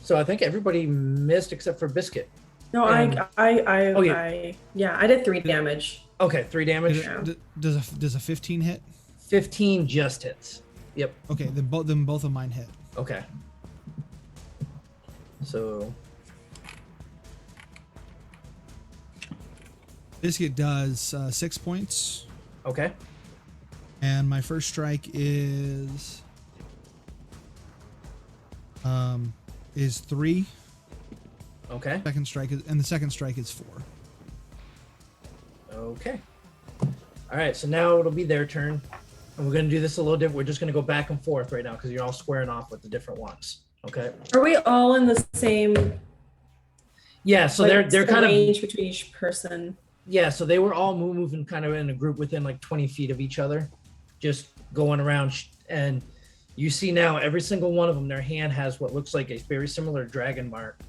So I think everybody missed except for Biscuit. No, And- I Oh, yeah. I did 3 damage. Okay, 3 damage. Does a 15 hit? 15 just hits. Yep. Okay, then both of mine hit. Okay. So Biscuit does 6 points, okay. and my first strike is 3. Okay. Second strike is, and the second strike is 4. Okay. All right. So now it'll be their turn, and we're gonna do this a little different. We're just gonna go back and forth right now because you're all squaring off with the different ones. Okay. Are we all in the same? Yeah. So like, they're the kind of range between each person. Yeah, so they were all moving kind of in a group within like 20 feet of each other, just going around. And you see now every single one of them, their hand has what looks like a very similar dragon mark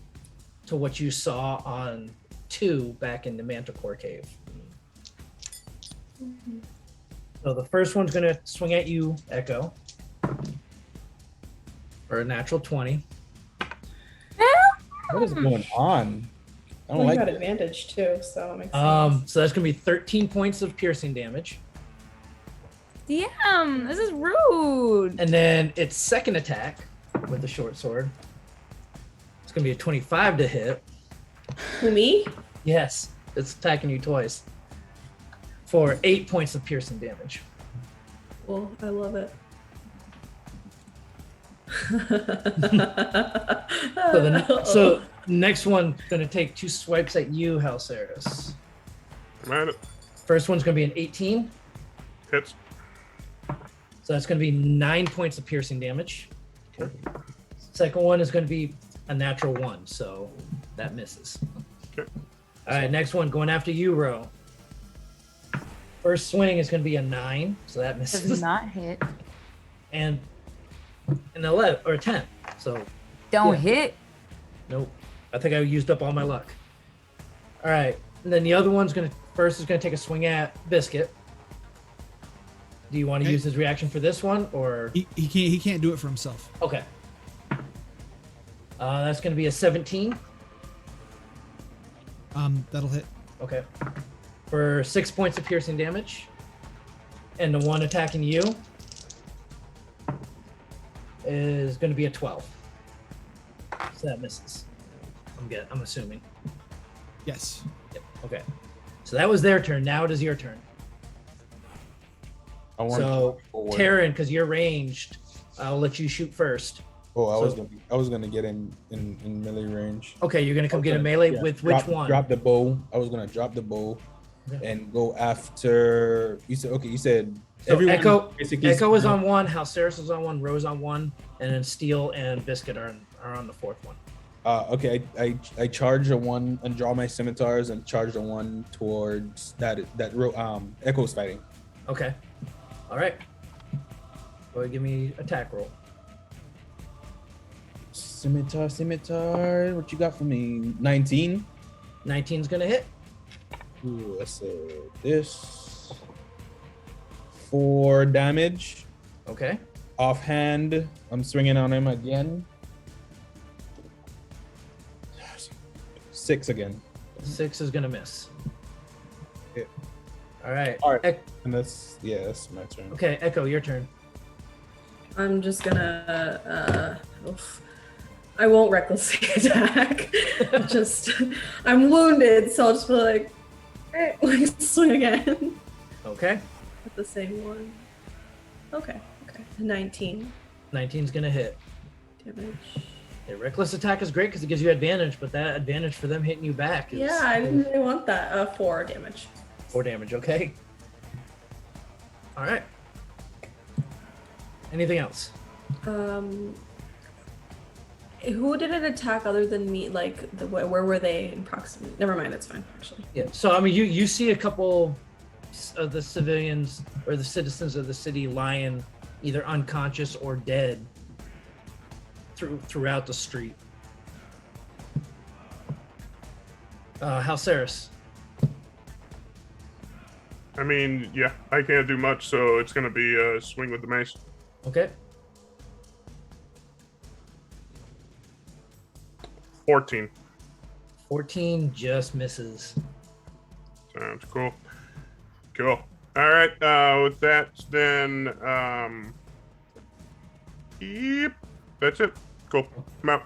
to what you saw on 2 back in the Manticore Cave. So the first one's going to swing at you, Echo, for a natural 20. What is going on? I don't Well, you like got it. advantage too, so it makes sense. So that's going to be 13 points of piercing damage. Damn, this is rude. And then its second attack with the short sword. It's gonna be a 25 to hit. Who, me? Yes, it's attacking you twice for 8 points of piercing damage. Well, I love it. So next one gonna take 2 swipes at you, Halceris. I'm at it. First one's gonna be an 18, Hits. so that's gonna be 9 points of piercing damage. Okay. Second one is gonna be a natural 1, so that misses. Okay. All right, next one going after you, Ro. First swing is gonna be a 9, so that Does misses, not hit. and an 11 or a 10. So Don't Yeah. hit. nope. I think I used up all my luck. All right, and then the other one's first is gonna take a swing at Biscuit. Do you want to Okay. use his reaction for this one, or He can't do it for himself. okay? That's gonna be a 17. That'll hit. Okay, for 6 points of piercing damage, and the one attacking you is gonna be a 12. So that misses. I'm assuming. Yes. Yep. Okay. So that was their turn. Now it is your turn. I want So, to forward. Taryn, because you're ranged, I'll let you shoot first. Oh, so- I was gonna get in melee range. Okay, you're gonna come get a Okay, melee yeah. with which one? Drop the bow. I was gonna drop the bow Okay. and go after. You said okay. You said So everyone Echo basically. is on one, Halceris is on one, Rose on one, and then Steel and Biscuit are on the fourth one. Okay, I charge the one and draw my scimitars and charge the one towards Echo's fighting. Okay. All right. Go ahead, give me attack roll. Scimitar. What you got for me? 19. 19's gonna hit. Ooh, that's this. 4 damage. Okay. Offhand, I'm swinging on him again. 6 again. 6 is gonna miss. Yeah. All right. All right. And that's my turn. Okay, Echo, your turn. I'm just gonna. I won't recklessly attack. I'm wounded, so I'll just be like, swing again Okay. at the same one. Okay. 19 19's gonna hit. damage. Yeah, reckless attack is great because it gives you advantage, but that advantage for them hitting you back is Yeah, I didn't really want that. 4 damage. 4 damage. Okay. All right. Anything else? Who did it attack other than me? Like, where were they in proximity? Never mind, it's fine, actually. Yeah. So I mean, you see a couple of the civilians or the citizens of the city lying either unconscious or dead throughout the street. Halceris. I mean, yeah, I can't do much, so it's gonna be a swing with the mace. Okay. 14. 14 just misses. Sounds cool. Cool. All right. With that, then, yep, that's it. Cool. I'm out.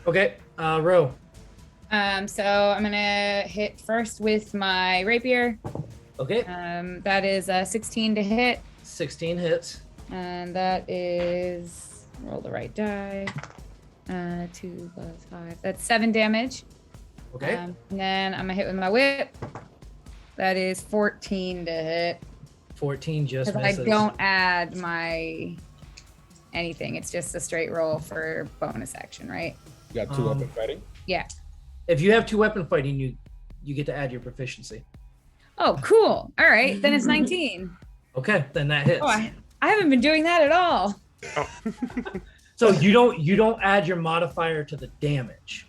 Okay. Ro. So I'm gonna hit first with my rapier. Okay. That is a 16 to hit, 16 hits. and that is roll the right die. 2 plus 5. That's 7 damage. Okay. And then I'm gonna hit with my whip. That is 14 to hit. 14 just Because I misses. don't add my anything. It's just a straight roll for bonus action, right? You got 2 weapon fighting. Yeah. If you have 2 weapon fighting, you get to add your proficiency. Oh, cool. All right, then it's 19. Okay, then that hits. Oh, I haven't been doing that at all. Oh. So you don't add your modifier to the damage.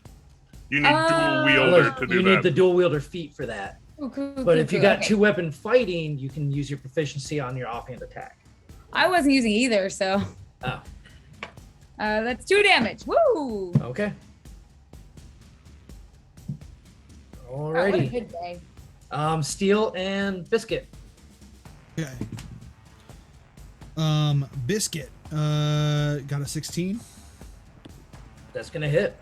You need dual wielder to do You that. need the dual wielder feat for that. Ooh, cool, But cool, if you cool. got Okay. 2 weapon fighting, you can use your proficiency on your offhand attack. I wasn't using either, so Oh, that's 2 damage. Woo! okay. Wow, what a Alrighty. good day. Steel and Biscuit. Okay. Biscuit. Got a 16. That's gonna hit.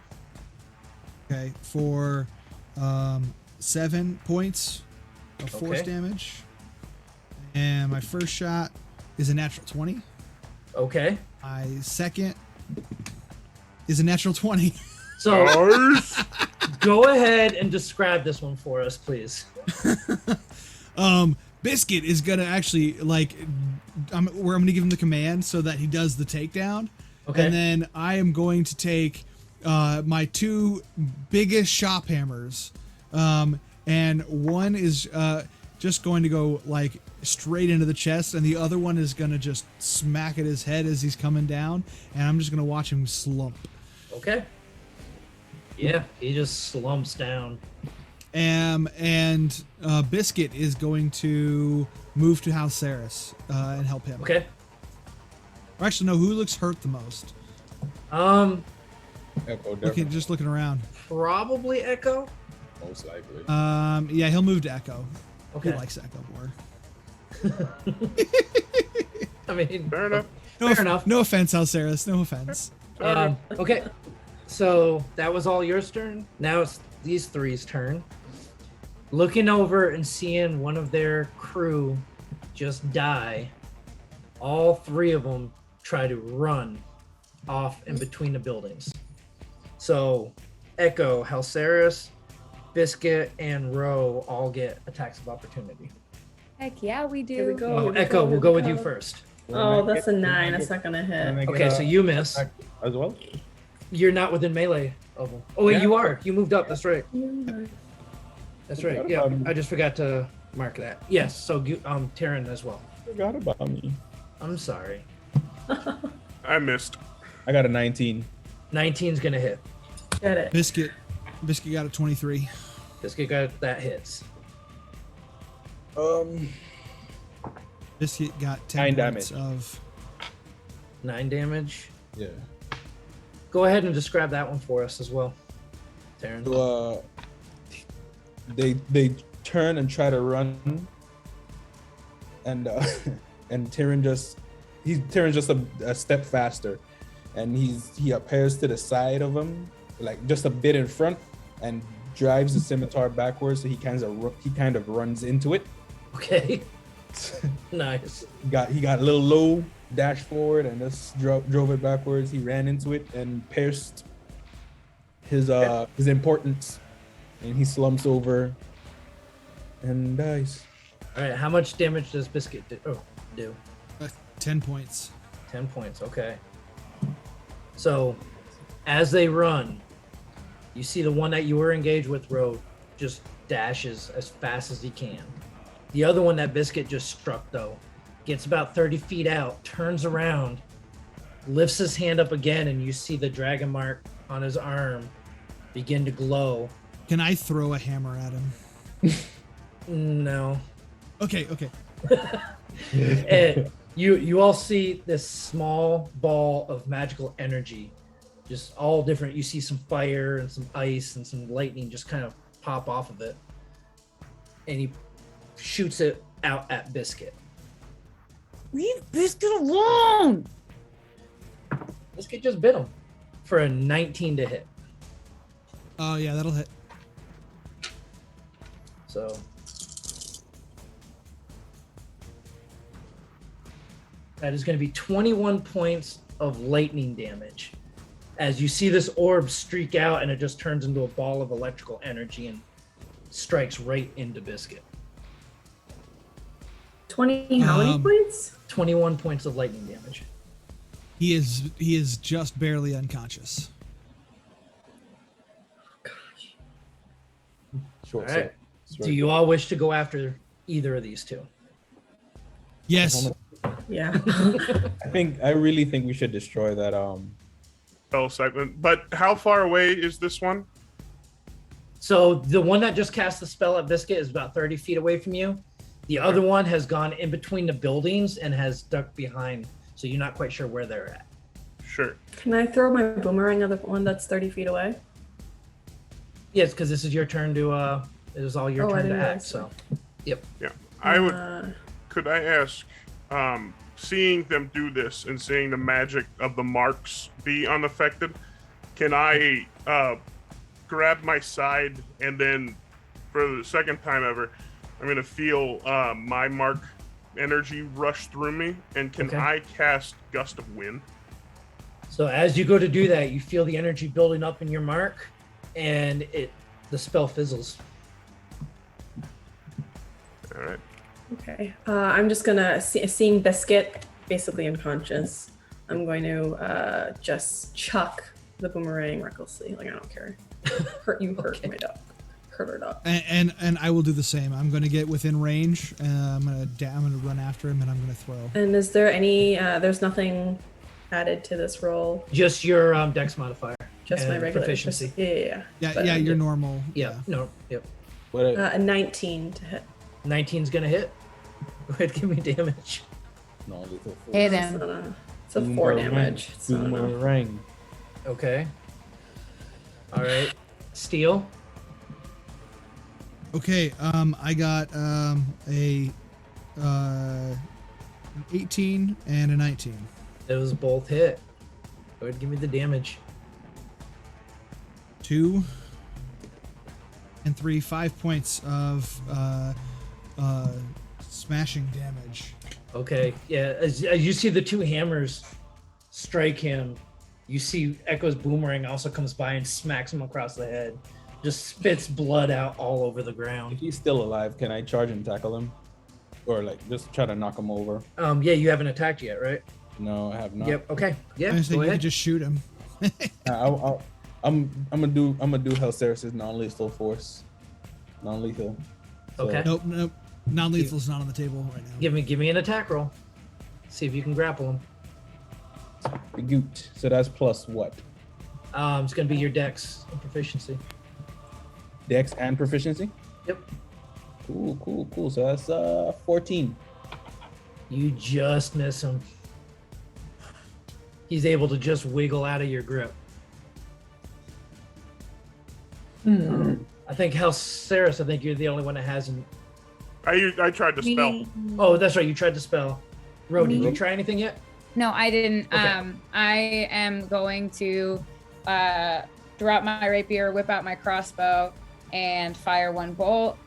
Okay. For 7 points of force Okay. damage. And my first shot is a natural 20. Okay. My second is a natural 20. So Nice. go ahead and describe this one for us, please. Biscuit is gonna actually I'm gonna give him the command so that he does the takedown. Okay. And then I am going to take my 2 biggest shop hammers, and one is just going to go like straight into the chest, and the other one is gonna just smack at his head as he's coming down, and I'm just gonna watch him slump. Okay. Yeah, he just slumps down. And Biscuit is going to move to House Saris and help him. Okay. Or actually, no, who looks hurt the most? Echo, Looking around. Probably Echo. most likely. Yeah, he'll move to Echo. Okay. He likes Echo more. I mean, Fair enough. Fair enough. No offense, Alceris. No offense. Okay. So that was all yours turn. Now it's these three's turn. Looking over and seeing one of their crew just die, all three of them try to run off in between the buildings. So Echo, Halceris, Biscuit, and Ro all get attacks of opportunity. Heck yeah, we do. Here we go. Oh, here we Echo, go, we'll here go we with you go. first. Oh, that's a 9. That's not gonna hit. Okay, so you miss. As well? You're not within melee of them. Oh wait, Yeah. you are. You moved up. That's right. That's right. Forgot Yeah, about me. I just forgot to mark that. Yes. So Taryn as well. Forgot about me. I'm sorry. I missed. I got a 19. 19's gonna hit. Get it. Biscuit got a 23. Biscuit got that hits. Biscuit got 10 9 points damage. of. 9 damage. Yeah. Go ahead and describe that one for us as well, Taryn. So, they turn and try to run, and and Tyrion just a step faster, and he appears to the side of him, like just a bit in front, and drives the scimitar backwards. So he kind of runs into it. Okay. Nice. He got a little low, dashed forward, and just drove it backwards. He ran into it and pierced his importance, and he slumps over and dies. All right. How much damage does Biscuit do? 10 points. 10 points. Okay. So, as they run, you see the one that you were engaged with, Ro, just dashes as fast as he can. The other one that Biscuit just struck, though, gets about 30 feet out, turns around, lifts his hand up again, and you see the dragon mark on his arm begin to glow. Can I throw a hammer at him? No. Okay. And you all see this small ball of magical energy, just all different. You see some fire and some ice and some lightning just kind of pop off of it, and he shoots it out at Biscuit. Leave Biscuit alone. Biscuit just bit him for a 19 to hit. Oh yeah, that'll hit. So that is going to be 21 points of lightning damage as you see this orb streak out, and it just turns into a ball of electrical energy and strikes right into Biscuit. 20. How many points? 21 points of lightning damage. He is just barely unconscious. Short All right. set. Do you all wish to go after either of these two? Yes. Yeah. I really think we should destroy that. Spell segment. But how far away is this one? So the one that just cast the spell at Biscuit is about 30 feet away from you. The other one has gone in between the buildings and has ducked behind, so you're not quite sure where they're at. Sure. Can I throw my boomerang at the one that's 30 feet away? Yes, because this is your turn to it is all your Oh, I turn to didn't act. realize So Yeah. I would. Could I ask, seeing them do this and seeing the magic of the marks be unaffected, can I grab my side and then for the second time ever, I'm gonna feel my mark energy rush through me, and can Okay. I cast Gust of Wind? So as you go to do that, you feel the energy building up in your mark, and the spell fizzles. All right. Okay. I'm just gonna seeing Biscuit basically unconscious. I'm going to just chuck the boomerang recklessly. Like I don't care. Hurt Okay. my dog. Hurt her dog. And I will do the same. I'm going to get within range. I'm gonna run after him, and I'm gonna throw. And is there any? There's nothing added to this roll. Just your dex modifier. Just my and regular proficiency. Yeah, But, yeah, your normal. Yeah. No. Yep. What? A 19 to hit. 19's gonna hit. Go ahead, give me damage. Non-lethal. Hit It's him. not it's a 4 damage. It's not enough. Boomerang. Okay. All right. Steel. Okay. I got a 18 and a 19. Those both hit. Go ahead, give me the damage. 2 and 3, 5 points of smashing damage. Okay. Yeah. As you see the two hammers strike him, you see Echo's boomerang also comes by and smacks him across the head. Just spits blood out all over the If ground. he's still alive, can I charge and tackle him, or like just try to knock him over? Yeah, you haven't attacked yet, right? No, I have not. Yep. Okay. Yeah. I think Go you could ahead. just shoot him. I'm gonna do Hellceris' non-lethal force, non-lethal. So- Okay. Nope. Non-lethal's not on the table right now. Give me an attack roll. See if you can grapple him. Goot. So that's plus what? It's gonna be your dex and proficiency. Dex and proficiency. Yep. Cool. So that's 14. You just miss him. He's able to just wiggle out of your grip. I think Hellceris, I think you're the only one that hasn't. I tried to spell. Me- Oh, that's right. You tried to spell. Ro, did you Me? try anything yet? No, I didn't. Okay. I am going to draw out my rapier, whip out my crossbow, and fire one bolt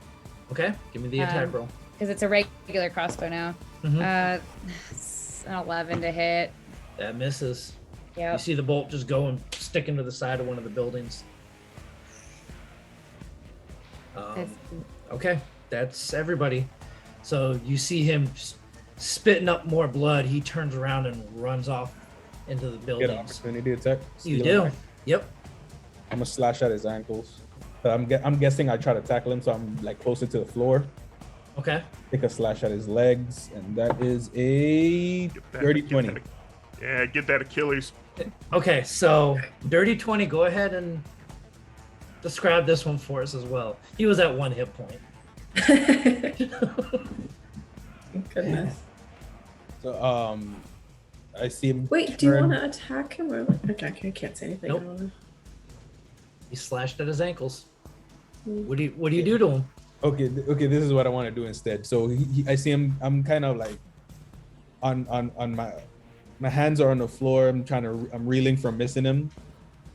Okay. Give me the attack roll. because it's a regular crossbow now. Mhm. It's an 11 to hit. That misses. You Yep. see the bolt just go and stick into the side of one of the buildings. Okay, that's everybody. So you see him spitting up more blood. He turns around and runs off into the Get an buildings. opportunity attack. You Steal do. him. Yep. I'm gonna slash at his ankles. But I'm guessing I try to tackle him, so I'm like closer to the floor. Okay. Take a slash at his legs, and that is a Get that- dirty get 20. that- Yeah, get that Achilles. Okay, so Dirty 20, go ahead and describe this one for us as well. He was at 1 hit point. Goodness. So I see him. Wait, do you turn- want to attack him or? Okay, I can't say anything. Nope. I don't know. He slashed at his ankles. What do you do to him? Okay, this is what I want to do instead. So I see him. I'm kind of like on my hands are on the floor. I'm reeling from missing him,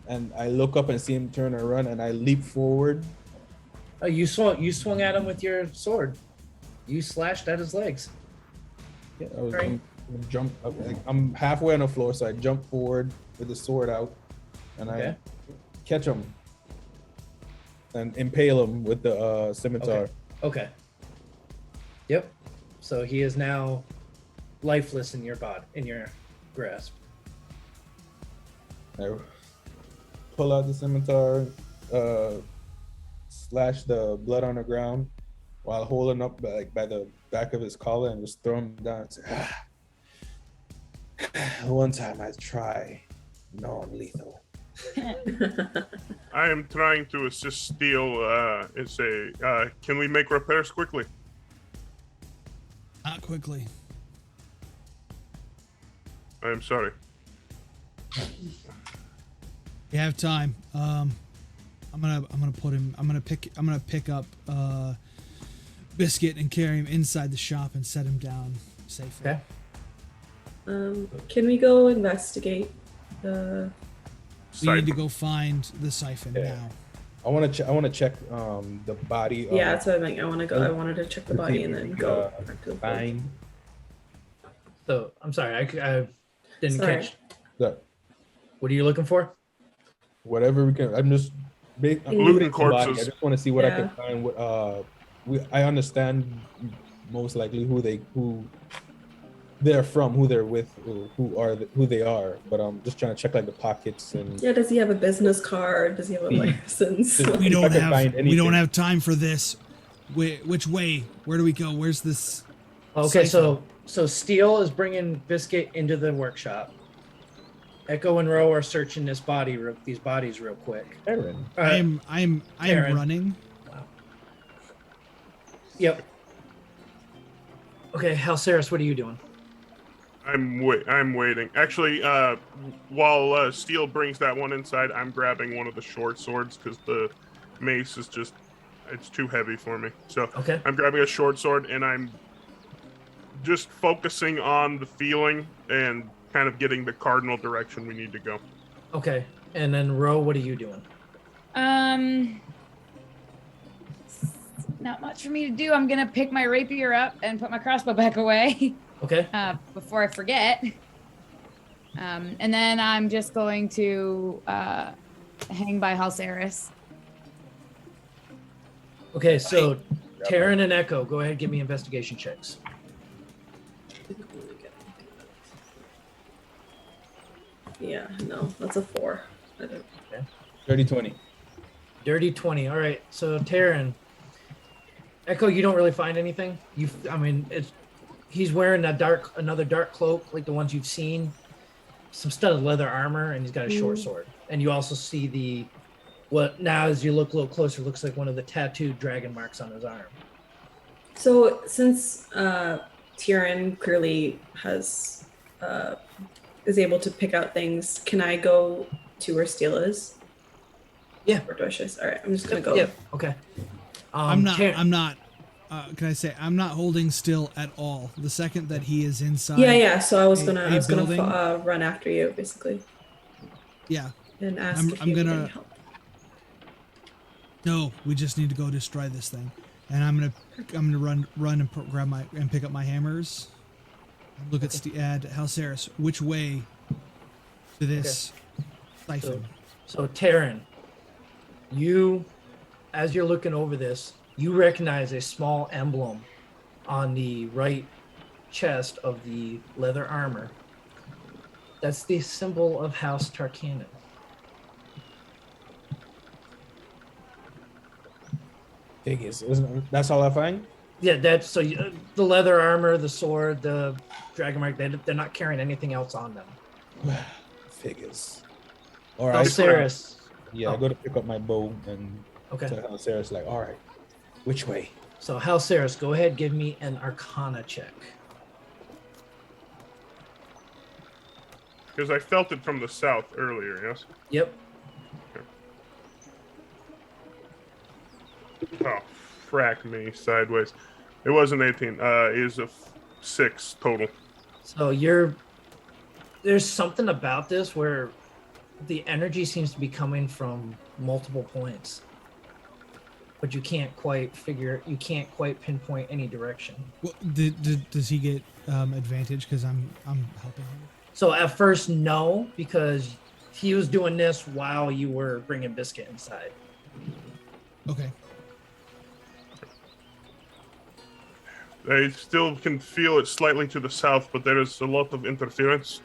and I look up and see him turn and run, and I leap forward. Oh, you swung at him with your sword. You slashed at his legs. Yeah, Right. I'm jump. I'm halfway on the floor, so I jump forward with the sword out, and Okay. I catch him and impale him with the scimitar. Okay. Yep. So he is now lifeless in your grasp. I pull out the scimitar, slash the blood on the ground while holding up by the back of his collar and just throw him down and say, one time I try non-lethal. I am trying to assist Steel. Can we make repairs quickly? Not quickly. I am sorry. You have time. I'm gonna pick up Biscuit and carry him inside the shop and set him down safely. Okay. Can we go investigate the? We need to Siphon. go find the siphon Yeah. now. I want to check the body. Yeah, that's what I meant. I want to go. I wanted to check the to see body if and we then could, go back to the floor. find So I'm sorry, I didn't Sorry. catch. the What are you looking for? whatever we can. I'm just Looting including the body. I corpses. just want to see what I Yeah. can find. I understand most likely who they're from, who they're with, who they are. But I'm just trying to check like the pockets and Yeah, does he have a business card? Does he have a license? Just- We If I don't could have find we don't anything. have time for this. Which way? Where do we go? Where's this? Okay, Siphon. so Steele is bringing Biscuit into the workshop. Echo and Roe are searching these bodies real quick. Aaron. I'm Aaron. running. Yep. Okay, Halceris, what are you doing? I'm waiting. Actually, while Steel brings that one inside, I'm grabbing one of the short swords because the mace is it's too heavy for me. So Okay. I'm grabbing a short sword and I'm just focusing on the feeling and kind of getting the cardinal direction we need to go. Okay. And then Roe, what are you doing? Not much for me to do. I'm gonna pick my rapier up and put my crossbow back away Okay. before I forget. And then I'm just going to hang by Halceris. Okay, so Taryn and Echo, go ahead and give me investigation checks. Yeah, no, that's a 4. I don't- 30-20. Dirty 20. All right. So Taryn, Echo, you don't really find anything. He's wearing another dark cloak like the ones you've seen, some studded leather armor, and he's got a short sword. And you also see what now as you look a little closer looks like one of the tattooed dragon marks on his arm. So since Tyrion clearly is able to pick out things, can I go to where Steel is? Yeah. Or do I just? All right, I'm just gonna go. Yep. Okay. I'm not. Taryn- I'm not. Can I say I'm not holding still at all? The second that he is inside. Yeah. So I was a- gonna, a I was gonna building? run after you basically Yeah. and ask I'm- if I'm you need gonna- any help. No, we just need to go destroy this thing, and I'm gonna run and grab and pick up my hammers. Look at Halceris. Which way to this siphon? So Taryn, as you're looking over this, you recognize a small emblem on the right chest of the leather armor. That's the symbol of House Tarkanan. Figures. That's all I find? Yeah, the leather armor, the sword, the dragon mark. They're not carrying anything else on them. Figures. All right. Halceris. Yeah, I go to pick up my bow and Okay. tell Sarah's like, all right, which way? So Halceris, go ahead, give me an Arcana check. Because I felt it from the south earlier, yes? Yep. Oh, frack me sideways. It wasn't 18. It is a 6 total. So there's something about this where the energy seems to be coming from multiple points, but you can't quite pinpoint any direction. Well, does he get advantage because I'm helping him? So at first, no, because he was doing this while you were bringing Biscuit inside. Okay. I still can feel it slightly to the south, but there is a lot of interference.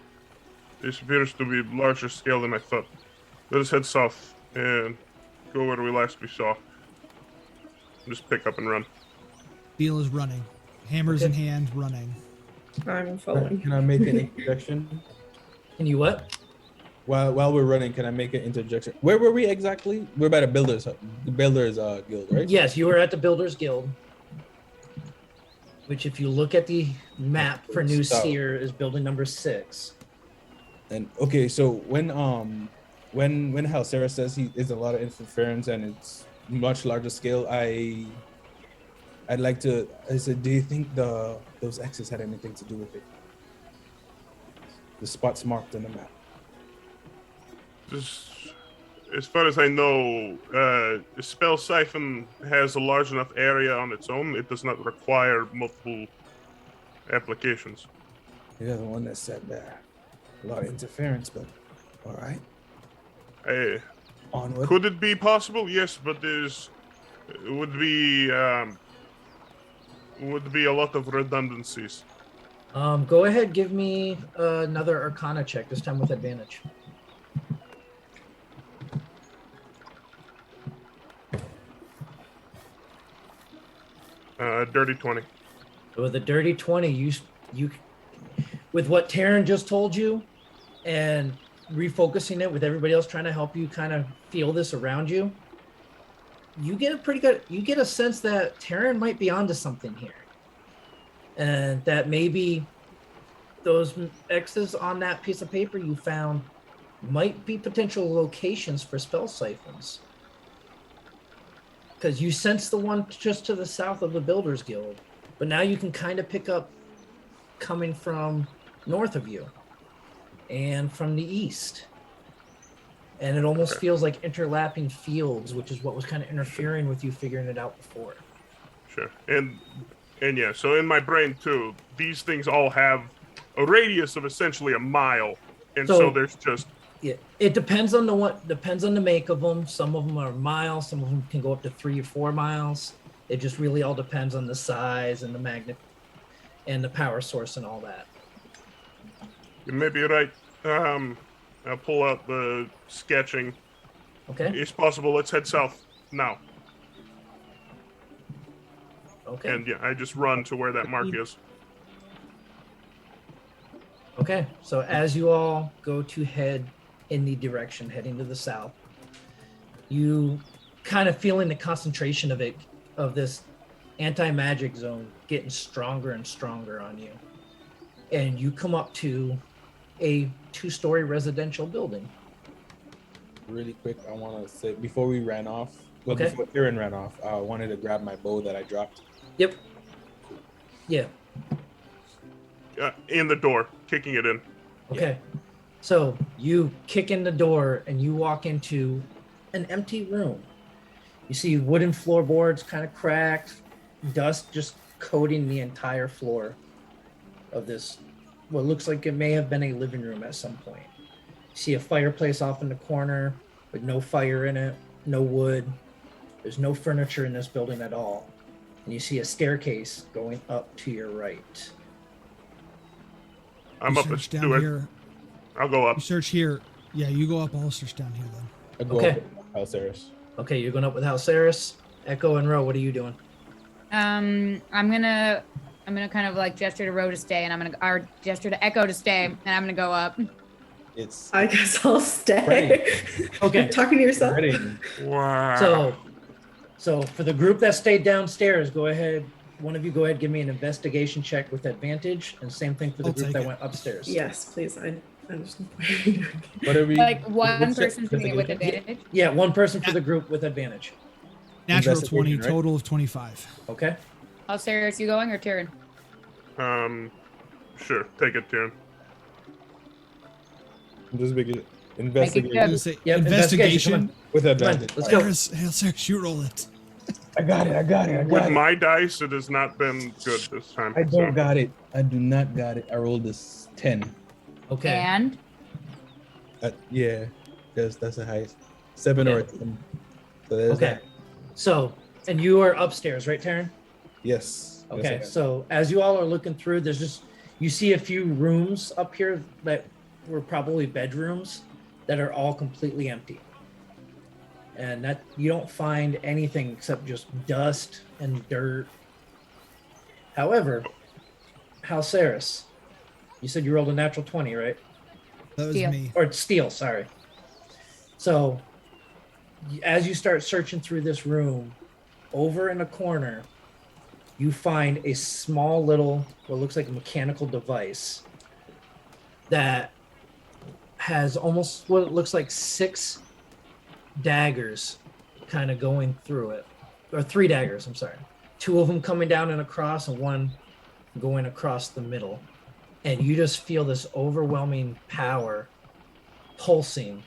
This appears to be larger scale than I thought. Let us head south and go where we last saw. Just pick up and run. Deal is running, hammers in hand, running. I'm following. Can I make an interjection? Can you what? While we're running, can I make an interjection? Where were we exactly? We're by the Builders Guild, right? Yes, you were at the Builders Guild, which if you look at the map for New South. Seer is building number 6. And okay, so when Halcera says he is a lot of interference and it's much larger scale, I said, do you think those X's had anything to do with it? The spots marked on the map. as far as I know, Spell Siphon has a large enough area on its own. It does not require multiple applications. You're the one that said that. A lot of interference, but all right. Onward. Could it be possible? Yes, but would be a lot of redundancies. Go ahead, give me another Arcana check, this time with advantage. Dirty 20. With a dirty 20, you with what Taryn just told you and refocusing it with everybody else trying to help you kind of feel this around you, you get a sense that Taryn might be onto something here. And that maybe those X's on that piece of paper you found might be potential locations for spell siphons. Because you sense the one just to the south of the Builders Guild, but now you can kind of pick up coming from north of you and from the east. And it almost feels like interlapping fields, which is what was kind of interfering with you figuring it out before. Sure. And yeah, so in my brain too, these things all have a radius of essentially a mile. And so there's just... Yeah, it depends on the make of them. Some of them are miles, some of them can go up to 3 or 4 miles. It just really all depends on the size and the magnet and the power source and all that. You may be right. I'll pull out the sketching. Okay. It's possible. Let's head south now. Okay. And yeah, I just run to where that mark is. Okay. So as you all go to head in the direction heading to the south, you kind of feeling the concentration of this anti-magic zone getting stronger and stronger on you. And you come up to a 2-story residential building. Really quick, I want to say before we ran off, Okay. before Tyrion ran off, I wanted to grab my bow that I dropped. Yep. Yeah. In the door, kicking it in. Okay. So you kick in the door and you walk into an empty room. You see wooden floorboards kind of cracked, dust just coating the entire floor of this, what looks like it may have been a living room at some point. You see a fireplace off in the corner with no fire in it, no wood. There's no furniture in this building at all. And you see a staircase going up to your right. I'm You up the search down stairs. here. I'll go up. You search here. Yeah, you go up. I'll search down here then. I go Okay. up with Alceris. Okay, you're going up with Halceris. Echo and Ro, what are you doing? I'm gonna kind of like gesture to Ro to stay, and or gesture to Echo to stay, and I'm gonna go up. It's I guess I'll stay. Okay. You're talking to yourself. ready. Wow. So for the group that stayed downstairs, go ahead. One of you go ahead, give me an investigation check with advantage, and same thing for the I'll group take that it. went upstairs. Yes, please. I understand. What are we? Like one what's the person's doing it with investigation? advantage. Yeah, one person for the group with advantage. Natural Investigation, 20, right? total of 25. Okay. Alceris, you going or Tyrion? Sure. Take it, Tyrion. Just make it Yeah. investigate I'm gonna say Yep, investigation, with Come on, advantage. let's go. Alceris, you roll it. I got it. With my dice, it has not been good this time. I don't got it. I do not got it. I rolled this 10. Okay. And Yeah, that's the highest. 7 or a 10. So there's Okay. that. So, and you are upstairs, right, Taryn? Yes. Yes, I Okay. am. So as you all are looking through, you see a few rooms up here that were probably bedrooms that are all completely empty. And that you don't find anything except just dust and dirt. However, Halceris, you said you rolled a natural 20, right? That was Deal. me. Or steel, sorry. So as you start searching through this room, over in a corner, you find a small little, what looks like a mechanical device that has almost what it looks like 6 daggers kind of going through it, or 3 daggers, I'm sorry. 2 of them coming down and across, and 1 going across the middle. And you just feel this overwhelming power pulsing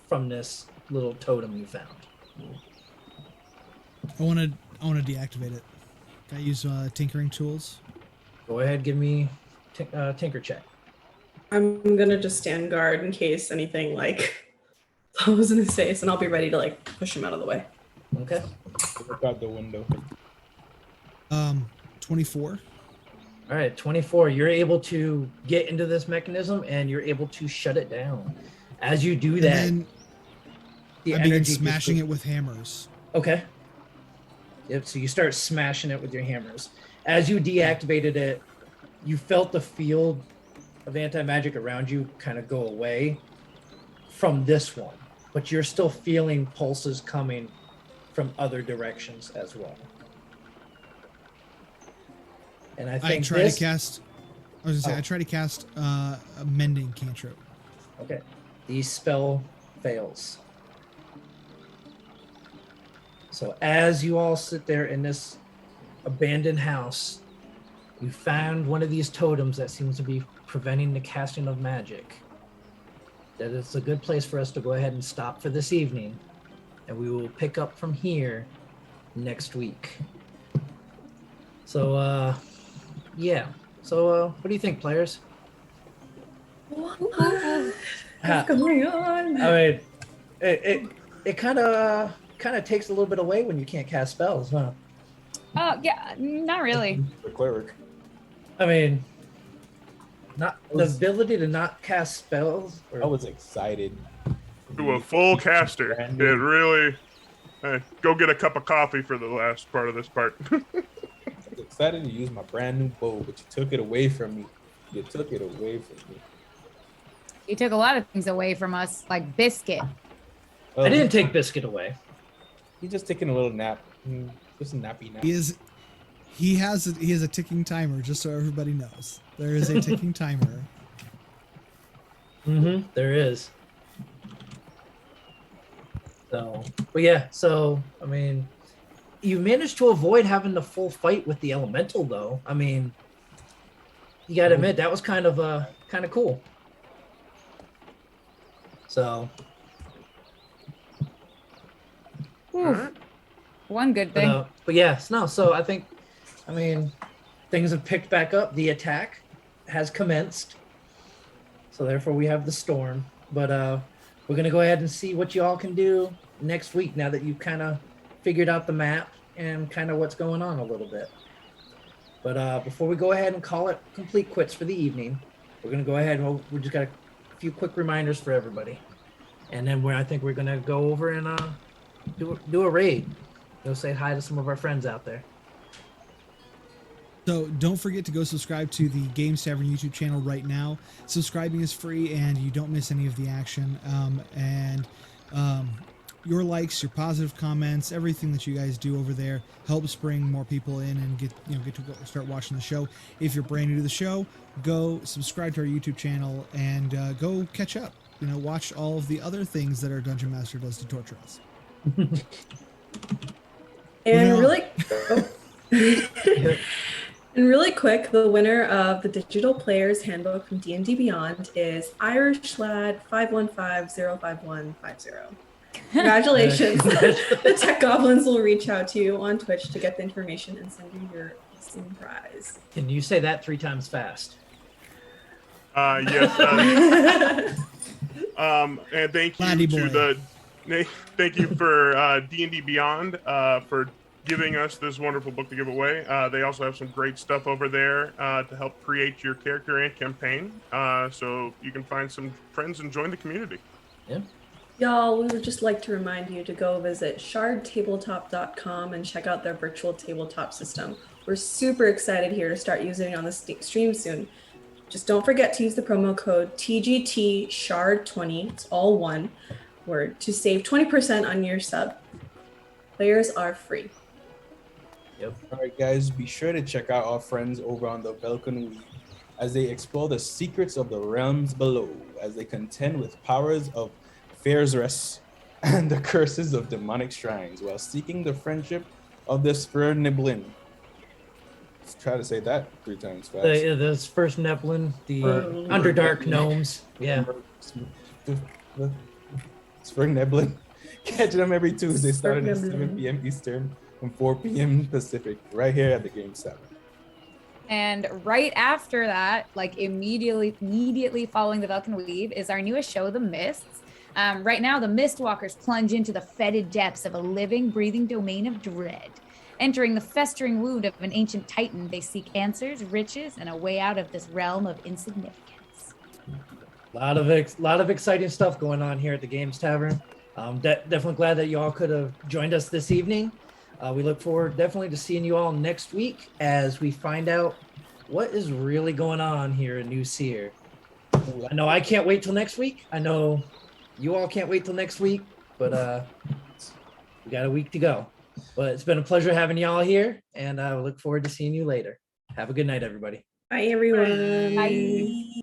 from this little totem you found. I want to deactivate it. Can I use tinkering tools? Go ahead, give me tinker check. I'm gonna just stand guard in case anything like blows in his face, and I'll be ready to like push him out of the way. Okay. Look out the window. 24. All right, 24. You're able to get into this mechanism and you're able to shut it down. As you do that, And the then I begin energy just smashing it with hammers. Okay. Yep. So you start smashing it with your hammers. As you deactivated it, you felt the field of anti-magic around you kind of go away from this one, but you're still feeling pulses coming from other directions as well. And I think I try to cast a mending cantrip. Okay. The spell fails. So as you all sit there in this abandoned house, you found one of these totems that seems to be preventing the casting of magic. That it's a good place for us to go ahead and stop for this evening, and we will pick up from here next week. So, yeah. So, what do you think, players? What's going on? I mean, it kind of takes a little bit away when you can't cast spells, huh? Oh, yeah, not really. The cleric. I mean, not the ability to not cast spells. Or, I was excited. To a full caster. It Brand new. really. Go get a cup of coffee for the last part of this part. I was excited to use my brand new bow, but you took it away from me. You took it away from me. You took a lot of things away from us, like Biscuit. Oh, I didn't take Biscuit away. He's just taking a little nap. Just a nappy nap. He has a ticking timer, just so everybody knows. There is a ticking timer. Mm-hmm. There is. So, but yeah. So, I mean, you managed to avoid having the full fight with the elemental, though. I mean, you got to admit that was kind of cool. So, Ooh, one good thing. but yes, no. So I think, I mean, things have picked back up. The attack has commenced. So therefore, we have the storm. But we're gonna go ahead and see what you all can do next week. Now that you've kind of figured out the map and kind of what's going on a little bit. But before we go ahead and call it complete quits for the evening, we're gonna go ahead and we just got a few quick reminders for everybody, and then I think we're gonna go over and do a raid. Go say hi to some of our friends out there. So don't forget to go subscribe to the Games Tavern YouTube channel right now. Subscribing is free and you don't miss any of the action. Your likes, your positive comments, everything that you guys do over there helps bring more people in and get to start watching the show. If you're brand new to the show, go subscribe to our YouTube channel and go catch up. Watch all of the other things that our Dungeon Master does to torture us. And really quick, the winner of the Digital Player's Handbook from D&D Beyond is Irish Lad 515-05150. Congratulations. The Tech Goblins will reach out to you on Twitch to get the information and send you your awesome prize. Can you say that 3 times fast? Yes. And thank you for D&D Beyond for giving us this wonderful book to give away. They also have some great stuff over there to help create your character and campaign. So you can find some friends and join the community. Yeah. Y'all, we would just like to remind you to go visit shardtabletop.com and check out their virtual tabletop system. We're super excited here to start using it on the stream soon. Just don't forget to use the promo code TGTSHARD20, it's all one word, to save 20% on your sub. Players are free. Yep. All right, guys, be sure to check out our friends over on the Velcon Week as they explore the secrets of the realms below, as they contend with powers of Fairzress and the curses of demonic shrines while seeking the friendship of the Sverniblin. Let's try to say that 3 times fast. Those first Neblin, the Underdark gnomes. Yeah. Sverniblin. Catch them every Tuesday, starting at Circle 7 p.m. Eastern and 4 p.m. Pacific, right here at the Games Tavern. And right after that, like immediately following the Vulcan Weave, is our newest show, The Mists. Right now, the Mistwalkers plunge into the fetid depths of a living, breathing domain of dread. Entering the festering wound of an ancient titan, they seek answers, riches, and a way out of this realm of insignificance. A lot of exciting stuff going on here at the Games Tavern. Definitely glad that you all could have joined us this evening. We look forward definitely to seeing you all next week as we find out what is really going on here in New Seer. I know I can't wait till next week. I know you all can't wait till next week, but we got a week to go. But it's been a pleasure having y'all here, and I look forward to seeing you later. Have a good night, everybody. Bye, everyone. Bye.